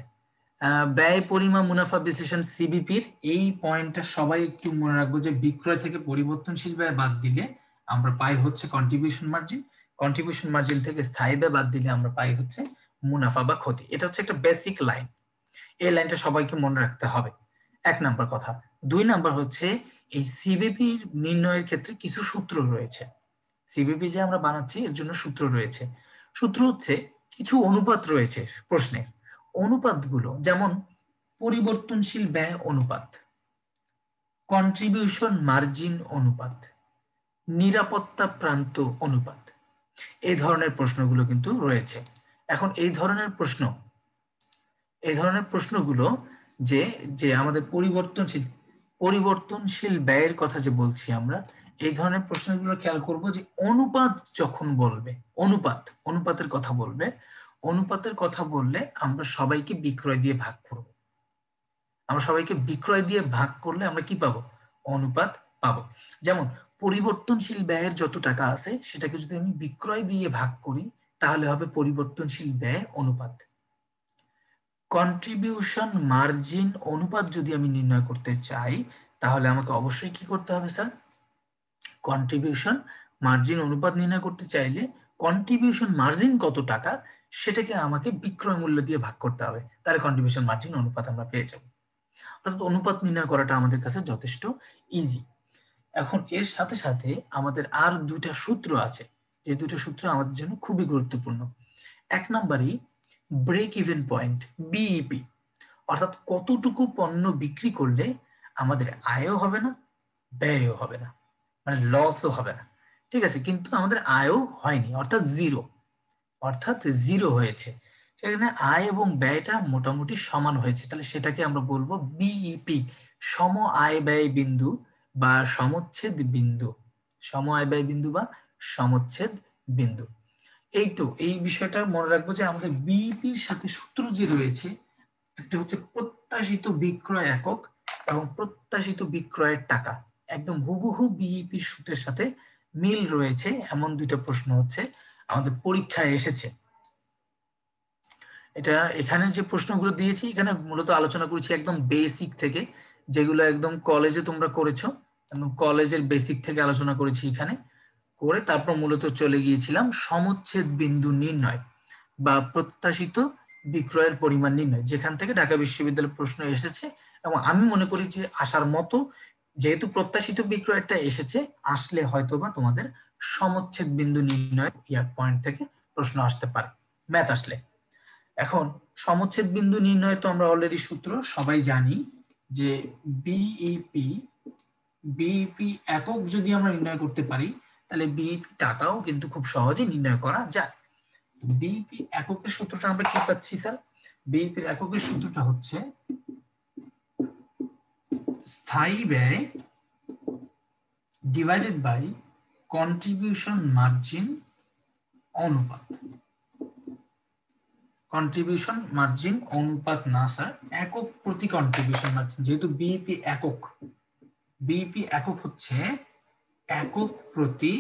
ব্যয় পরিমাণ মুনাফা বিশ্লেষণ সিবিপির এই পয়েন্টটা সবাই একটু মনে রাখবো, যে বিক্রয় থেকে পরিবর্তনশীল ব্যয় বাদ দিলে আমরা পাই হচ্ছে কন্ট্রিবিউশন মার্জিন, কন্ট্রিবিউশন মার্জিন থেকে স্থায়ী ব্যয় বাদ দিলে আমরা পাই হচ্ছে মুনাফা বা ক্ষতি। এটা হচ্ছে একটা বেসিক লাইন, এই লাইনটা সবাইকে মনে রাখতে হবে, এক নাম্বার কথা। দুই নাম্বার হচ্ছে এই সিবিপি নির্ণয়ের ক্ষেত্রে কিছু সূত্র রয়েছে। সিবিপি যে আমরা বানাচ্ছি এর জন্য সূত্র রয়েছে। সূত্র হচ্ছে কিছু অনুপাত রয়েছে প্রশ্নের, অনুপাতগুলো যেমন পরিবর্তনশীল ব্যয় অনুপাত, কন্ট্রিবিউশন মার্জিন অনুপাত, নিরাপত্তা প্রান্ত অনুপাত, এই ধরনের প্রশ্নগুলো কিন্তু রয়েছে। এখন এই ধরনের প্রশ্নগুলো যে যে আমাদের পরিবর্তনশীল ব্যয়ের কথা যে বলছি আমরা, এই ধরনের প্রশ্নগুলো খেয়াল করব যে অনুপাত যখন বলবে, অনুপাতের কথা বলবে, অনুপাতের কথা বললে আমরা সবাইকে বিক্রয় দিয়ে ভাগ করব। আমরা সবাইকে বিক্রয় দিয়ে ভাগ করলে আমরা কি পাবো? অনুপাত পাবো। যেমন পরিবর্তনশীল ব্যয়ের যত টাকা আছে সেটাকে যদি আমি বিক্রয় দিয়ে ভাগ করি তাহলে হবে পরিবর্তনশীল ব্যয় অনুপাত। কন্ট্রিবিউশন মার্জিন অনুপাত যদি আমি নির্ণয় করতে চাই তাহলে আমাকে অবশ্যই কি করতে হবে স্যার? কন্ট্রিবিউশন মার্জিন অনুপাত নির্ণয় করতে চাইলে কন্ট্রিবিউশন মার্জিন কত টাকা সেটাকে আমাকে বিক্রয় মূল্য দিয়ে ভাগ করতে হবে, তাহলে কন্ট্রিবিউশন মার্জিন অনুপাত আমরা পেয়ে যাব। অর্থাৎ অনুপাত নির্ণয় করাটা আমাদের কাছে যথেষ্ট ইজি। এখন এর সাথে সাথে আমাদের আর দুটা সূত্র আছে, যে দুটো সূত্র আমাদের জন্য খুবই গুরুত্বপূর্ণ। এক নম্বরই ব্রেক ইভেন পয়েন্ট, বিইপি, অর্থাৎ কতটুকু পণ্য বিক্রি করলে আমাদের আয়ও হবে না ব্যয়ও হবে না, মানে লসও হবে না, ঠিক আছে, কিন্তু আমাদের আয়ও হয়নি, অর্থাৎ জিরো হয়েছে, সেখানে আয় এবং ব্যয়টা মোটামুটি সমান হয়েছে, তাহলে সেটাকে আমরা বলবো বিইপি, সম আয় ব্যয় বিন্দু বা সমচ্ছেদ বিন্দু, সম আয় ব্যয় বিন্দু বা সমচ্ছেদ বিন্দু। এই তো এই বিষয়টা মনে রাখবো যে আমাদের বিইপির সাথে সূত্র যে রয়েছে, একটা হচ্ছে প্রত্যাশিত বিক্রয় একক এবং প্রত্যাশিত বিক্রয়ের টাকা, একদম হুবহু বিইপির সূত্রের সাথে মিল রয়েছে এমন দুইটা প্রশ্ন হচ্ছে আমাদের পরীক্ষায় এসেছে। এটা এখানে যে প্রশ্নগুলো দিয়েছি এখানে মূলত আলোচনা করেছি একদম বেসিক থেকে, যেগুলো একদম কলেজে তোমরা করেছো, একদম কলেজের বেসিক থেকে আলোচনা করেছি এখানে। করে তারপর মূলত চলে গিয়েছিলাম সমচ্ছেদ বিন্দু নির্ণয় বা প্রত্যাশিত বিক্রয়ের পরিমাণ নির্ণয়, যেখান থেকে ঢাকা বিশ্ববিদ্যালয়ের প্রশ্ন এসেছে এবং আমি মনে করি যে আসার মতো, যেহেতু প্রত্যাশিত বিক্রয়টা এসেছে, আসলে হয়তোবা তোমাদের সমচ্ছেদ বিন্দু নির্ণয় পয়েন্ট থেকে প্রশ্ন আসতে পারে ম্যাথ আসলে। এখন সমচ্ছেদ বিন্দু নির্ণয় তো আমরা অলরেডি সূত্র সবাই জানি যে বিইপি একক যদি আমরা নির্ণয় করতে পারি তাহলে বিইপি টাকাও কিন্তু খুব সহজে নির্ণয় করা যায়। বিইপি এককের সূত্রটা আমরা কি পাচ্ছি স্যার? বিইপির এককের সূত্রটা হচ্ছে স্থায়ী ব্যয় ডিভাইডেড বাই কন্ট্রিবিউশন মার্জিন অনুপাত। কন্ট্রিবিউশন মার্জিন অনুপাত না স্যার, একক প্রতি কন্ট্রিবিউশন মার্জিন। যেহেতু বিইপি একক হচ্ছে একক প্রতি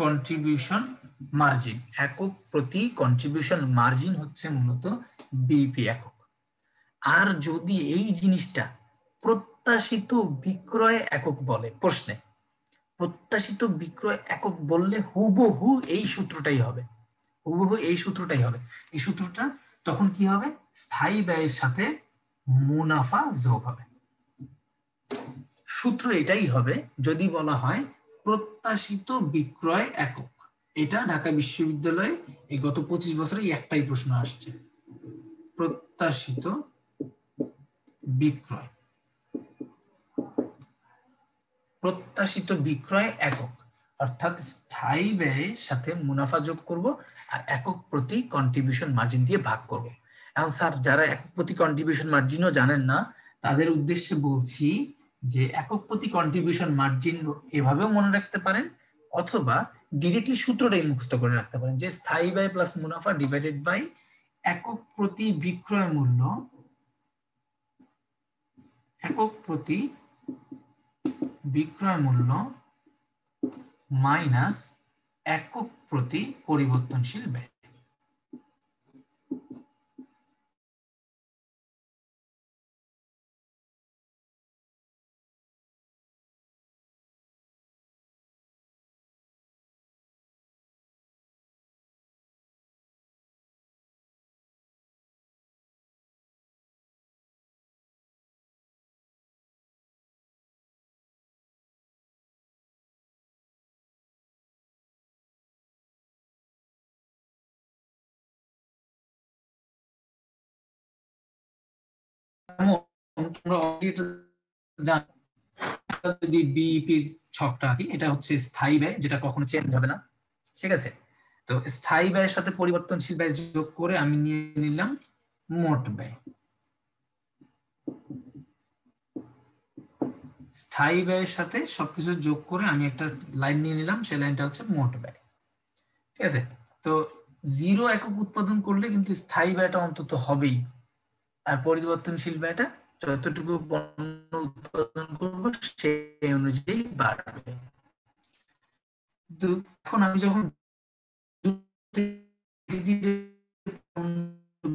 কন্ট্রিবিউশন মার্জিন। একক প্রতি কন্ট্রিবিউশন মার্জিন হচ্ছে মূলত বিইপি একক। আর যদি এই জিনিসটা প্রত্যাশিত বিক্রয় একক বলে প্রশ্নে, প্রত্যাশিত বিক্রয় একক বললে হুবহু এই সূত্রটাই হবে, হুবহু এই সূত্রটাই হবে। এই সূত্রটা তখন কি হবে? স্থায়ী ব্যয়ের সাথে মুনাফা যোগ হবে। সূত্র এটাই হবে যদি বলা হয় প্রত্যাশিত বিক্রয় একক। এটা ঢাকা বিশ্ববিদ্যালয়ে এই গত 25 বছরে একটাই প্রশ্ন আসছে, প্রত্যাশিত বিক্রয়, প্রত্যাশিত বিক্রয় একক, অর্থাৎ স্থায়ী ব্যয়ের সাথে মুনাফা যোগ করব আর একক প্রতি কন্ট্রিবিউশন মার্জিন দিয়ে ভাগ করব। এখন স্যার যারা একক প্রতি কন্ট্রিবিউশন মার্জিনও জানেন না তাদের উদ্দেশ্যে বলছি যে একক প্রতি কন্ট্রিবিউশন মার্জিন এভাবেও মনে রাখতে পারেন, অথবা ডিরেক্টলি সূত্রটাই মুখস্থ করে রাখতে পারেন যে স্থায়ী ব্যয় প্লাস মুনাফা ডিভাইডেড বাই একক প্রতি বিক্রয় মূল্য, একক প্রতি বিক্রয় মূল্য মাইনাস একক প্রতি পরিবর্তনশীল ব্যয়। যদি বিইপির ছকটা আঁকি, এটা হচ্ছে স্থায়ী ব্যয় যেটা কখনো চেঞ্জ হবে না, ঠিক আছে? তো স্থায়ী ব্যয়ের সাথে পরিবর্তনশীল ব্যয় যোগ করে আমি নিয়ে নিলাম মোট ব্যয়। স্থায়ী ব্যয়ের সাথে সবকিছু যোগ করে আমি একটা লাইন নিয়ে নিলাম, সেই লাইনটা হচ্ছে মোট ব্যয়, ঠিক আছে? তো 0 একক উৎপাদন করলে কিন্তু স্থায়ী ব্যয়টা অন্তত হবেই, আর পরিবর্তনশীল ব্যয়টা যতটুকু পণ্য উৎপাদন করব সেই অনুযায়ী বাড়বে। এখন আমি যখন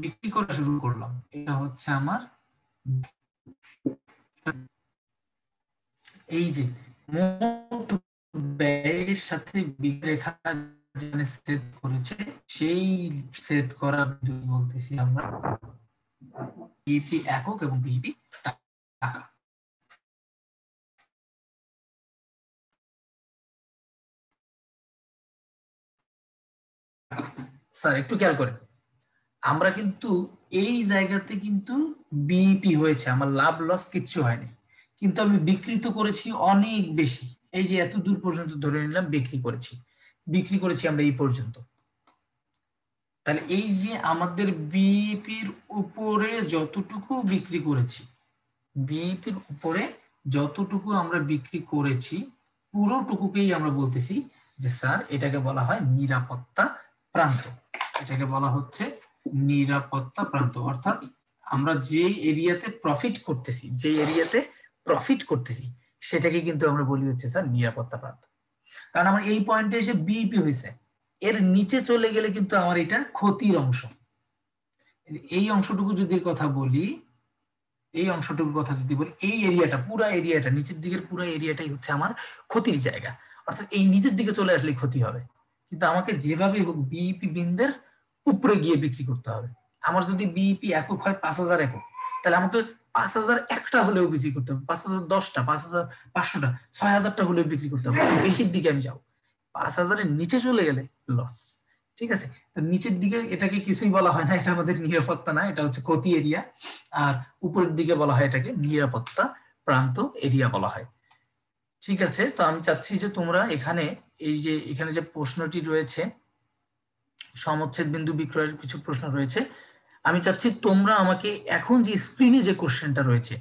বিক্রি করা শুরু করলাম, এটা হচ্ছে আমার এই যে মোট ব্যয়ের সাথে রেখা যেখানে সেট করেছে সেই সেট করা বলতেছি আমরা বিইপি একক এবং বিইপি টাকা। স্যার একটু খেয়াল করেন, আমরা কিন্তু এই জায়গাতে কিন্তু বিইপি হয়েছে, আমার লাভ লস কিচ্ছু হয়নি, কিন্তু আমি বিক্রিত করেছি অনেক বেশি। এই যে এত দূর পর্যন্ত ধরে নিলাম বিক্রি করেছি আমরা এই পর্যন্ত। তাহলে এই যে আমাদের বিইপির উপরে যতটুকু বিক্রি করেছি, বিইপির উপরে যতটুকু আমরা বিক্রি করেছি পুরোটুকুকেই আমরা বলতেছি যে স্যার এটাকে বলা হয় নিরাপত্তা প্রান্ত। এটাকে বলা হচ্ছে নিরাপত্তা প্রান্ত, অর্থাৎ আমরা যে এরিয়াতে প্রফিট করতেছি সেটাকে কিন্তু আমরা বলি হচ্ছে স্যার নিরাপত্তা প্রান্ত। কারণ আমার এই পয়েন্টে এসে বিইপি হয়েছে, এর নিচে চলে গেলে কিন্তু আমার এটা ক্ষতির অংশ। এই অংশটুকু যদি কথা বলি, এই অংশটুকুর কথা যদি বলি, এই এরিয়াটা পুরো এরিয়াটা নিচের দিকের পুরো এরিয়াটাই হচ্ছে আমার ক্ষতির জায়গা। অর্থাৎ এই নিচের দিকে চলে আসলে ক্ষতি হবে, কিন্তু আমাকে যেভাবে হোক বিইপি বিন্দের উপরে গিয়ে বিক্রি করতে হবে। আমার যদি বিইপি একক হয় 5,000 একক, তাহলে আমাকে 5,000 একটা হলেও বিক্রি করতে হবে, 5,000 10টা, 5,500টা, 6,000টা হলেও বিক্রি করতে হবে। বেশির দিকে আমি যাবো, 5,000-এর নিচে চলে গেলে লস। ঠিক আছে, তো নিচের দিকে এটাকে কিছুই বলা হয় না, এটা আমাদের নিরাপত্তা না, এটা হচ্ছে ক্ষতি এরিয়া। আর উপরের দিকে বলা হয় এটাকে নিরাপত্তা প্রান্ত এরিয়া বলা হয়। ঠিক আছে, তো আমি চাচ্ছি যে তোমরা এখানে এখানে যে প্রশ্নটি রয়েছে সমচ্ছেদ বিন্দু বিক্রয়ের কিছু প্রশ্ন রয়েছে, আমি চাচ্ছি তোমরা আমাকে এখন যে স্ক্রিনে যে কোশ্চেনটা রয়েছে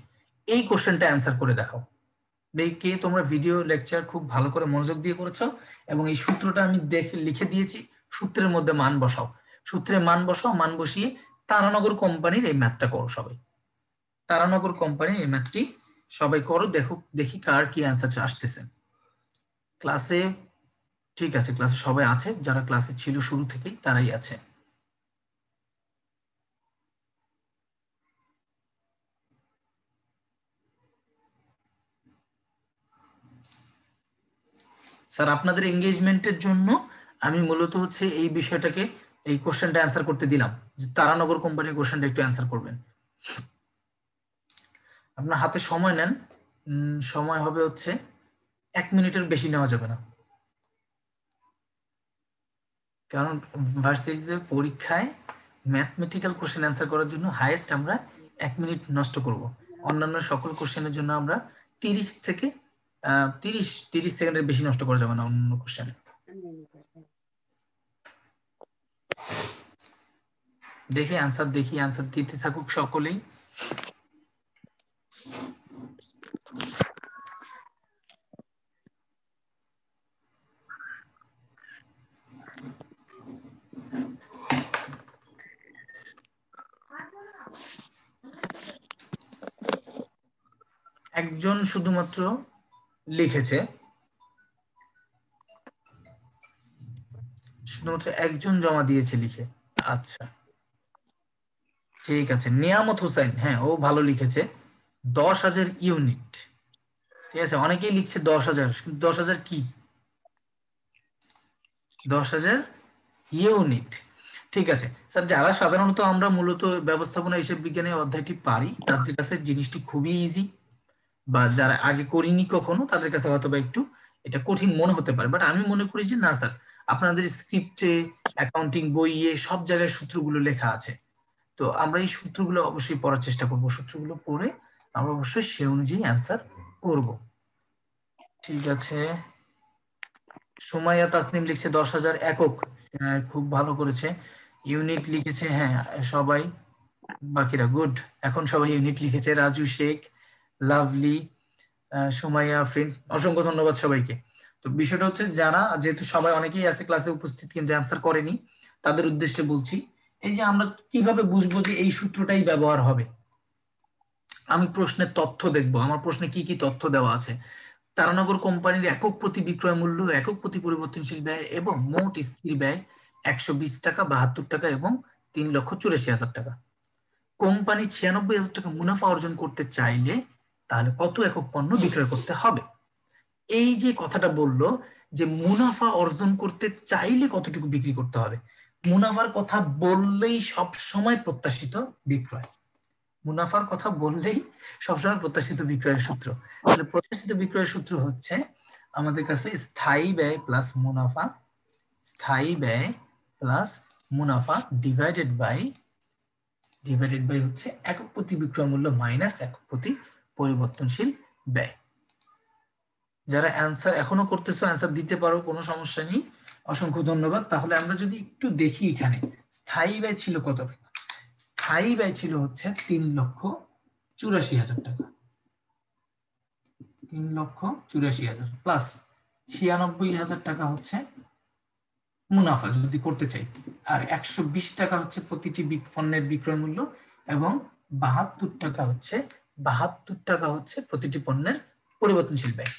এই কোশ্চেনটা অ্যান্সার করে দেখাও। কে তোমরা ভিডিও লেকচার খুব ভালো করে মনোযোগ দিয়ে করেছো এবং এই সূত্রটা আমি লিখে দিয়েছি, সূত্রের মধ্যে মান বসাও, সূত্রে মান বসাও, মান বসিয়ে তারানগর কোম্পানির এই ম্যাথটা করো সবাই। তারানগর কোম্পানির এই ম্যাথটি সবাই করো, দেখি কার কি অ্যান্সার আসতেছে। ক্লাসে ঠিক আছে, ক্লাসে সবাই আছে, যারা ক্লাসে ছিল শুরু থেকেই তারাই আছে। স্যার আপনাদের এঙ্গেজমেন্টের জন্য আমি মূলত হচ্ছে এই বিষয়টাকে এই কোশ্চেনটা অ্যান্সার করতে দিলাম, যে তারানগর কোম্পানির কোশ্চেনটা একটু অ্যান্সার করবেন। আপনার হাতে সময় নেন, সময় হবে হচ্ছে 1 মিনিটের বেশি নেওয়া যাবে না, কারণ ভার্সিটিতে পরীক্ষায় ম্যাথমেটিক্যাল কোশ্চেন অ্যান্সার করার জন্য হাইয়েস্ট আমরা 1 মিনিট নষ্ট করব। অন্যান্য সকল কোশ্চেনের জন্য আমরা 30 থেকে 30 সেকেন্ডের বেশি নষ্ট করা যাবে না অন্যান্য কোশ্চেনে। দেখি অ্যান্সার দিতে থাকুক সকলেই। একজন শুধুমাত্র লিখেছে, শুধুমাত্র একজন জমা দিয়েছে লিখে। আচ্ছা ঠিক আছে, নিয়ামত হোসেন, হ্যাঁ ও ভালো লিখেছে, 10,000 ইউনিট। ঠিক আছে, অনেকেই লিখছে 10,000, কিন্তু 10,000 কি? 10,000 ইউনিট। ঠিক আছে স্যার, যারা সাধারণত আমরা মূলত ব্যবস্থাপনা হিসেব বিজ্ঞানে অধ্যায়টি পারি তাদের কাছে জিনিসটি খুবই ইজি, বা যারা আগে করিনি কখনো তাদের কাছে হয়তো বা একটু এটা কঠিন মনে হতে পারে, বাট আমি মনে করি যে না স্যার, আপনাদের স্ক্রিপ্টে, অ্যাকাউন্টিং বইয়ে সব জায়গায় সূত্রগুলো লেখা আছে, তো আমরা এই সূত্রগুলো অবশ্যই পড়ার চেষ্টা করব, সূত্রগুলো পড়ে আমরা অবশ্যই সে অনুযায়ী অ্যান্সার করব। ঠিক আছে, সুমাইয়া তাসনিম লিখছে 10,000 একক, খুব ভালো করেছে। ইউনিট লিখেছে, হ্যাঁ সবাই, বাকিরা গুড, এখন সবাই ইউনিট লিখেছে। রাজু শেখ, লাভলি, সুমাইয়া, ফ্রেন্ড, অসংখ্য ধন্যবাদ সবাইকে। তো বিষয়টা হচ্ছে যারা, যেহেতু সবাই অনেকেই আছে ক্লাসে উপস্থিত কিন্তু অ্যান্সার করেনি, তাদের উদ্দেশ্যে বলছি, এই যে আমরা কিভাবে বুঝবো যে এই সূত্রটাই ব্যবহার হবে। আমি প্রশ্নের তথ্য দেখবো, আমার প্রশ্নে কি কি তথ্য দেওয়া আছে। তারানগর কোম্পানির একক প্রতি বিক্রয় মূল্য, একক প্রতি পরিবর্তনশীল ব্যয় এবং মোট স্থির ব্যয় 120 টাকা, 72 টাকা এবং 3,84,000 টাকা। কোম্পানি 96,000 টাকা মুনাফা অর্জন করতে চাইলে তাহলে কত একক পণ্য বিক্রয় করতে হবে। এই যে কথাটা বললো যে মুনাফা অর্জন করতে চাইলে কতটুকু বিক্রি করতে হবে, মুনাফার কথা বললেই সব সময় প্রত্যাশিত বিক্রয়, মুনাফার কথা বললেই সবসময় প্রত্যাশিত বিক্রয়ের সূত্র। তাহলে প্রত্যাশিত বিক্রয়ের সূত্র হচ্ছে আমাদের কাছে স্থায়ী ব্যয় প্লাস মুনাফা, স্থায়ী ব্যয় প্লাস মুনাফা ডিভাইডেড বাই হচ্ছে একক প্রতি বিক্রয় মূল্য মাইনাস একক প্রতি পরিবর্তনশীল ব্যয়। যারা অ্যান্সার এখনো করতেছো অ্যান্সার দিতে পারো, কোনো সমস্যা নেই, অসংখ্য ধন্যবাদ। তাহলে আমরা যদি একটু দেখি এখানে স্থায়ী ব্যয় ছিল কত টাকা, স্থায়ী ব্যয় ছিল হচ্ছে 3,84,000 টাকা, 3,84,000 প্লাস 96,000 টাকা হচ্ছে মুনাফা যদি করতে চাই, আর 120 টাকা হচ্ছে প্রতিটি পণ্যের বিক্রয় মূল্য এবং 72 টাকা হচ্ছে প্রতিটি পণ্যের পরিবর্তনশীল ব্যয়।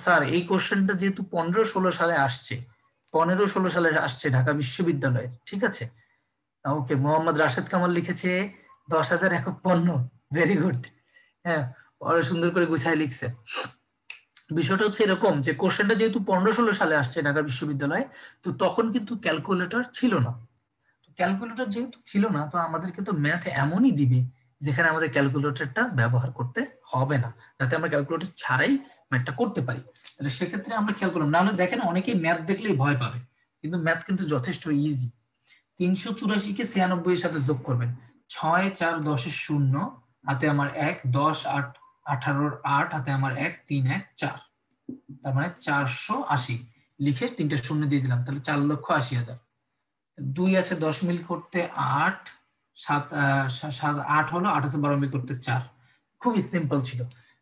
স্যার এই কোশ্চেনটা যেহেতু 15-16 সালে আসছে, 15-16 সালে আসছে ঢাকা বিশ্ববিদ্যালয়ের, ঠিক আছে, ওকে, মোহাম্মদ রাশেদ কামাল লিখেছে 10,000 একক পণ্য, ভেরি গুড, হ্যাঁ সুন্দর করে গুছায় লিখছে। বিষয়টা হচ্ছে এরকম যে কোশ্চেনটা যেহেতু 15-16 সালে আসছে ঢাকা বিশ্ববিদ্যালয়ে, তো তখন কিন্তু ক্যালকুলেটর ছিল না। ক্যালকুলেটর যেহেতু ছিল না, তো আমাদের কিন্তু ম্যাথ এমনই দিবে যেখানে আমাদের ক্যালকুলেটরটা ব্যবহার করতে হবে না, যাতে আমরা ক্যালকুলেটর ছাড়াই ম্যাথটা করতে পারি। তাহলে সেক্ষেত্রে আমরা খেয়াল করলাম, নাহলে দেখেন অনেকেই ম্যাথ দেখলেই ভয় পাবে, কিন্তু ম্যাথ কিন্তু যথেষ্ট ইজি। 384 কে 96 এর সাথে যোগ করবেন, 6 4 10 0, হাতে আমার 1, 10 8 18 8, হাতে আমার 1 3 1 4, তার মানে 480 লিখে 3টা শূন্য দিয়ে দিলাম, তাহলে 4,80,000। 2 আছে 10 মিল করতে 8, 7 8 হলো, 8 আছে 12 মিল করতে 4। খুবই সিম্পল ছিল।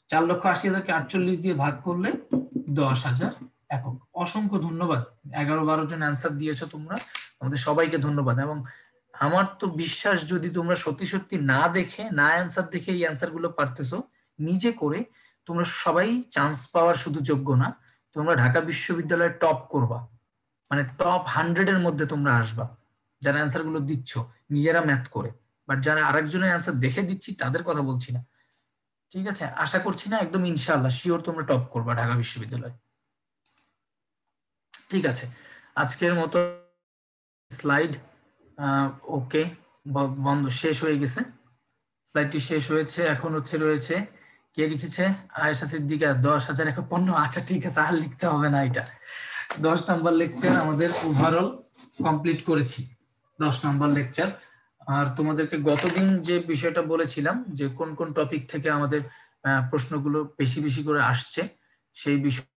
4,80,000-কে 48 দিয়ে ভাগ করলে 10,000 একক। অসংখ্য ধন্যবাদ, 11-12 জন অ্যান্সার দিয়েছো তোমরা, আমাদের সবাইকে ধন্যবাদ। এবং আমার তো বিশ্বাস, যদি তোমরা সত্যি সত্যি না দেখে, না অ্যান্সার দেখে এই অ্যান্সার গুলো পারতেছো নিজে করে, তোমরা সবাই চান্স পাওয়ার শুধু যোগ্য না, তোমরা ঢাকা বিশ্ববিদ্যালয়ে টপ করবা, মানে টপ 100 এর মধ্যে তোমরা আসবা, যারা অ্যান্সার গুলো দিচ্ছ নিজেরা ম্যাথ করে। বাট যারা আরেকজনের অ্যান্সার দেখে দিচ্ছি তাদের কথা বলছি না, ঠিক আছে? আশা করছি না, একদম ইনশাআল্লাহ শিওর তোমরা টপ করবা ঢাকা বিশ্ববিদ্যালয়। ঠিক আছে, আজকের মতো স্লাইড ওকে, বন্ধ, শেষ হয়ে গেছে, স্লাইডটি শেষ হয়েছে। এখন হচ্ছে রয়েছে, কে লিখেছে? আয়েশা সিদ্দিকা, 10,051। আচ্ছা ঠিক আছে, আর লিখতে হবে না, এটা 10 নাম্বার লেকচার আমাদের ওভারঅল কমপ্লিট করেছি, 10 নাম্বার লেকচার। আর তোমাদেরকে গতদিন যে বিষয়টা বলেছিলাম যে কোন কোন টপিক থেকে আমাদের প্রশ্নগুলো বেশি বেশি করে আসছে, সেই বিষয়